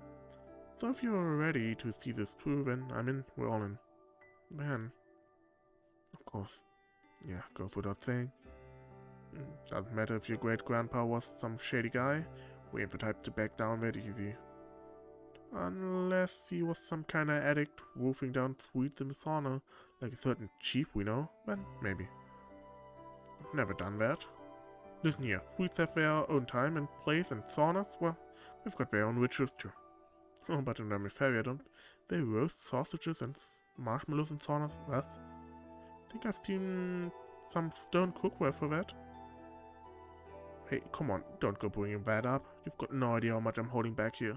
So if you're ready to see this through, then I'm in. We're all in. Then, of course, yeah, goes without saying. Doesn't matter if your great-grandpa was some shady guy. We ain't the type to back down that easy. Unless he was some kind of addict wolfing down sweets in the sauna, like a certain chief we know, then maybe. I've never done that. Listen here, sweets have their own time and place, and saunas, well, they've got their own rituals too. Oh, but in the Ferry, they roast sausages and marshmallows in saunas, what? I think I've seen some stone cookware for that. Hey, come on, don't go bringing that up. You've got no idea how much I'm holding back here.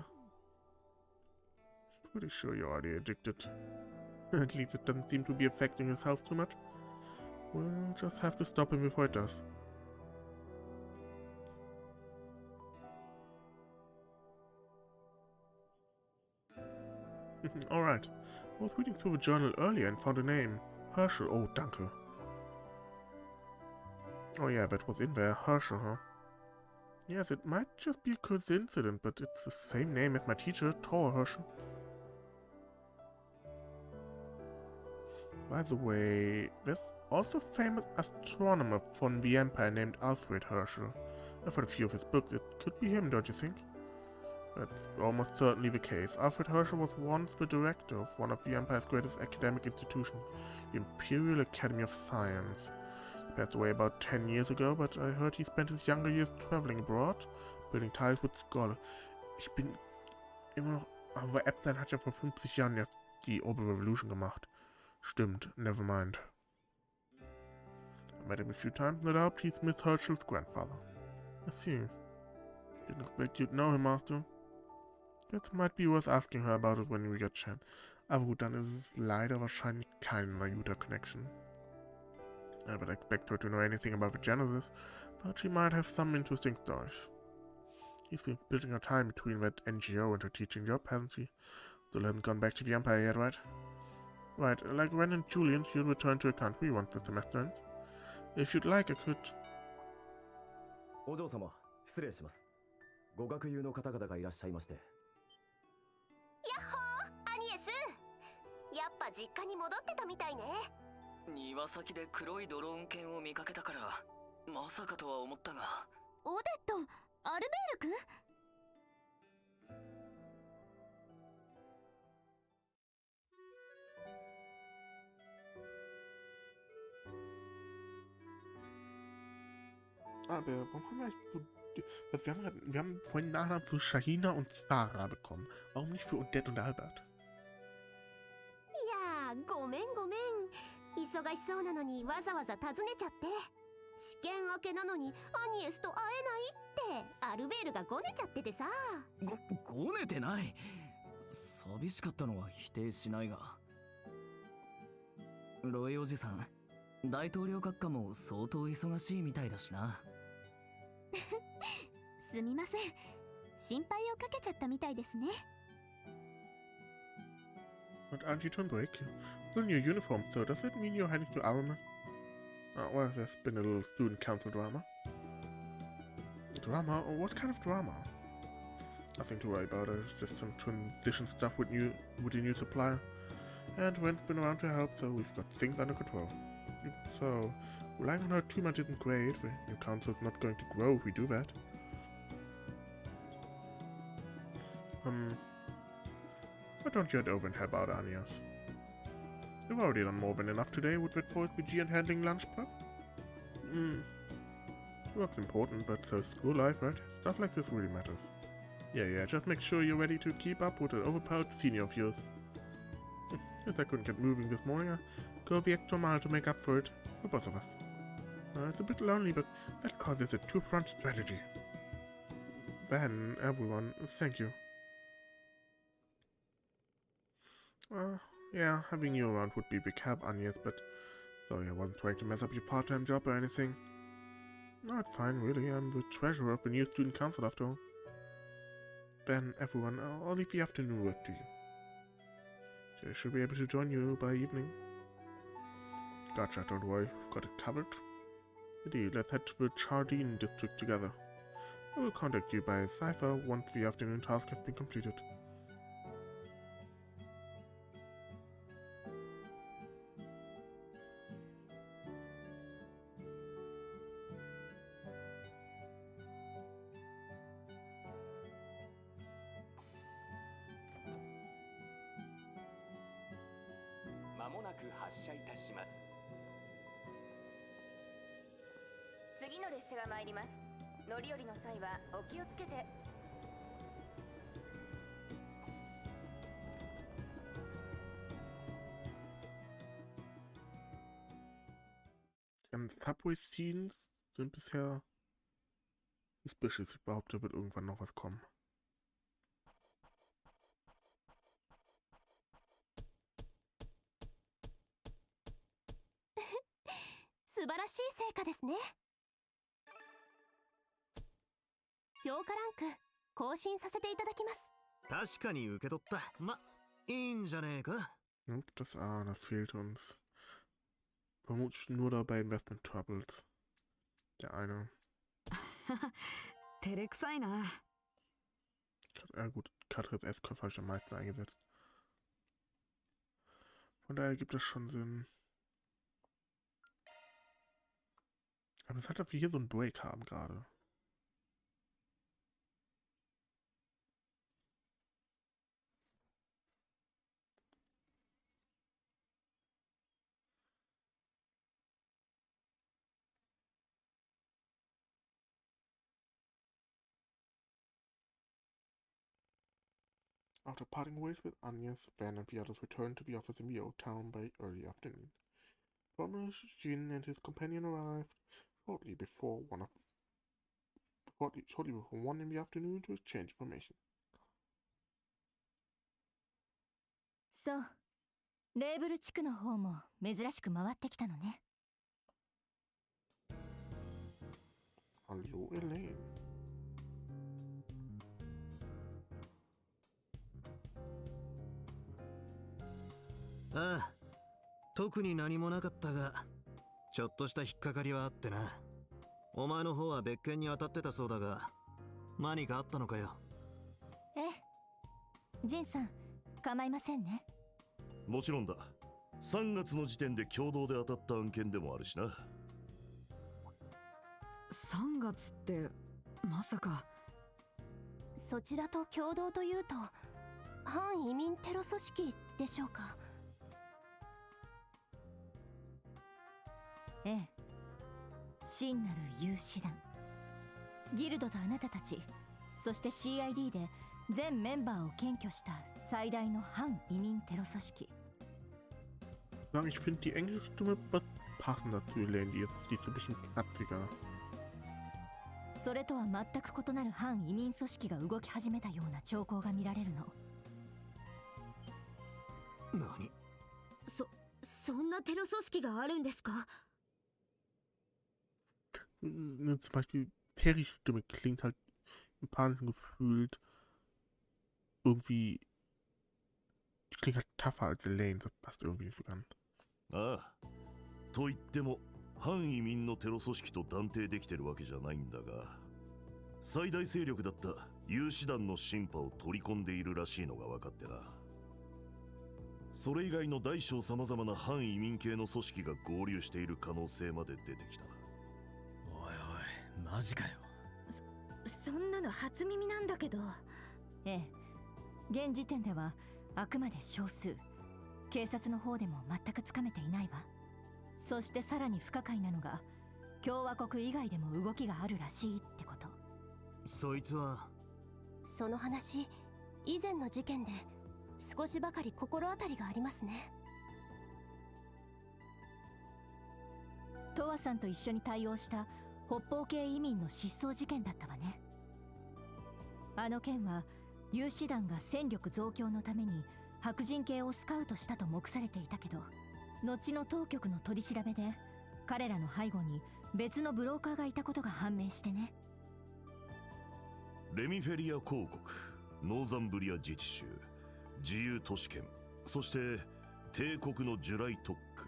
Pretty sure you're already addicted. At least it doesn't seem to be affecting his health too much. We'll just have to stop him before it does. Alright. I was reading through the journal earlier and found a name. Herschel. Oh, danke. Oh yeah, that was in there. Herschel, huh? Yes, it might just be a coincidence, but it's the same name as my teacher, Thor Herschel. By the way, there's also a famous astronomer from the Empire named Alfred Herschel. I've read a few of his books. It could be him, don't you think? That's almost certainly the case. Alfred Herschel was once the director of one of the Empire's greatest academic institutions, the Imperial Academy of Science. He passed away about 10 years ago, but I heard he spent his younger years traveling abroad, building ties with scholars. Ich bin immer noch... Aber Epstein hat ja vor 50 Jahren jetzt die Ober Revolution gemacht. Stimmt, never mind. I met him a few times, no doubt he's Miss Herschel's grandfather. I see. Didn't expect you'd know him, Master. That might be worth asking her about it when we get a chance. Aber gut, dann ist es leider wahrscheinlich keine Utah-Connection. I would expect her to know anything about the Genesis, but she might have some interesting stories. She's been splitting her time between that NGO and her teaching job, hasn't she? Still hasn't gone back to the Empire yet, right? Right, like Ren and Julian, she'll return to her country once the semester ends. If you'd like, I could... お嬢様、失礼します。ご学友の方々がいらっしゃいまして。やっほー、アニエス。やっぱ実家に戻ってたみたいね。庭先で黒いドローン犬を見かけたから、まさかとは思ったが。オデット、アルベール君？Aber warum haben wir eigentlich so... Wir haben vorhin Nachnamen für Shahina und Sarah bekommen. Warum nicht für Odette und Albert? いやー、ごめんごめん。忙しそうなのにわざわざ訪ねちゃって。試験明けなのにアニエスと会えないってアルベールがごねちゃっててさ。ごねてない。寂しかったのは否定しないが。ロイおじさん、大統領閣下も相当忙しいみたいだしな。すみません。心配をかけちゃったみたいですね。But aren't you to break? Still in your uniform, so does it mean you're heading to Arma? Well, there's been a little student council drama. Drama? What kind of drama? Nothing to worry about, it's just some transition stuff with the new supplier. And Ren's been around to help, so we've got things under control. So, relying on her too much isn't great. The new council's not going to grow if we do that. Why don't you head over and help out Agnés? You've already done more than enough today with that forced BG and handling lunch prep. Work's important, but so is school life, right? Stuff like this really matters. Yeah, just make sure you're ready to keep up with an overpowered senior of yours. Since I couldn't get moving this morning, I'll go the extra mile to make up for it, for both of us. It's a bit lonely, but let's call this a two-front strategy. Then, everyone, thank you. Yeah, having you around would be a big help, Agnés, but sorry I wasn't trying to mess up your part-time job or anything. No, it's fine, really. I'm the treasurer of the new student council after all. Then, everyone, I'll leave the afternoon work to you. So I should be able to join you by evening. Gotcha, don't worry, we've got it covered. Indeed, let's head to the Chardine district together. I will contact you by cipher once the afternoon task has been completed. く発車いたします。次の列車が参ります。乗り降りの際はお気をつけて。Die Subway-Scenes sind bisher suspicious. Ich behaupte, da wird irgendwann noch was kommen. 素晴らしい成果ですね。評価ランク更新させていただきます。確かに受け取った。いいんじゃねえか。Und das A, da fehlt uns. Vermutlich nur dabei Investment Troubles. Der eine. 照れくさいな。Ja gut, Katris S-Kopf habe ich am meisten eingesetzt. Von daher gibt es schon Sinn. Aber es hat, dass wir hier so einen Break haben gerade. After parting ways with Agnés, Ben and the others returned to the office in the old town by early afternoon. Thomas, Jin, and his companion arrived shortly before one in the afternoon to exchange information. そう、レーブル地区の方も珍しく回ってきたのね。Hallo, Elaine. ああ、特に何もなかったが、ちょっとした引っかかりはあってな。お前の方は別件に当たってたそうだが、何かあったのかよ。ええ、ジンさん、構いませんね。もちろんだ。3月の時点で共同で当たった案件でもあるしな。3月ってまさか。そちらと共同というと反移民テロ組織でしょうか。ええ、真なる有志団。ギルドとあなたたち、そして CID で全メンバーを検挙した最大の反移民テロ組織。Ich finde die englische Stimme was passender zu Elaine, die ist ein bisschen kratziger. それとは全く異なる反移民組織が動き始めたような兆候が見られるの。何？そんなテロ組織があるんですか？ Zum Beispiel Perrys Stimme klingt halt im Panischen gefühlt irgendwie. Die klingt halt tougher als Elaine, das passt irgendwie nicht so ganz. ああ。と言っても、反移民のテロ組織と断定できてるわけじゃないんだが、最大勢力だった有志団のシンパを取り込んでいるらしいのが分かってな。それ以外の大小さまざまな反移民系の組織が合流している可能性まで出てきた。おいおい、マジかよ。そんなの初耳なんだけど。ええ、現時点ではあくまで少数。警察の方でも全くつかめていないわ。そしてさらに不可解なのが、共和国以外でも動きがあるらしいってこと。そいつは。その話、以前の事件で少しばかり心当たりがありますね。トワさんと一緒に対応した北方系移民の失踪事件だったわね。あの件は有志団が戦力増強のために白人系をスカウトしたと目されていたけど、後の当局の取り調べで彼らの背後に別のブローカーがいたことが判明してね。レミフェリア公国、ノーザンブリア自治州、自由都市圏、そして帝国のジュライ特区。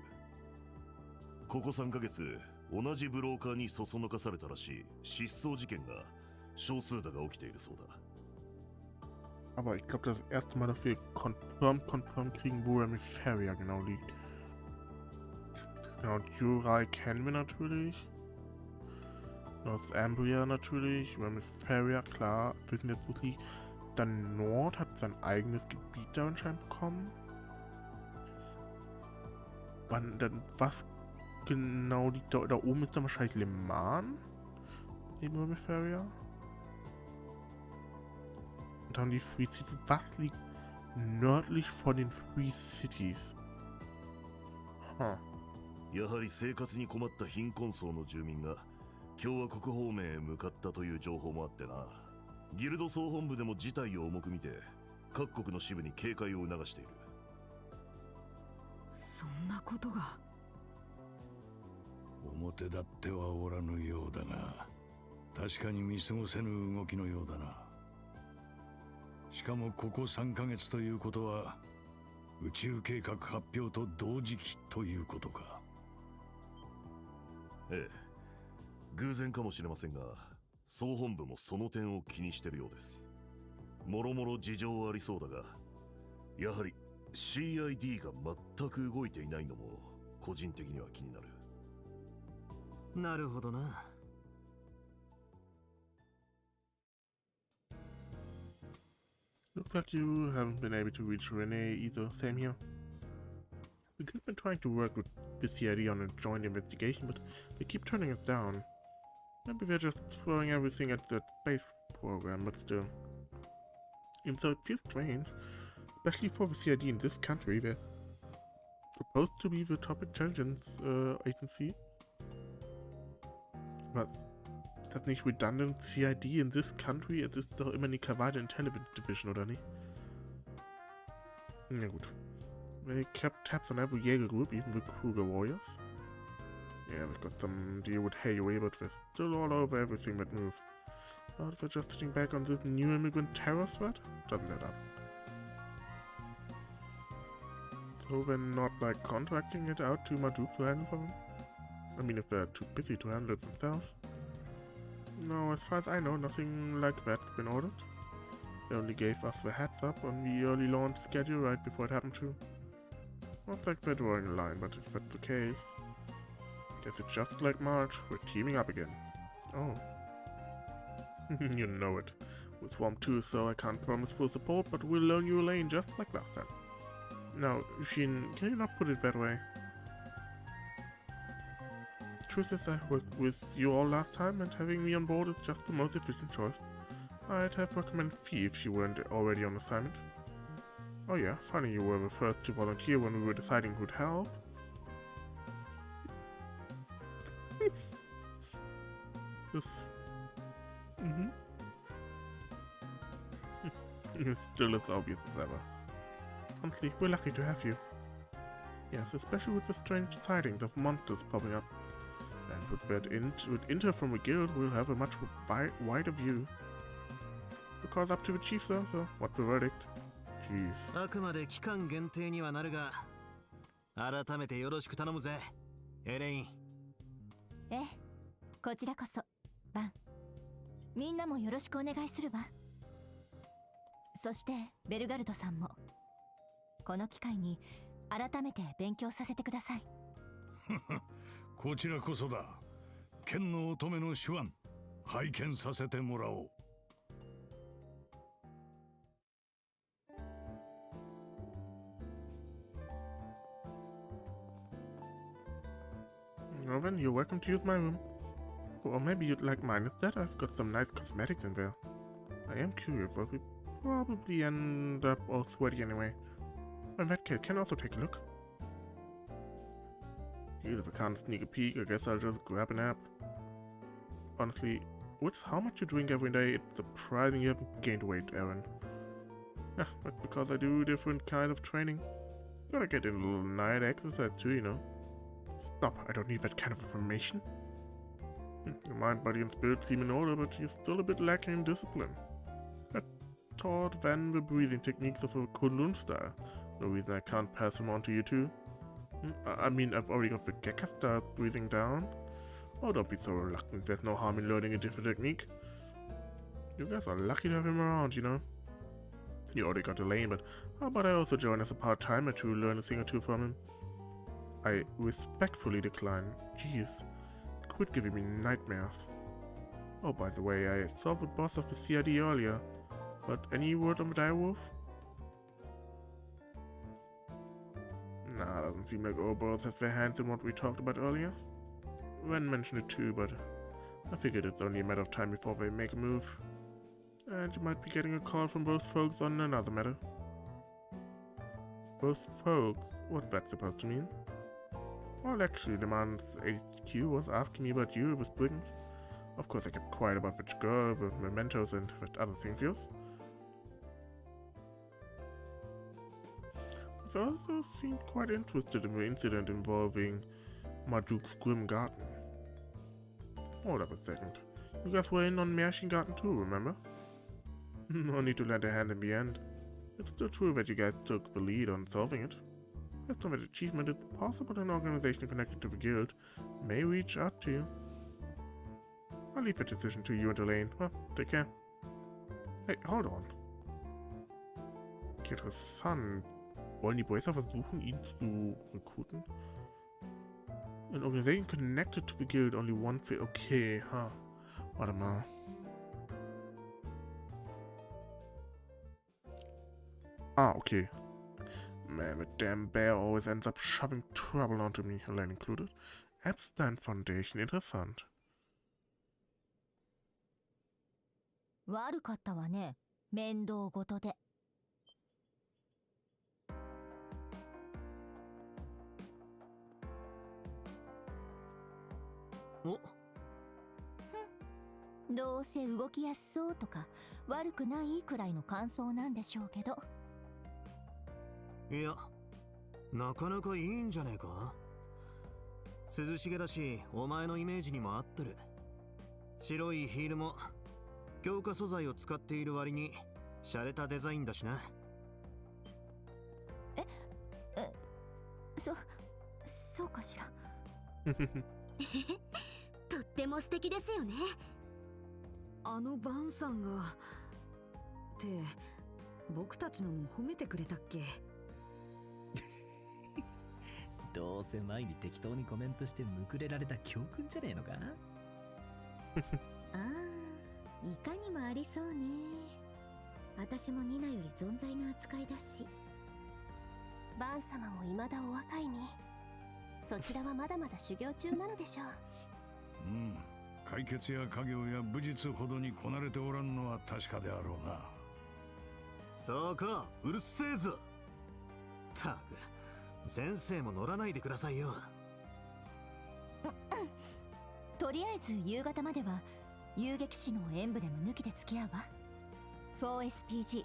ここ3ヶ月、同じブローカーにそそのかされたらしい失踪事件が少数だが起きているそうだ。Aber ich glaube, das erste Mal, dass wir confirm kriegen, wo Remiferia genau liegt. Genau, Jurai kennen wir natürlich. Northumbria natürlich. Remiferia, klar. Wir wissen jetzt, wo sie. Dann Nord hat sein eigenes Gebiet da anscheinend bekommen. Was genau liegt da? Da oben ist dann wahrscheinlich Le Mans? Neben Ungefähr. Und dann die Free Cities. Was liegt nördlich von den Free Cities? Huh. やはり生活に困った貧困層の住民が共和国方面へ向かったという情報もあってな。ギルド総本部でも事態を重く見て各国の支部に警戒を促している。そんなことが。表立ってはおらぬようだが、確かに見過ごせぬ動きのようだな。しかもここ3ヶ月ということは宇宙計画発表と同時期ということか。ええ、偶然かもしれませんが、総本部もその点を気にしているようです。もろもろ事情はありそうだが、やはり CID が全く動いていないのも個人的には気になる。なるほどな。Looks like you haven't been able to reach Renee either. Same here. We've been trying to work with CID on a joint investigation, but they keep turning us down. Maybe they're just throwing everything at that space program, but still. Even though it feels strange, especially for the CID in this country, they're supposed to be the top intelligence agency. Was? Ist das nicht redundant? CID in this country? Es ist doch immer die Cavalier Intelligence Division, oder nicht? Na gut. They kept tabs on every Jaeger group, even the Kruger Warriors. Yeah, we've got some deal with Hayway, but they're still all over everything that moves. But if they're just sitting back on this new immigrant terror threat, doesn't add up. So they're not like contracting it out to Marduk to handle for them? I mean, if they're too busy to handle it themselves. No, as far as I know, nothing like that's been ordered. They only gave us the heads up on the early launch schedule right before it happened too. Looks like they're drawing a line, but if that's the case, guess it's just like March, we're teaming up again. Oh. You know it. With Swarm 2, so I can't promise full support, but we'll learn you a lane just like last time. Now, Shin, can you not put it that way? Truth is, I worked with you all last time, and having me on board is just the most efficient choice. I'd have recommended Fee if she weren't already on assignment. Oh yeah, funny you were the first to volunteer when we were deciding who'd help. This... It's still as obvious as ever. Honestly, we're lucky to have you. Yes, especially with the strange sightings of monsters popping up. And with inter from a guild, we'll have a much wider view. Because up to the chief though, so what's the verdict? Jeez. あくまで期間限定にはなるが、改めてよろしく頼むぜ、エレイン。ええ、こちらこそ、バン。みんなもよろしくお願いするわ。そしてベルガルトさんも。この機会に改めて勉強させてください。こちらこそだ。剣の乙女の手腕、拝見させてもらおう。Well then, you're welcome to use my room. Or maybe you'd like mine instead. I've got some nice cosmetics in there. I am curious, but we probably end up all sweaty anyway. In that case, can I also take a look? Geez, if I can't sneak a peek, I guess I'll just grab a nap. Honestly, with how much you drink every day, it's surprising you haven't gained weight, Aaron. Yeah, that's because I do different kind of training. Gotta get in a little night exercise too, you know. Stop, I don't need that kind of information. Your mind, body, and spirit seem in order, but you're still a bit lacking in discipline. I taught Van the breathing techniques of a Kunlun style. No reason I can't pass them on to you too. I mean, I've already got the Gekka style breathing down. Oh, don't be so reluctant, there's no harm in learning a different technique. You guys are lucky to have him around, you know. You already got a lane, but how about I also join as a part-timer to learn a thing or two from him? I respectfully decline. Jeez, quit giving me nightmares. Oh, by the way, I saw the boss of the CID earlier, but any word on the direwolf? Nah, Doesn't seem like Oboros has their hands in what we talked about earlier. Ren mentioned it too, but I figured it's only a matter of time before they make a move. And you might be getting a call from both folks on another matter. Both folks? What's that supposed to mean? Well, actually, the man's HQ was asking me about you with Brigands. Of course, I kept quiet about which girl, the mementos, and that other thing of yours. They also seemed quite interested in the incident involving Marduk's Grim Garten. Hold up a second. You guys were in on Märchen Garten too, remember? No need to lend a hand in the end. It's still true that you guys took the lead on solving it. Based on that achievement, it's possible an organization connected to the guild may reach out to you. I'll leave the decision to you and Elaine. Well, take care. Hey, hold on. Interessant. Wollen die Bracer versuchen, ihn zu rekruten? An organization connected to the guild, only one fit. Okay, huh. Warte mal. Ah, okay. Man, that damn bear always ends up shoving trouble onto me, Elaine included. Epsteins Foundation, interessant. 悪かったわね、面倒ごとで。お、どうせ動きやすそうとか悪くないくらいの感想なんでしょうけど。いや、なかなかいいんじゃねえか。涼しげだし、お前のイメージにも合ってる。白いヒールも強化素材を使っている割に洒落たデザインだしな。そうかしら。とっても素敵ですよね。あのバンさんがって僕たちのも褒めてくれたっけ？どうせ前に適当にコメントしてむくれられた教訓じゃねえのか？ああ、いかにもありそうね。私もニナより存在の扱いだし。バン様も未だお若い身。そちらはまだまだ修行中なのでしょう。うん、解決や家業や武術ほどにこなれておらんのは確かであろうな。そうか、うるせえぞ。たく、先生も乗らないでくださいよ。とりあえず夕方までは遊撃士のエンブレム抜きで付き合うわ。 4SPG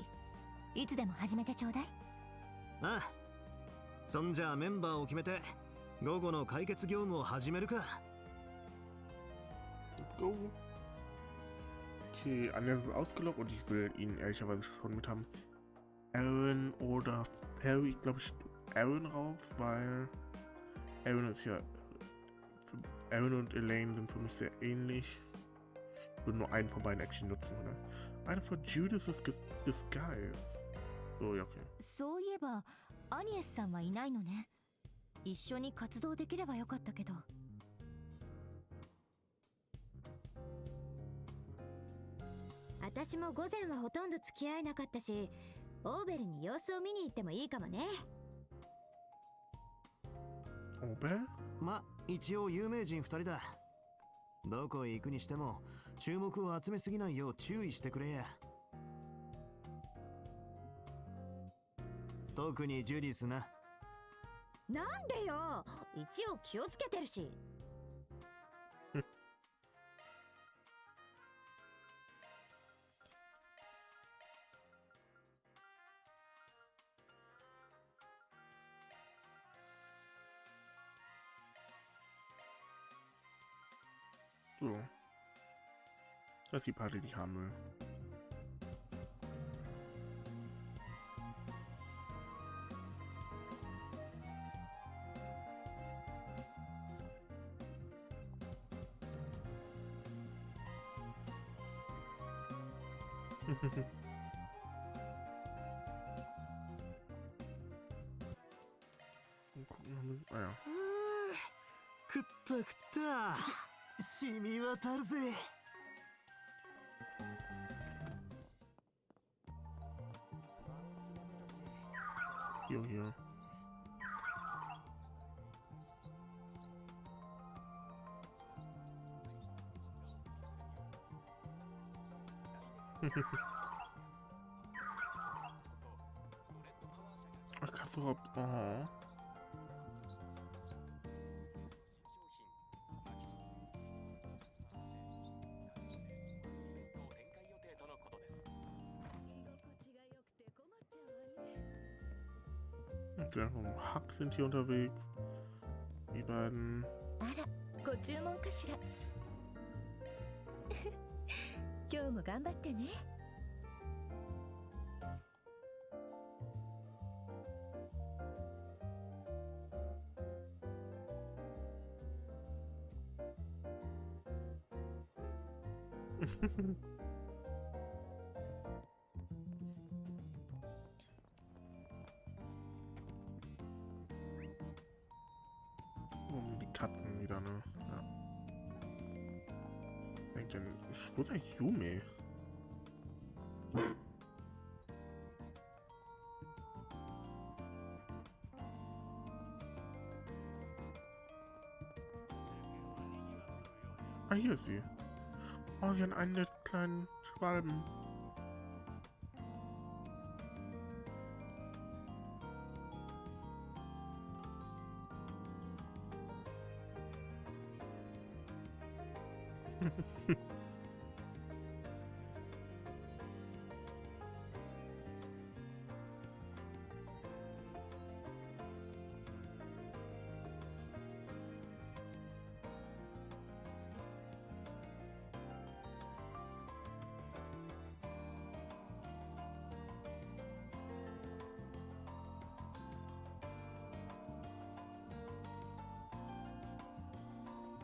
いつでも始めてちょうだい。ああ、そんじゃあメンバーを決めて午後の解決業務を始めるか。Go. Okay, Agnés ist ausgeloggt und ich will ihn ehrlicherweise schon mit haben. Aaron oder Perry, ich glaube ich Aaron rauf, weil Aaron ist ja. Aaron und Elaine sind für mich sehr ähnlich. Ich würde nur einen von beiden Action nutzen, oder? Eine von Judas ist Disguise. So, ja, okay. そういえばアニエスさんはいないのね。一緒に活動できればよかったけど。私も午前はほとんど付き合えなかったし、オーベルに様子を見に行ってもいいかもね。オーベル？ま、一応有名人2人だ。どこへ行くにしても注目を集めすぎないよう注意してくれや。特にジュディスな。なんでよ、一応気をつけてるし。So. Das ist die Party, die ich haben will. Gucken, ah ja. 食った食った。染み渡るぜ。Hier. Ach, kannst du überhaupt... Oh. Und der Hack sind hier unterwegs. Die beiden. ご注文かしら今日も頑張ってねDie Katzen wieder, ne? Ja. Denkt denn, wo ist eigentlich Yume? Ah, hier ist sie. Oh, sie hat einen der kleinen Schwalben.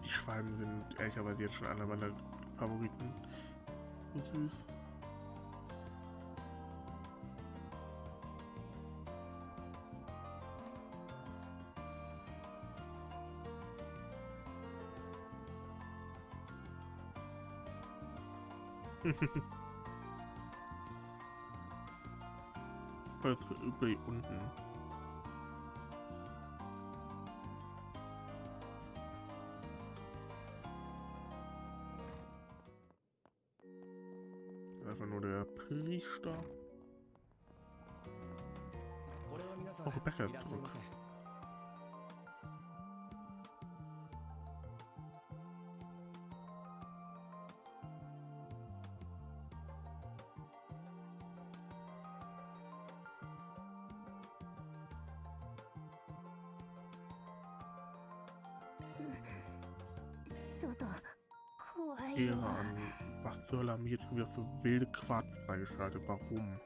Die Schwalben sind ehrlicherweise jetzt schon einer meiner Favoriten. So süß. Jetzt übrig unten. Einfach nur der Priester. Oh, Rebecca ist zurück. Iran. Was zur Hölle haben wir jetzt schon wieder für wilde Quarz freigeschaltet? Warum?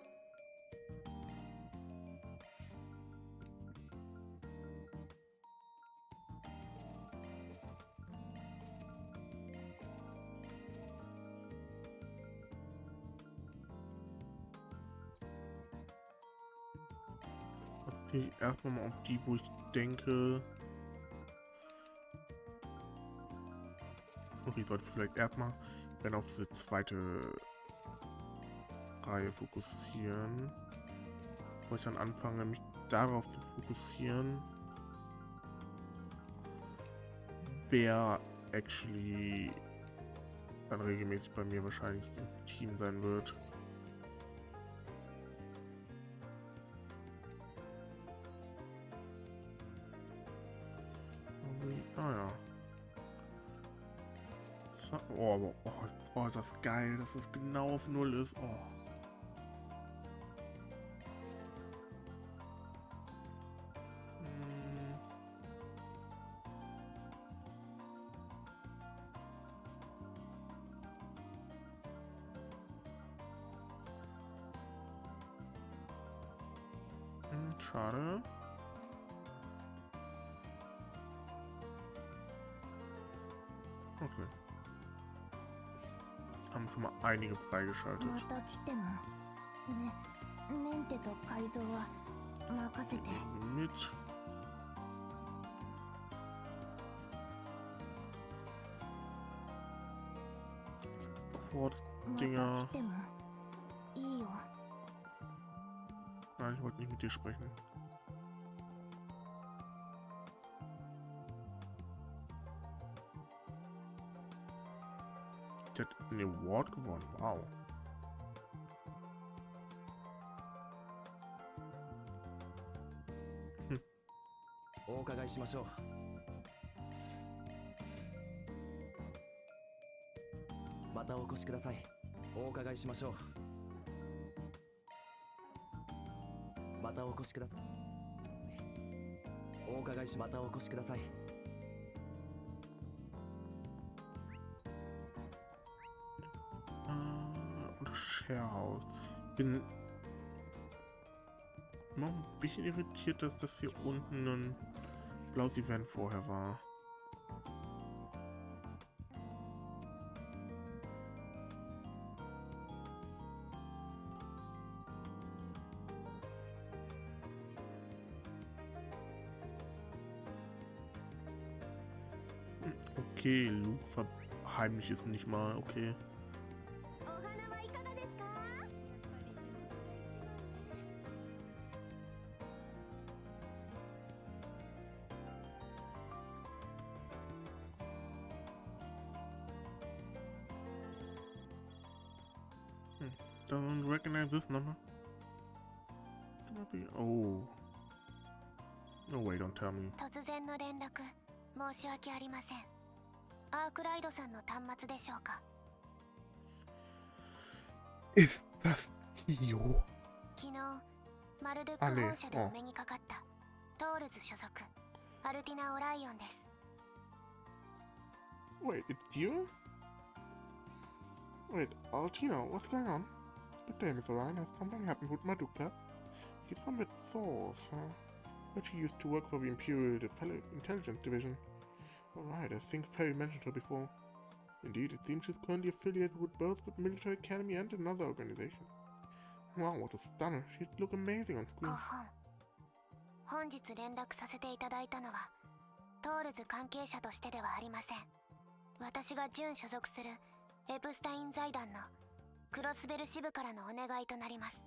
Okay, erstmal mal auf die, wo ich denke... Okay, ich sollte vielleicht erstmal auf diese zweite Reihe fokussieren. Wo ich dann anfange, mich darauf zu fokussieren, wer actually dann regelmäßig bei mir wahrscheinlich im Team sein wird. Ah ja. Oh, aber, oh, ist das geil, dass das genau auf 0 ist. Oh. Schade. Okay. Haben schon mal einige freigeschaltet. Mit. Quarz-Dinger. Nein, ich wollte nicht mit dir sprechen. Sie hat einen Award gewonnen, wow. お伺いしましょう。またお越しください。お伺いしましょう。またお越しください。お伺いしまたお越しください。Schaut. Bin noch ein bisschen irritiert, dass das hier unten ein Blausivan vorher war. Okay, Luke verheimlicht es nicht mal, okay. Don't recognize this number. Oh. No way, don't tell me. 突然の連絡、申し訳ありません。アークライドさんの端末でしょうか。Ist das Tio? 昨日、マルドゥック本社でお目にかかったトールズ所属、アルティナ・オライオンです。Wait, it's you? Wait, Altina, what's going on? Good day, Miss Orion. Has something happened with Marduk? He's from the source, huh? But she used to work for the Imperial Intelligence Division. Alright, I think Faye mentioned her before. Indeed, it seems she's currently affiliated with both the military academy and another organization. Wow, what a stunner. She'd look amazing on screen. 本日連絡させていただいたのは、トールズ関係者としてではありません。私が準所属するエプスタイン財団のクロスベル支部からのお願いとなります。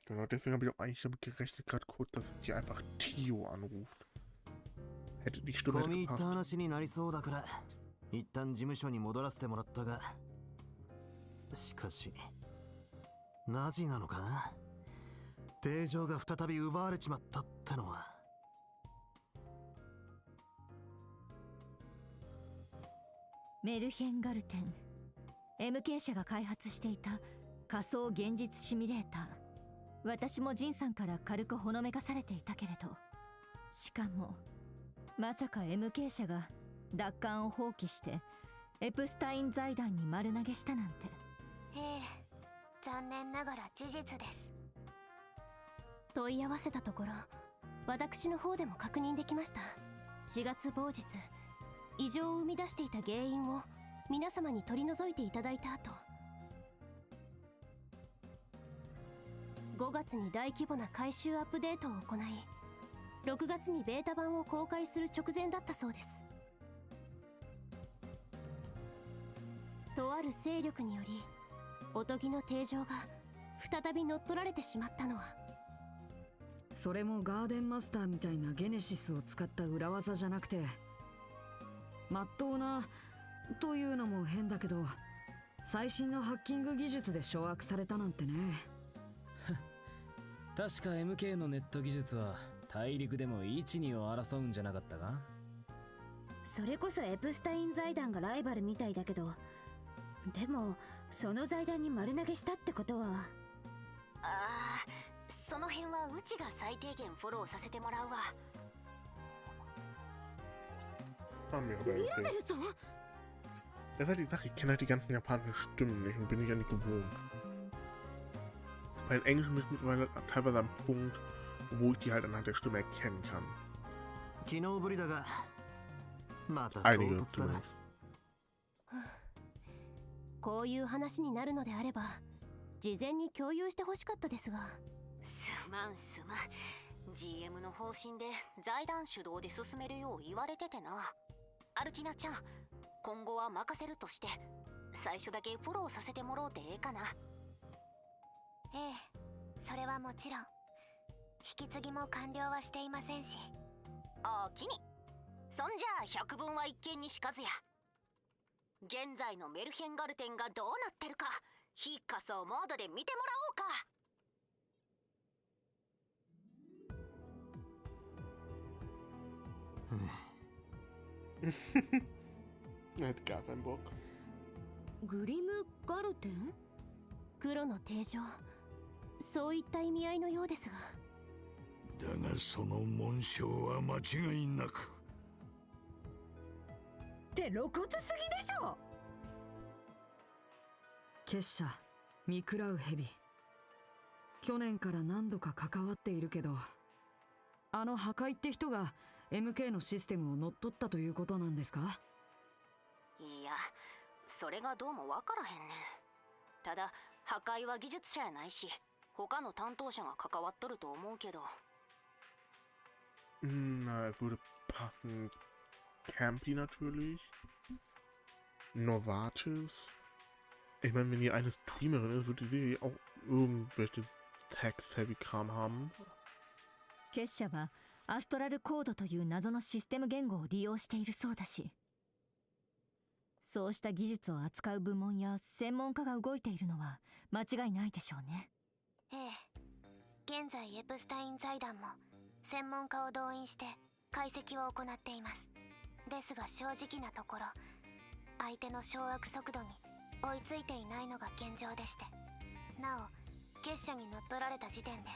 Genau, deswegen habe ich auch eigentlich damit gerechnet, gerade kurz, dass sie einfach Tio anruft. Hätte die Stimme nicht gepasst. 話になりそうだから一旦事務所に戻らせてもらったが、しかしナジなのか？定常が再び奪われちまったってのは。メルヘンガルテン MK 社が開発していた仮想現実シミュレーター。私もジンさんから軽くほのめかされていたけれど、しかもまさか MK 社が奪還を放棄してエプスタイン財団に丸投げしたなんて。ええ、残念ながら事実です。問い合わせたところ、私の方でも確認できました。4月某日、異常を生み出していた原因を皆様に取り除いていただいた後、5月に大規模な改修アップデートを行い、6月にベータ版を公開する直前だったそうです。とある勢力によりおとぎの定常が再び乗っ取られてしまったのは、それもガーデンマスターみたいなゲネシスを使った裏技じゃなくて、まっとうなというのも変だけど、最新のハッキング技術で掌握されたなんてね。確か MK のネット技術は大陸でも1、2を争うんじゃなかったか？それこそエプスタイン財団がライバルみたいだけど、でもその財団に丸投げしたってことは。ああ、その辺はうちが最低限フォローさせてもらうわ。Mirabel, okay. Das ist halt die Sache, ich kenne halt die ganzen japanischen Stimmen nicht und bin ich ja nicht gewohnt. Bei den Englischen bin ich mittlerweile teilweise am Punkt, wo ich die halt anhand der Stimme erkennen kann. Einige zumindest. こういう話になるのであれば、事前に共有してほしかったですが。すまん。GM の方針で財団主導で進めるよう言われててな。アルティナちゃん、今後は任せるとして、最初だけフォローさせてもろうてええかな。ええ、それはもちろん。引き継ぎも完了はしていませんし。おおきに。そんじゃあ百聞は一見にしかずや。現在のメルヘンガルテンがどうなってるか、非仮想モードで見てもらおうか。Er hat gar keinen Bock. グリム・ガルテン？黒の定常、そういった意味合いのようですが。だがその紋章は間違いなく。って露骨すぎでしょ。結社、見食らう蛇。去年から何度か関わっているけど、あの破壊って人が MK のシステムを乗っ取ったということなんですか？いや、それがどうもわからへんねん。ただ破壊は技術者やないし、他の担当者が関わっとると思うけど。Na, es würde passen. Campy natürlich. Novartis. Ich meine, wenn die eine Streamerin ist, wird die Serie auch irgendwelche Text-Heavy-Kram haben. 結社はアストラルコードという謎のシステム言語を利用しているそうだし、そうした技術を扱う部門や専門家が動いているのは間違いないでしょうね。ええ、現在エプスタイン財団も専門家を動員して解析を行っています。ですが正直なところ、相手の掌握速度に追いついていないのが現状でして、なお結社に乗っ取られた時点で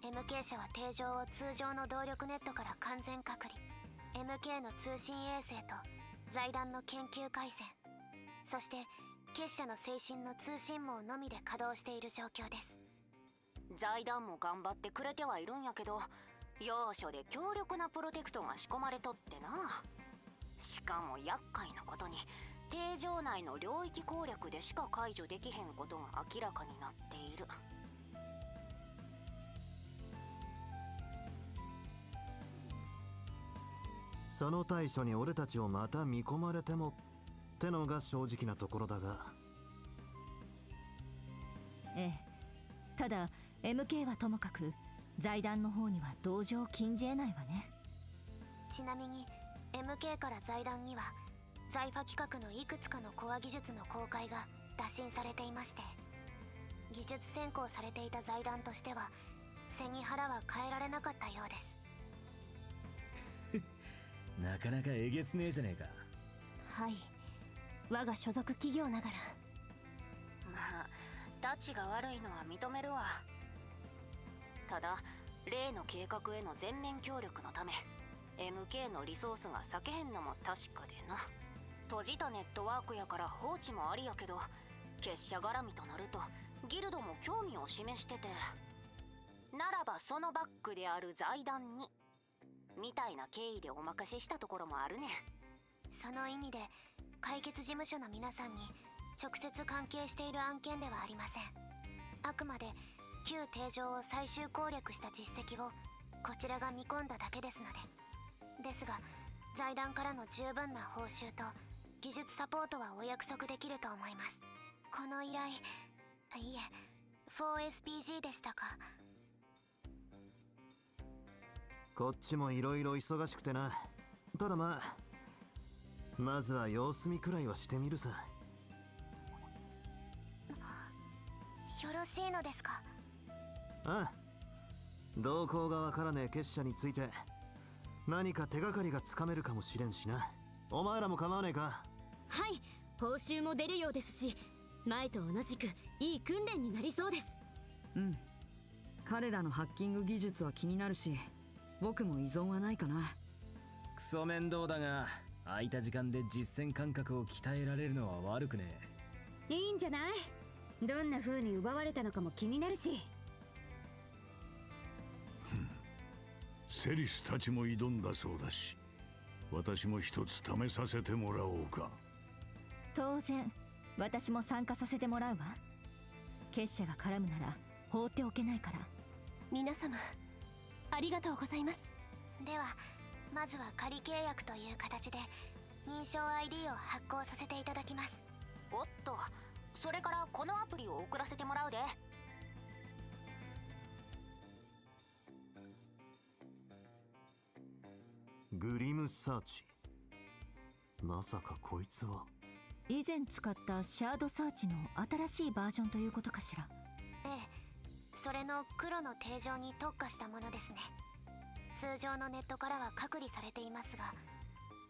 MK 社は定常を通常の動力ネットから完全隔離、 MK の通信衛星と財団の研究回線、そして結社の推進の通信網のみで稼働している状況です。財団も頑張ってくれてはいるんやけど、要所で強力なプロテクトが仕込まれとってな。しかも厄介なことに、定常内の領域攻略でしか解除できへんことが明らかになっている。その対処に俺たちをまた見込まれてもってのが正直なところだが。ええ、ただ MK はともかく財団の方には同情を禁じ得ないわね。ちなみに MK から財団には財ファ企画のいくつかのコア技術の公開が打診されていまして、技術先行されていた財団としては背に腹は変えられなかったようです。なかなかえげつねえじゃねえか。はい、我が所属企業ながら。まあタチが悪いのは認めるわ。ただ例の計画への全面協力のため MK のリソースが割けへんのも確かでな。閉じたネットワークやから放置もありやけど、結社絡みとなるとギルドも興味を示してて、ならばそのバックである財団にみたいな経緯でお任せしたところもあるね。その意味で解決事務所の皆さんに直接関係している案件ではありません。あくまで旧定常を最終攻略した実績をこちらが見込んだだけですので。ですが財団からの十分な報酬と技術サポートはお約束できると思います。この依頼、いえ 4SPG でしたか。こっちもいろいろ忙しくてな。ただまあまずは様子見くらいはしてみるさ。よろしいのですか？ああ、動向がわからねえ結社について何か手がかりがつかめるかもしれんしな。お前らも構わねえか？はい、報酬も出るようですし、前と同じくいい訓練になりそうです。うん、彼らのハッキング技術は気になるし、僕も依存はないかな。クソ面倒だが空いた時間で実践感覚を鍛えられるのは悪くねいいんじゃない？どんな風に奪われたのかも気になるし。セリスたちも挑んだそうだし、私も一つ試させてもらおうか。当然私も参加させてもらうわ。結社が絡むなら放っておけないから。皆様ありがとうございます。ではまずは仮契約という形で認証 ID を発行させていただきます。おっと、それからこのアプリを送らせてもらうで。グリムサーチ。まさかこいつは以前使ったシャードサーチの新しいバージョンということかしら。ええ、それの黒の定常に特化したものですね。通常のネットからは隔離されていますが、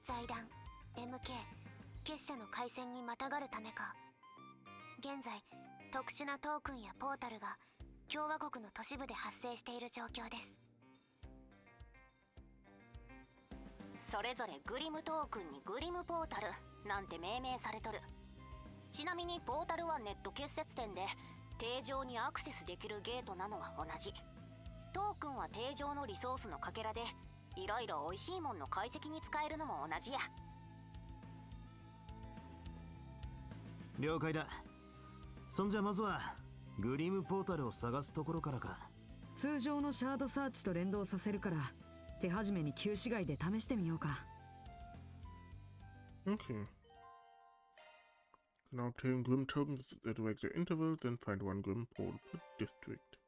財団 MK 結社の回線にまたがるためか。現在特殊なトークンやポータルが共和国の都市部で発生している状況です。それぞれグリムトークンにグリムポータルなんて命名されとる。ちなみにポータルはネット結節点で定常にアクセスできるゲートなのは同じ。トークンは定常のリソースのかけらでいろいろ美味しいもんの解析に使えるのも同じや。了解だ。そんじゃまずはグリムポータルを探すところからか。通常のシャードサーチと連動させるから手始めに旧市街で試してみようか。 Okay. Now obtain Grim tokens at regular intervals, then find one Grim portal per district.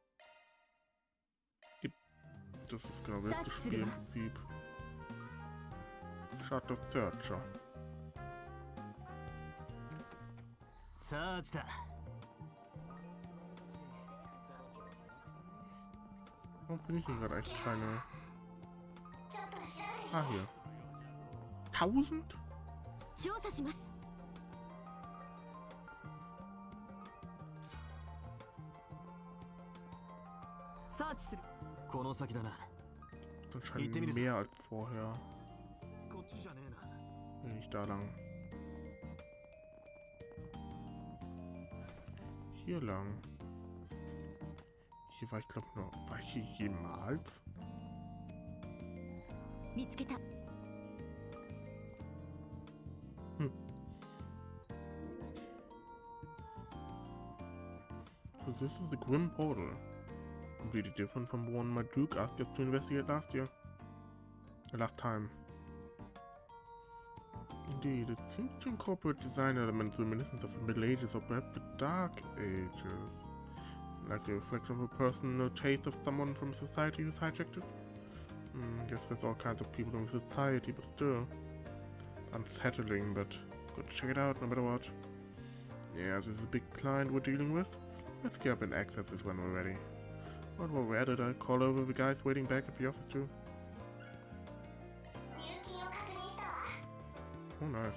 Yep. Das ist genau das Spiel im Prinzip. Shadow Searcher. Search da. Warum finde ich denn gerade eigentlich keine... Ah, hier. 1000? 調査します。サーチする。この先だな。 Das scheint mehr als vorher. Nicht da lang. Hier lang. Hier war ich glaube noch. War ich hier jemals? 見つけた。So this is the Grim portal. Completely different from the one Marduk asked us to investigate last time. Indeed, it seems to incorporate design elements reminiscent of the Middle Ages or perhaps the Dark Ages. Like the reflection of a personal taste of someone from society who's hijacked it. Guess there's all kinds of people in society, but still unsettling, but gotta check it out no matter what. Yeah, this is a big client we're dealing with. Let's get up and access this when we're ready. But while we're at it, I'll call over the guys waiting back at the office too. Oh, nice.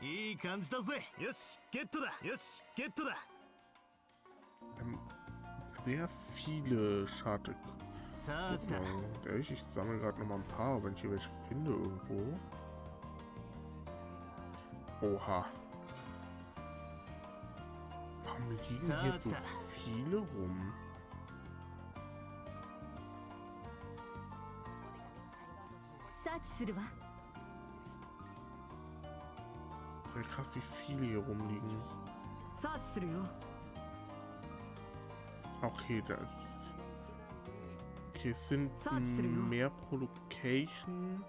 いい感じだぜ。よし、ゲットだ。よし、ゲットだ。Sehr viele Scharte. Ich sammle gerade noch mal ein paar, wenn ich hier welche finde irgendwo. Oha. Warum liegen hier so viele rum? Sehr krass, wie viele hier rumliegen. Okay, das. Okay, es sind mehr pro Location,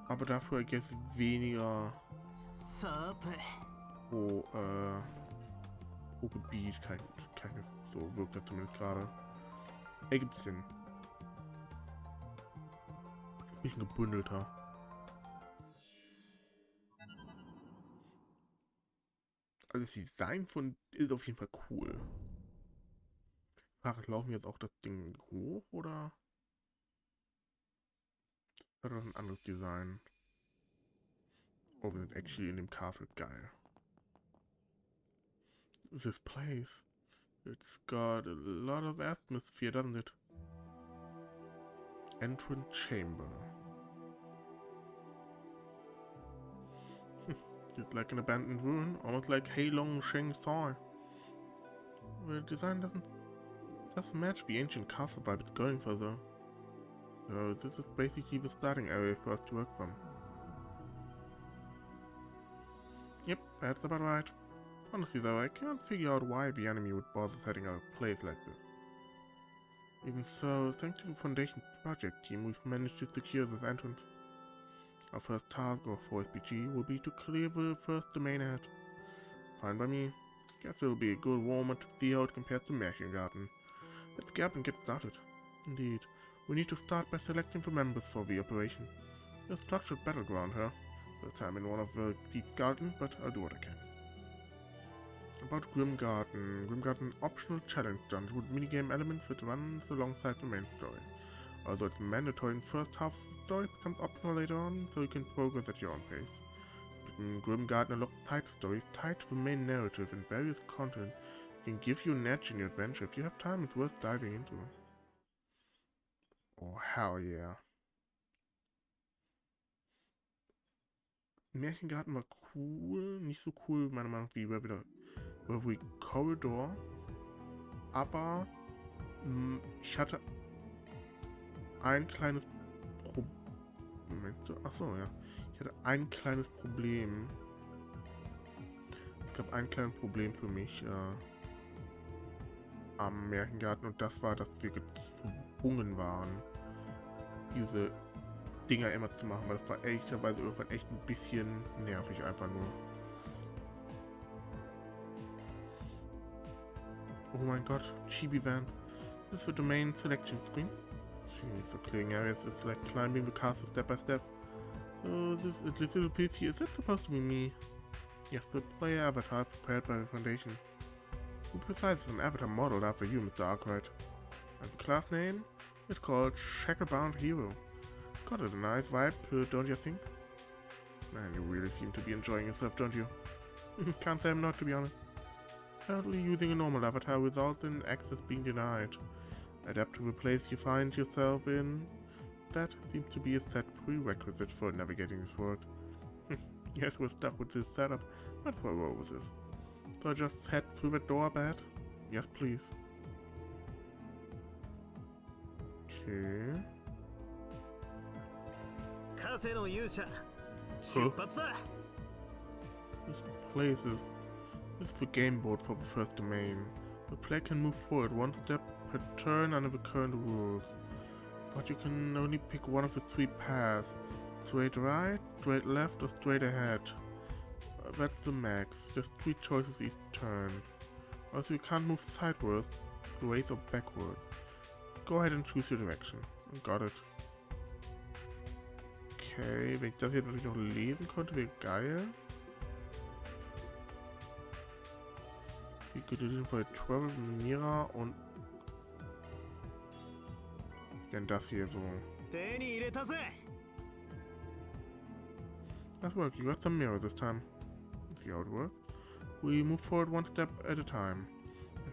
aber dafür, I guess, weniger pro Gebiet. Keine, so wirkt das zumindest gerade. Ergibt Sinn. Ein bisschen gebündelter. Also das Design von ist auf jeden Fall cool. Frage, laufen jetzt auch das Ding hoch oder? Oder ein anderes Design? Oh, wir sind actually in dem Castle. Geil. This place. It's got a lot of atmosphere, doesn't it? Entrance chamber. It's like an abandoned ruin, almost like Heilong Sheng Thai. The design doesn't match the ancient castle vibe it's going for though. So this is basically the starting area for us to work from. Yep, that's about right. Honestly though, I can't figure out why the enemy would bother setting up a place like this. Even so, thanks to the Foundation project team, we've managed to secure this entrance. Our first task of OSPG will be to clear the first domain ahead. Fine by me. Guess it'll be a good warm-up to see how it compares to Machine Garten. Let's get up and get started. Indeed, we need to start by selecting the members for the operation. A structured battleground here. First time in one of these gardens, but I'll do what I can. About Grim Garten. Grim Garten optional challenge dungeon with minigame elements that runs alongside the main story. Although it's mandatory in the first half of the story, it becomes optional later on, so you can progress at your own pace. In Grim Garten, a lot of side stories tied to the main narrative and various content can give you an edge in your adventure. If you have time, it's worth diving into. Oh, hell yeah. Märchengarten war cool, nicht so cool meiner Meinung nach wie Every Corridor, aber ich hatte ein kleines Achso, ja. Ich hatte ein kleines Problem. Es gab ein kleines Problem für mich am Märchengarten und das war, dass wir gezwungen waren, diese Dinger immer zu machen, weil das war ehrlicherweise irgendwann echt ein bisschen nervig einfach nur. Oh mein Gott, Chibi Van. This is the domain selection screen. So clearing areas is like climbing the castle step by step. So this little piece here, is that supposed to be me? Yes, the player avatar prepared by the Foundation. Who precise is an avatar modeled after you, Mr. Arkwright. And the class name is called Shacklebound Hero. Got a nice vibe to it, don't you think? Man, you really seem to be enjoying yourself, don't you? Can't say I'm not, to be honest. Apparently using a normal avatar results in access being denied. Adapt to the place you find yourself in. That seems to be a set prerequisite for navigating this world. Yes, we're stuck with this setup. That's what Rose is. So I just head through the door, Bat? Yes, please. Okay. Huh? This place is the game board for the first domain. The player can move forward one step per turn under the current rules, but you can only pick one of the three paths: straight right, straight left, or straight ahead. That's the max, just 3 choices each turn. Also, you can't move sideways, ways, or backwards. Go ahead and choose your direction. Got it. Okay, wenn ich das hier natürlich noch lesen konnte, wäre geil. Wie gut ist denn für Travel, Mira und denn das hier so. That's work, you got some mirror this time. See how it works. We move forward one step at a time.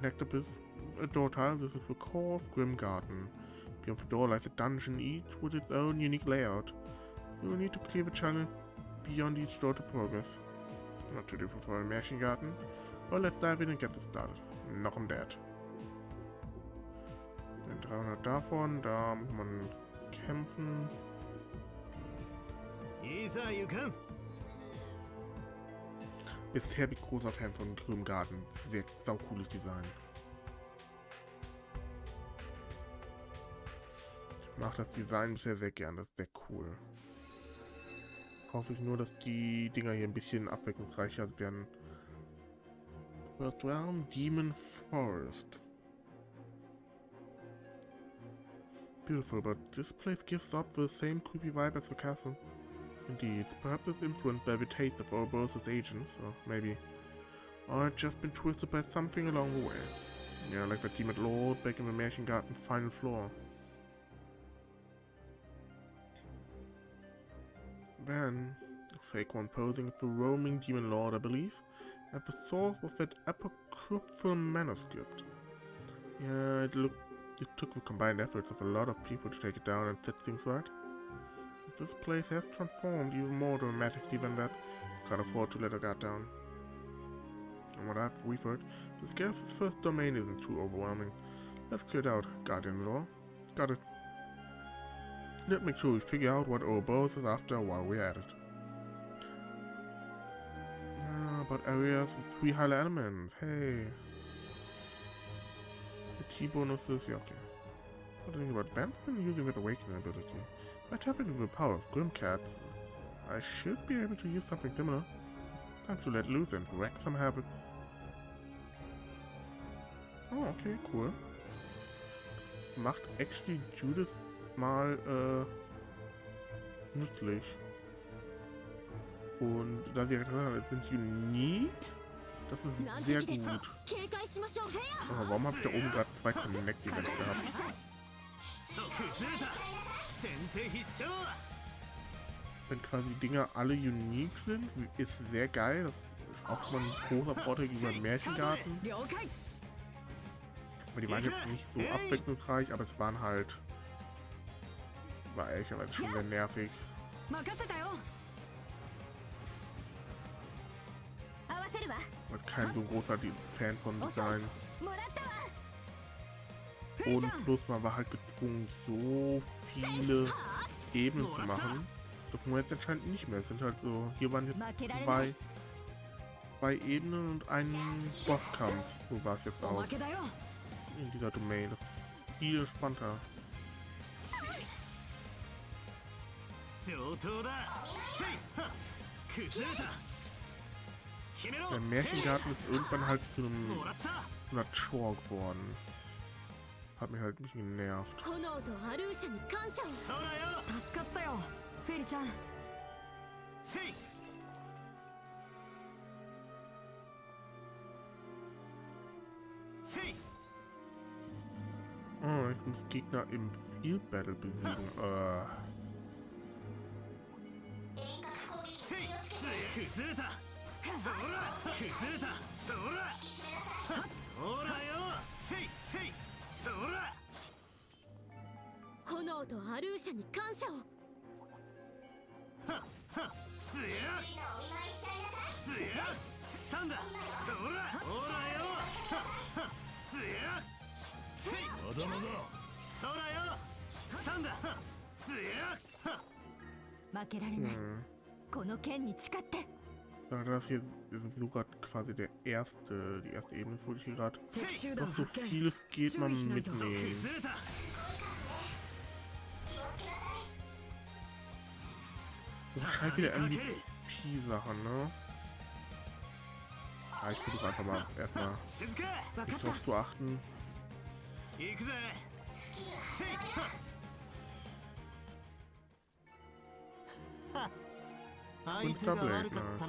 Next up is a door tile. This is the core of Grim Garten. Beyond the door lies a dungeon, each with its own unique layout. You will need to clear the challenge beyond each door to progress. Not too different for a Märchengarten. Well, let's dive in and get this started. Noch am Dead. Den 300 davon, da muss man kämpfen. Bisher bin ich großer Fan von Grim Garten. Sehr saucooles Design. Ich mag das Design bisher sehr gern, das ist sehr cool. Hoffe ich nur, dass die Dinger hier ein bisschen abwechslungsreicher werden. First Realm, Demon Forest. Beautiful, but this place gives up the same creepy vibe as the castle. Indeed, perhaps it's influenced by the taste of Ouroboros' agents, or maybe. Or it's just been twisted by something along the way. Yeah, like the Demon Lord back in the Märchengarten final floor. Then, a fake one posing as the roaming Demon Lord, I believe, at the source was that apocryphal manuscript. Yeah, it took the combined efforts of a lot of people to take it down and set things right. But this place has transformed even more dramatically than that. Can't afford to let a guard down. And what we've heard, the scale of this first domain isn't too overwhelming. Let's clear it out, Guardian Law. Got it. Let's make sure we figure out what Ouroboros is after while we're at it. About areas with 3 higher elements, hey. The T bonuses, yeah, okay. What do you think about advancement using that awakening ability? By tapping into the power of Grim Cats, I should be able to use something similar. Time to let loose and wreak some havoc. Oh, okay, cool. Macht actually Judith mal nützlich. Und da sie sind unique, das ist sehr gut. Aber warum habe ich da oben gerade 2 Connect-Events gehabt? Wenn quasi die Dinger alle unique sind, ist sehr geil. Das ist auch schon mal ein großer Vorteil gegenüber dem Märchengarten. Aber die waren jetzt nicht so abwechslungsreich, aber es waren halt... War ehrlicherweise schon sehr nervig. Ich war kein so großer Fan von Design. Und plus man war halt gezwungen, so viele Ebenen zu machen. Das tun wir jetzt anscheinend nicht mehr. Es sind halt so, hier waren jetzt zwei Ebenen und ein Bosskampf. So war es jetzt auch. In dieser Domain. Das ist viel entspannter. Der Märchengarten ist irgendwann halt zu einer Chore geworden. Hat mich halt nicht genervt. Oh, ich muss Gegner im Field Battle besiegen. Ja, das hier ist nur gerade quasi die erste Ebene, wo ich hier gerade noch so vieles geht man mitnehmen. Das ist halt wieder MVP-Sachen, ne? Ja, ich versuche einfach mal erstmal nicht drauf zu achten. Und Double Eight, nice.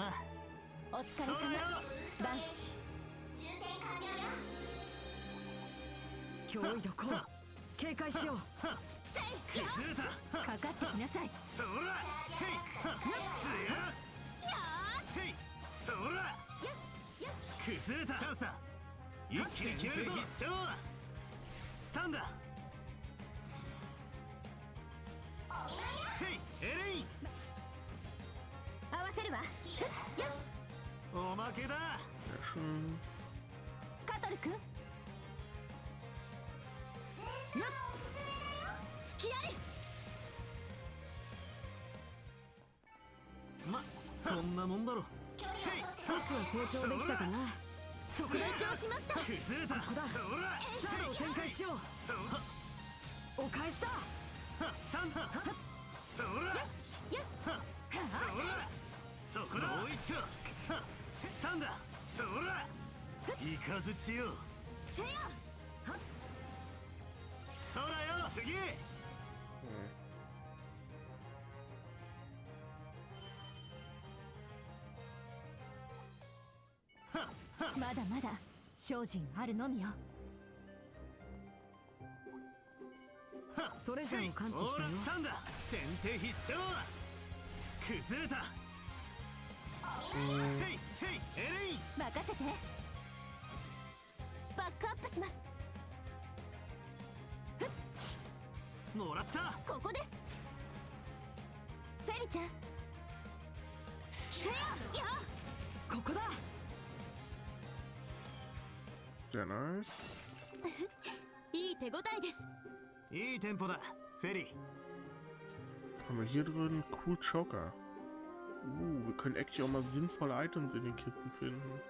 Sehr schön. Sehr nice. Haben wir hier drin cool Joker. Wir können actually auch mal sinnvolle Items in den Kisten finden.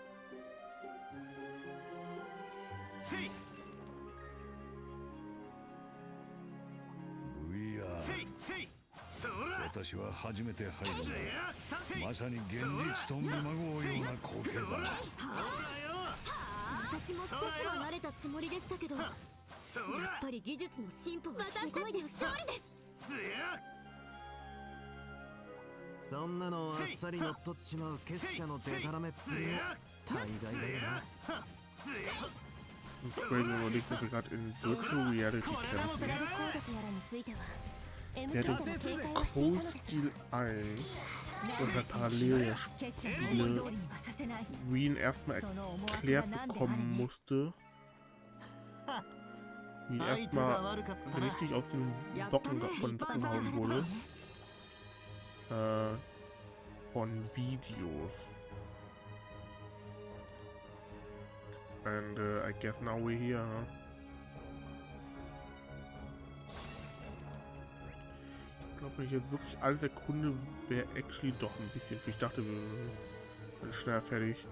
私は初めて入るのはまさに現実と見まごうような光景だ。私も少しは慣れたつもりでしたけど、やっぱり技術の進歩はすごいです。私たちの勝利です。そんなのあっさり乗っ取っちまう結社のデタラメっぷりも大概だよな。Und Crazy überlegt, dass wir gerade in Virtual Reality kämpfen. Der hat den Code-Stil 1 und hat parallel ja Spiele, wie ihn erstmal erklärt bekommen musste. Wie ihn erstmal richtig aus den Socken gehauen wurde. Von Videos. And I guess now we're here, huh? Ich glaube, wenn ich jetzt wirklich alles erkunde, wäre actually doch ein bisschen viel. Ich dachte, wir sind schneller fertig.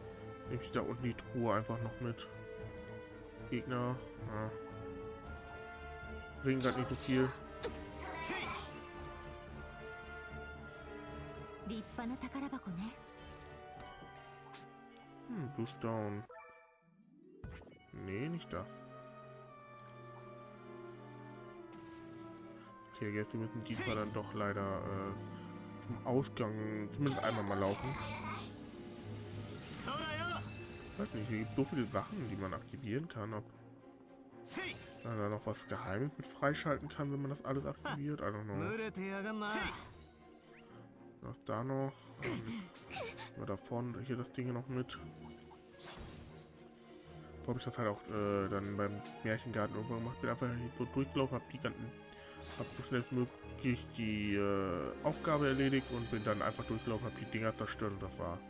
Nehme ich da unten die Truhe einfach noch mit. Gegner. Ja. Bringen gerade nicht so viel. Boost down. Nee, nicht das. Okay, jetzt wir müssen diesmal dann doch leider zum Ausgang zumindest einmal mal laufen. Ich weiß nicht, hier gibt so viele Sachen, die man aktivieren kann. Ob man da noch was Geheimes mit freischalten kann, wenn man das alles aktiviert. I don't know. Was da noch? Mal davon, hier das Ding noch mit. So habe ich das halt auch dann beim Märchengarten irgendwann gemacht. Bin einfach so durchgelaufen, habe so schnell wie möglich die Aufgabe erledigt und bin dann einfach durchgelaufen, habe die Dinger zerstört und das war's.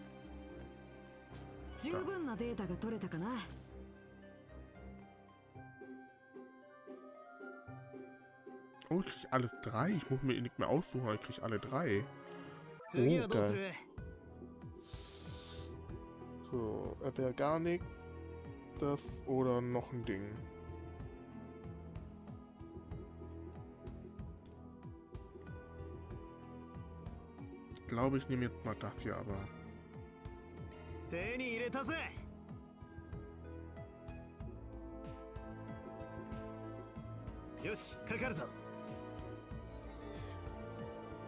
Ja. Oh, ich krieg alles 3. Ich muss mir nicht mehr aussuchen, ich krieg alle 3. Oh, geil. So, wäre gar nichts. Das oder noch ein Ding. Ich glaube, ich nehme jetzt mal das hier, aber.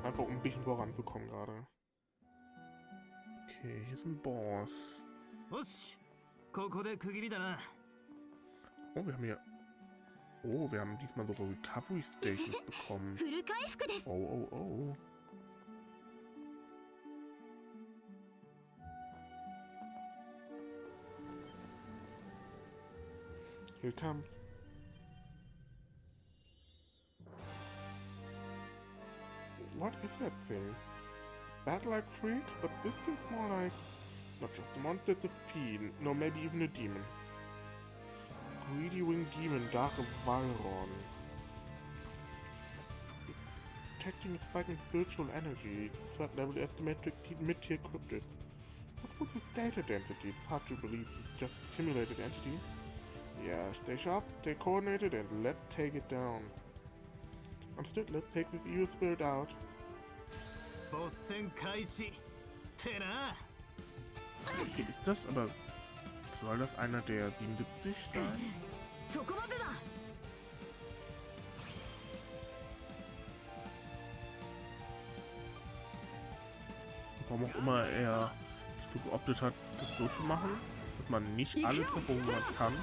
Einfach ein bisschen voranbekommen gerade. Okay, hier ist ein Boss. Oh, wir haben hier. Oh, wir haben diesmal sogar Recovery Stations bekommen. Oh, oh, oh. Here it comes. What is that thing? Bat-like freak? But this seems more like not just a monster, it's a fiend. No, maybe even a demon. Greedy winged demon, Dark Valron. Detecting a spike in spiritual energy. Third level estimate to exceed mid-tier cryptids. What was this data density? It's hard to believe it's just a simulated entity. Yeah, stay sharp, stay coordinated, and let's take it down. Understood, let's take this evil spirit out. Okay, ist das aber... Soll das einer der 77 sein? Warum auch immer er so geoptet hat, das so zu machen, dass man nicht alle treffen, wo man kann.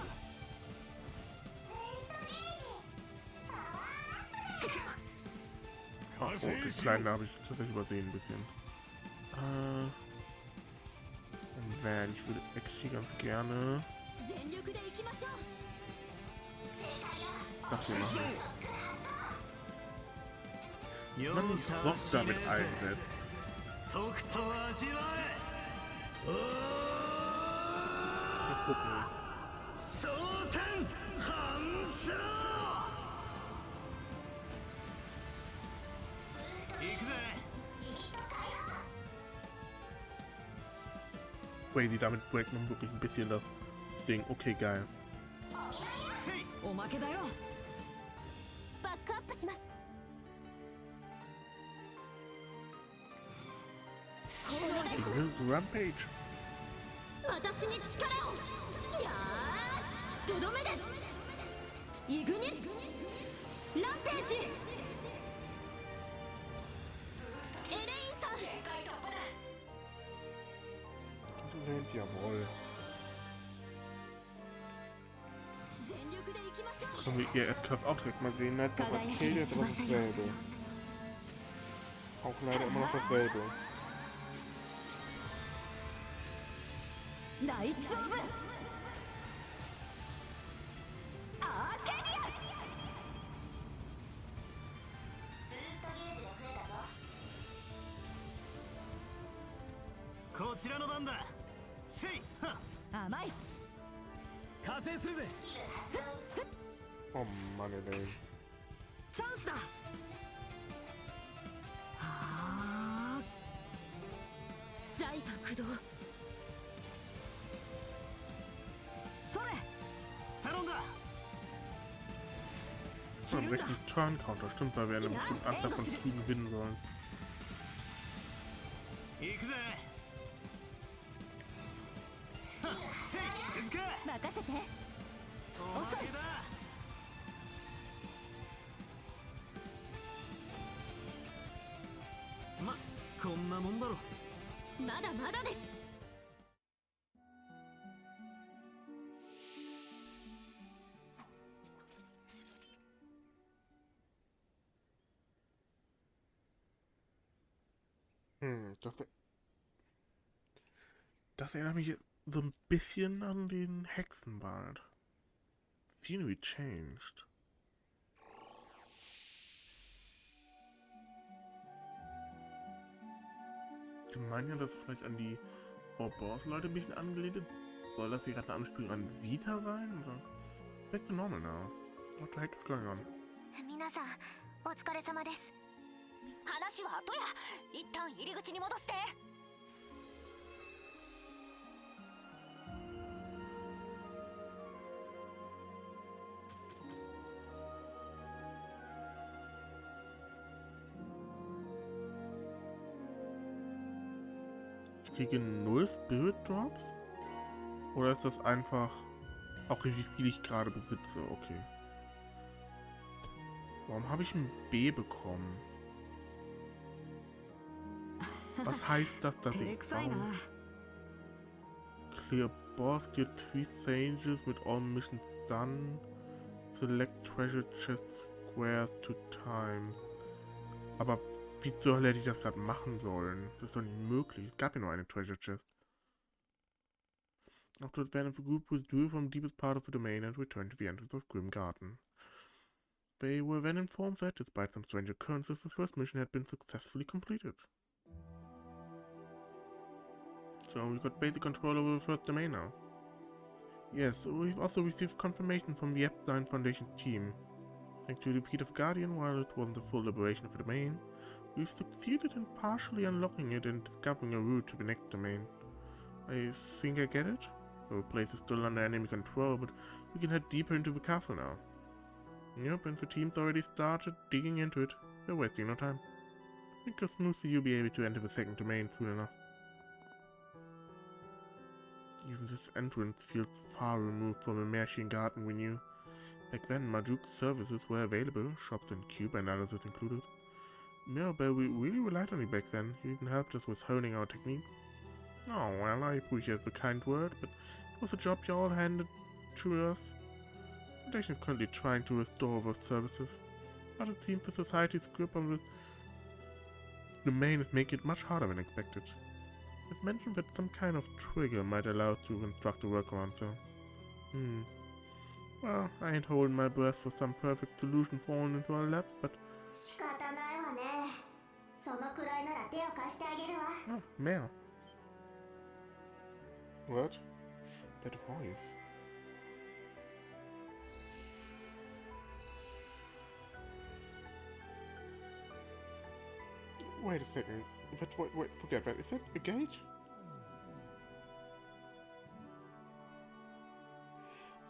Ach, oh, den kleinen habe ich tatsächlich übersehen ein bisschen. Van, ich würde actually ganz gerne das hier machen. Man muss Rost damit einsetzt. Mal gucken. Crazy, damit breakt man wirklich ein bisschen das Ding. Okay, geil. Rampage. Jawohl. Können wir ihr Escort auch direkt mal sehen. Nicht noch okay, jetzt aber dasselbe. Auch leider immer noch dasselbe. Oh Mann, ey. Chance da! Einen rechten Turn-Counter, stimmt, weil wir eine bestimmte Anzahl von Zügen gewinnen sollen. Das erinnert mich so ein bisschen an den Hexenwald. Scenery changed. Sie meinen ja, dass es vielleicht an die Boss-Leute ein bisschen angelehnt ist. Soll das hier gerade eine Anspielung an Vita sein? Oder? Back to normal now. What the heck is going on? 皆さん、お疲れ様です。話は後や。一旦入り口に戻して。Ich kriege 0 Spirit Drops? Oder ist das einfach auch wie viel ich gerade besitze? Okay. Warum habe ich ein B bekommen? Was heißt das, dass ich... Warum? Clear Boss, get 3 Changes with all missions done. Select Treasure Chest Squares to Time. Aber wie zur Hölle hätte ich das gerade machen sollen? Das ist doch nicht möglich. Es gab ja nur eine Treasure Chest. After advance, the group withdrew from the deepest part of the domain and returned to the entrance of Grim Garten. They were then informed that, despite some strange occurrences, the first mission had been successfully completed. So we got basic control over the first domain now. Yes, we've also received confirmation from the Epsteins Foundation team. Thanks to the defeat of Guardian, while it wasn't the full liberation of the domain, we've succeeded in partially unlocking it and discovering a route to the next domain. I think I get it. The place is still under enemy control, but we can head deeper into the castle now. Yep, and the team's already started digging into it. They're wasting no time. Think how smoothly you'll be able to enter the second domain soon enough. Even this entrance feels far removed from the Grim Garten we knew. Back then, Marduk's services were available, shops and cube analysis included. Mirabelle, we really relied on you back then. You even helped us with honing our techniques. Oh, well, I appreciate the kind word, but it was a job you all handed to us. The Foundation is currently trying to restore those services, but it seems the Society's grip on the domain is making it much harder than expected. You've mentioned that some kind of trigger might allow us to construct a workaround, so... Well, I ain't holding my breath for some perfect solution falling into our laps, but... Oh, Mel. What? That voice. Wait a second. Wait, forget that. Is that a gate?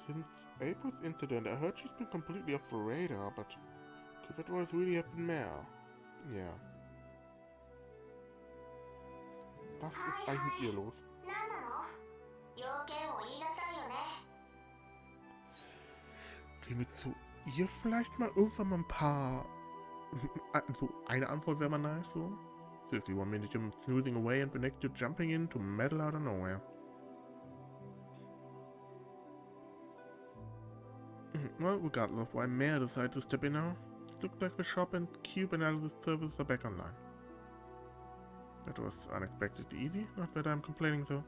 Since April's incident, I heard she's been completely off the radar, but could that voice really have been Mel? Yeah. Was ist eigentlich mit ihr los? Kriegen wir zu ihr vielleicht mal irgendwann mal ein paar... So eine Antwort wäre mal nice, so. Seriously, 1 minute you're snoozing away and the next you're jumping in to meddle out of nowhere. Well, regardless of why Mayor decided to step in now, it looks like the shop and cube analysis services are back online. That was unexpectedly easy, not that I'm complaining though.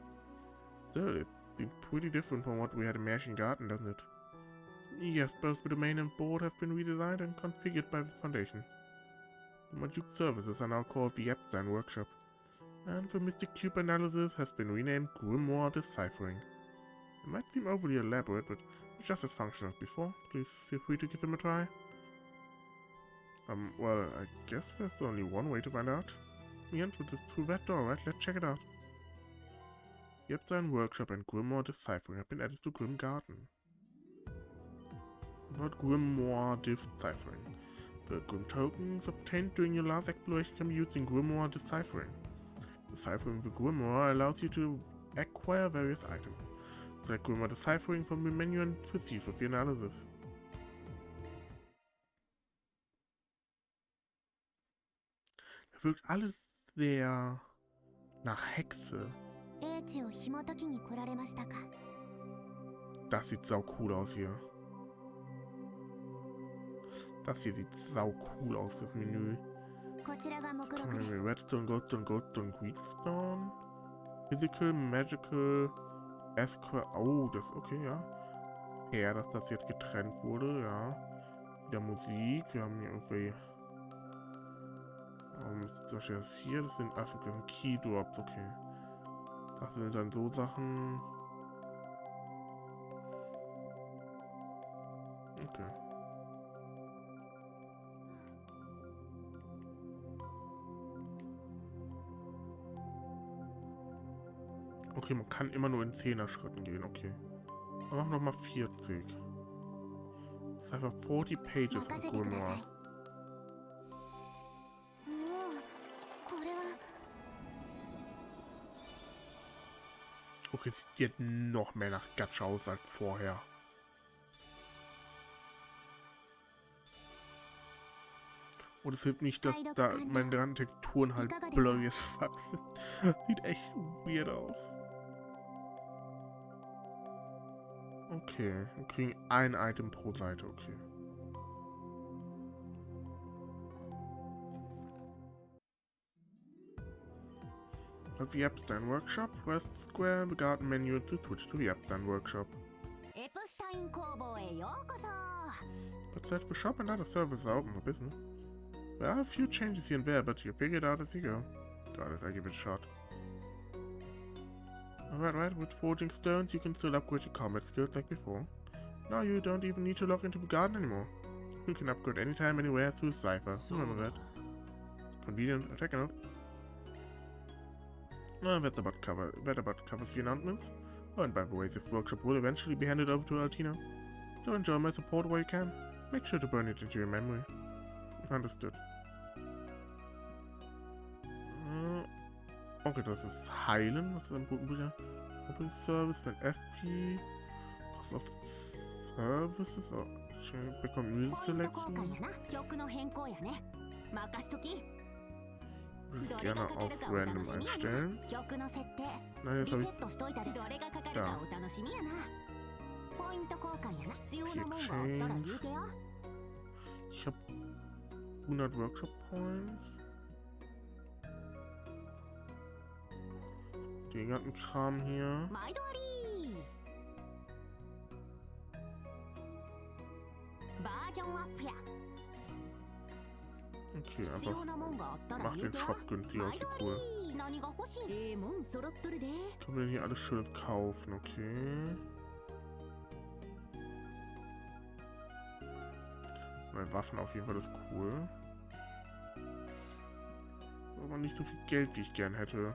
Still, it seems pretty different from what we had in Grim Garten, doesn't it? Yes, both the domain and board have been redesigned and configured by the Foundation. The Marduk services are now called the Epsteins Workshop, and the Mystic Cube analysis has been renamed Grimoire Deciphering. It might seem overly elaborate, but it's just as functional as before. Please feel free to give them a try. Well, I guess there's only one way to find out. The entrance is through that door, right? Let's check it out. The Epsteins Workshop and Grimoire Deciphering have been added to Grim Garten. About Grimoire Deciphering. The Grim tokens obtained during your last exploration can be used in Grimoire Deciphering. Deciphering the Grimoire allows you to acquire various items. Select Grimoire Deciphering from the menu and proceed with the analysis. Das wirkt alles sehr nach Hexe. Das sieht sau cool aus hier. Das hier sieht sau cool aus, das Menü. Redstone, Goldstone, Goldstone, Greenstone. Physical, Magical, Esquire. Oh, das okay, ja. Ja, dass das jetzt getrennt wurde, ja. Wieder Musik. Wir haben hier irgendwie. Das ist hier, das sind. Achso, das sind Keydrops, okay. Das sind dann so Sachen. Okay. Okay, man kann immer nur in 10er-Schritten gehen, okay. Dann machen wir nochmal 40. Das ist einfach 40 Pages of Grimoire. Okay, sieht jetzt noch mehr nach Gacha aus als vorher. Und es hilft nicht, dass da meine ganzen Texturen halt blurry as fuck sind. Sieht echt weird aus. Okay, wir kriegen ein Item pro Seite, okay. At the Epsteins Workshop, press square in the garden menu to switch to the Epsteins Workshop. But that's the shop and other services are open for business. There are a few changes here and there, but you figure it out as you go. Got it, I give it a shot. Right, with forging stones you can still upgrade your combat skills like before. Now you don't even need to log into the garden anymore. You can upgrade anytime, anywhere through Cypher. Remember that. Convenient, I take a note. That about covers the announcements. Oh, and by the way, this workshop will eventually be handed over to Altina. So enjoy my support while you can. Make sure to burn it into your memory. Understood. Okay, das ist Heilen. Was ist ein Botenbücher? Open Service mit FP. Cost of Services. Oh, bekommt Music Selection. Würde ich gerne auf Random einstellen. Nein, jetzt habe ich da. Exchange. Ich habe 100 Workshop Points. Den ganzen Kram hier. Okay, einfach mach den Shop günstig, okay, cool. Kann man denn hier alles Schönes kaufen, okay. Meine Waffen auf jeden Fall ist cool. Aber nicht so viel Geld, wie ich gern hätte.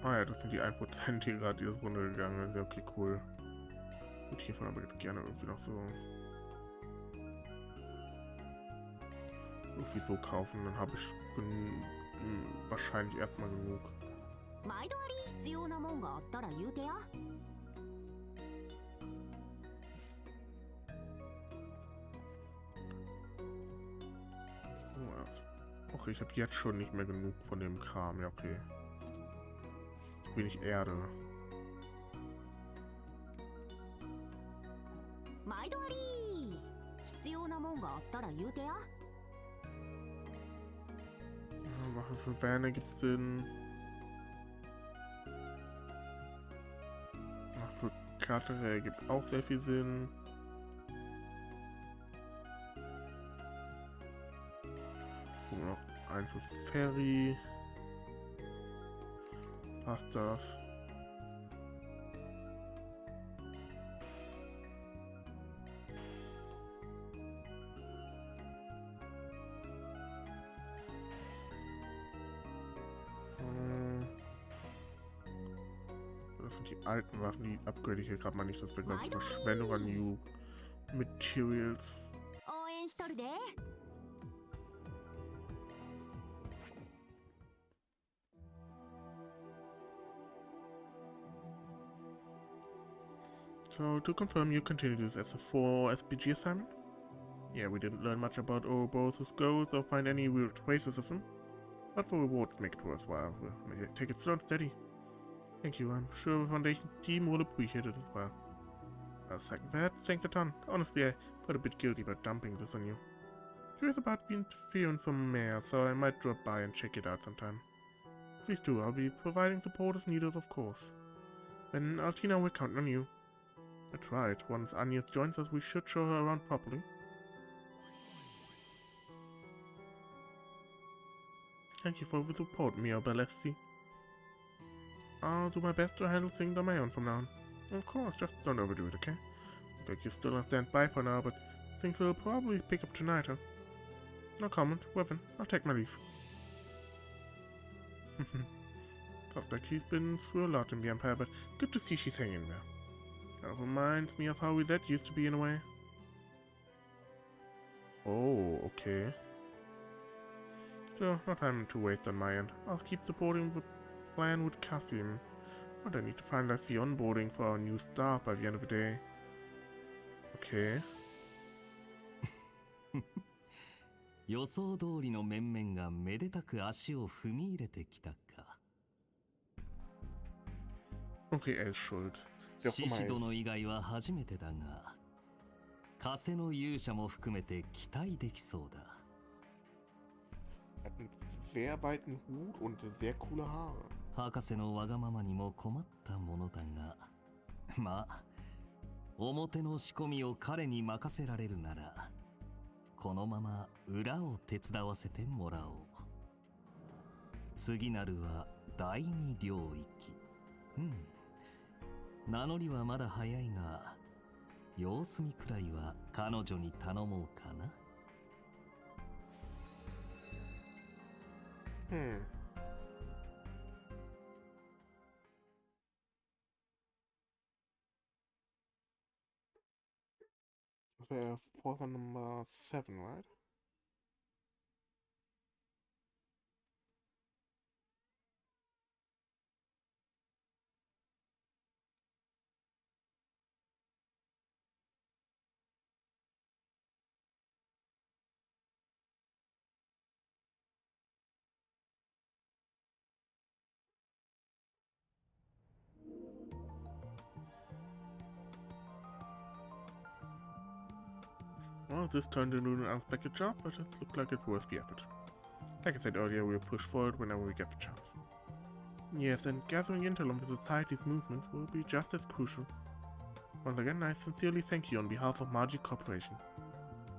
Ah ja, das sind die 1%, die gerade dieses runtergegangen sind. Okay, cool. Und hiervon aber jetzt gerne irgendwie noch so. Irgendwie so kaufen, dann habe ich wahrscheinlich erstmal genug. Okay, ich habe jetzt schon nicht mehr genug von dem Kram, ja okay. zu wenig Erde. 毎度あり。必要なもんがあったら言うてや。 Waffe für Werner gibt Sinn. Für Katere gibt auch sehr viel Sinn. Und noch ein für Ferry. Passt das? Das sind die alten Waffen, die upgrade ich hier gerade mal nicht. Das wird, glaube ich, Verschwendung an New Materials. 応援しとるで。 So, to confirm, you continue this as a 4 SPG assignment? Yeah, we didn't learn much about Ouroboros' goals or find any real traces of them. But for rewards, make it worthwhile. We'll take it slow and steady. Thank you, I'm sure the Foundation team will appreciate it as well. Second that, thanks a ton. Honestly, I felt a bit guilty about dumping this on you. Curious about the interference from Mayor, so I might drop by and check it out sometime. Please do, I'll be providing support as needed, of course. Then, Altina, we're counting on you. That's right, once Agnés joins us, we should show her around properly. Thank you for the support, Mio Balesti. I'll do my best to handle things on my own from now on. Of course, just don't overdo it, okay? Like you're still on standby for now, but things will probably pick up tonight, huh? No comment. Well then, I'll take my leave. Sounds like she's been through a lot in the Empire, but good to see she's hanging there. That reminds me of how that used to be in a way. Oh, okay. So, no time to waste on my end. I'll keep supporting the plan with Kasim. But I need to finalize the onboarding for our new staff by the end of the day. Okay. 予想通りの面々がめでたく足を踏み入れてきたか。 Okay, er ist schuld. 獅子殿以外は初めてだが、風の勇者も含めて期待できそうだ。Er hat einen sehr weiten Hut und sehr coole Haare. 博士のわがままにも困ったものだが、まあ、表の仕込みを彼に任せられるなら、このまま裏を手伝わせてもらおう。次なるは第二領域。名乗りはまだ早いが、様子見くらいは彼女に頼もうかな。Wäre Vorfall Nummer 7, right? Well, this turned into an unexpected job, but it looked like it's worth the effort. Like I said earlier, we'll push forward whenever we get the chance. Yes, and gathering intel on the society's movements will be just as crucial. Once again, I sincerely thank you on behalf of Magic Corporation.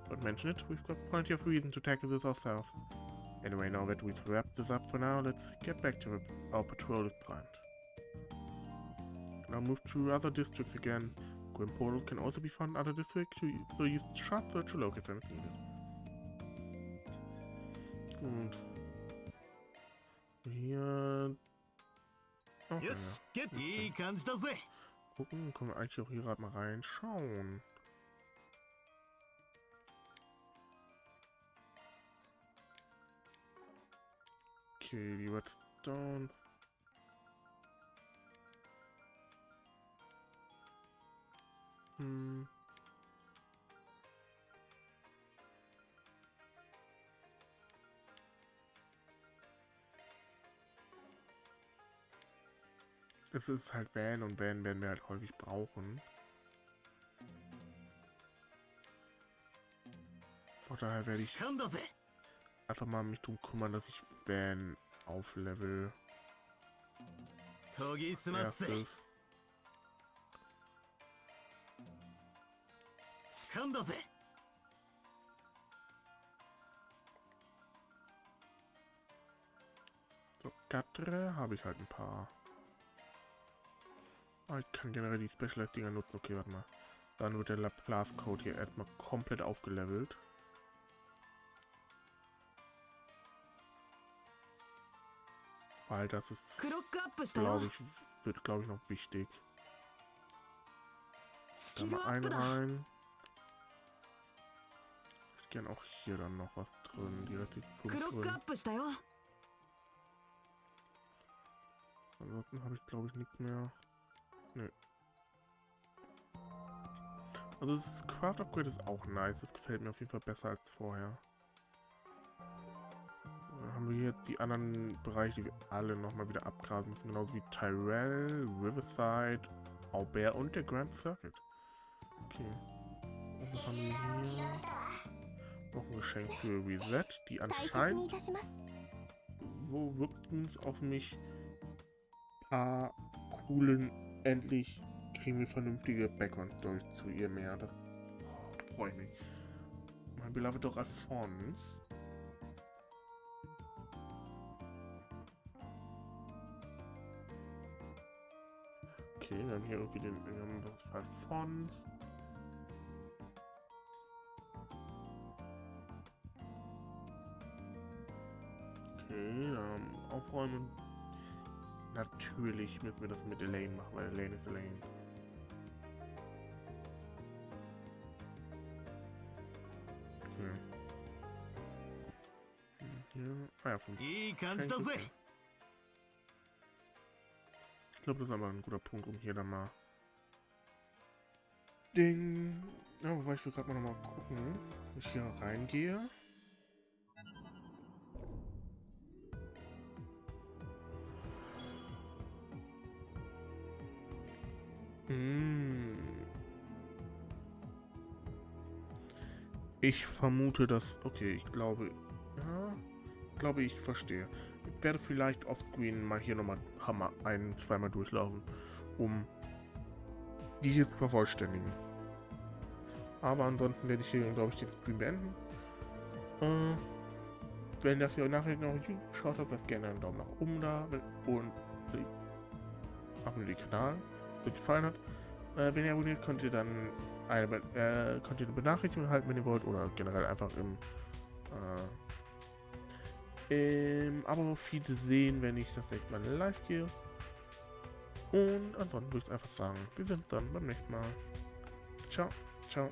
Don't mention it, we've got plenty of reason to tackle this ourselves. Anyway, now that we've wrapped this up for now, let's get back to our patrol as planned. Now move to other districts again. Grim Portal can also be found in other districts, so use sharp search to locate them if needed. Und hier... Oh, Yes, geht die kannst du sehen. Gucken, können wir eigentlich auch hier gerade mal reinschauen. Okay, die Redstone. Es ist halt Van und Van werden wir halt häufig brauchen. Von daher werde ich einfach mal mich drum kümmern, dass ich Van auf Level erstes. So, Gatre habe ich halt ein paar. Ah, ich kann generell die Specialized-Dinger nutzen. Okay, warte mal. Dann wird der Laplace-Code hier erstmal komplett aufgelevelt. Weil das ist, glaube ich, wird noch wichtig. Da mal einen rein. Ich gerne auch hier dann noch was drin. Die restlichen 5 drin. Ansonsten habe ich, glaube ich, nichts mehr. Nö. Also das Craft Upgrade ist auch nice. Das gefällt mir auf jeden Fall besser als vorher. Dann haben wir jetzt die anderen Bereiche, die wir alle nochmal wieder abgrasen müssen. Genauso wie Tyrell, Riverside, Aubert und der Grand Circuit. Okay. Und was haben wir hier? Noch ein Geschenk für Reset, die anscheinend... Wo wirkt es auf mich? Coolen, endlich kriegen wir vernünftige Background-Stories zu ihr mehr. Das freue ich mich. Mein beloved doch Alphonse. Okay, wir haben hier irgendwie das Alphonse. Okay, aufräumen. Natürlich müssen wir das mit Elaine machen, weil Elaine ist Elaine. Okay. Hier. Ah ja, vom Geschenke. Ich glaube, das ist aber ein guter Punkt, um hier dann mal Ding. Ja, wobei ich will gerade mal noch mal gucken, ob ich hier reingehe. Ich vermute, dass... Okay, ich glaube... Ja, ich verstehe. Ich werde vielleicht offscreen mal hier nochmal zweimal durchlaufen, um die hier zu vervollständigen. Aber ansonsten werde ich hier, glaube ich, den Stream beenden. Wenn das hier nachher noch YouTube geschaut habt, lasst gerne einen Daumen nach oben da und abonniert den Kanal, wenn es gefallen hat. Wenn ihr abonniert, könnt ihr dann eine Benachrichtigung erhalten, wenn ihr wollt, oder generell einfach im Abo-Feed sehen, wenn ich das nächste Mal live gehe. Und ansonsten würde ich einfach sagen, wir sehen uns dann beim nächsten Mal. Ciao, ciao.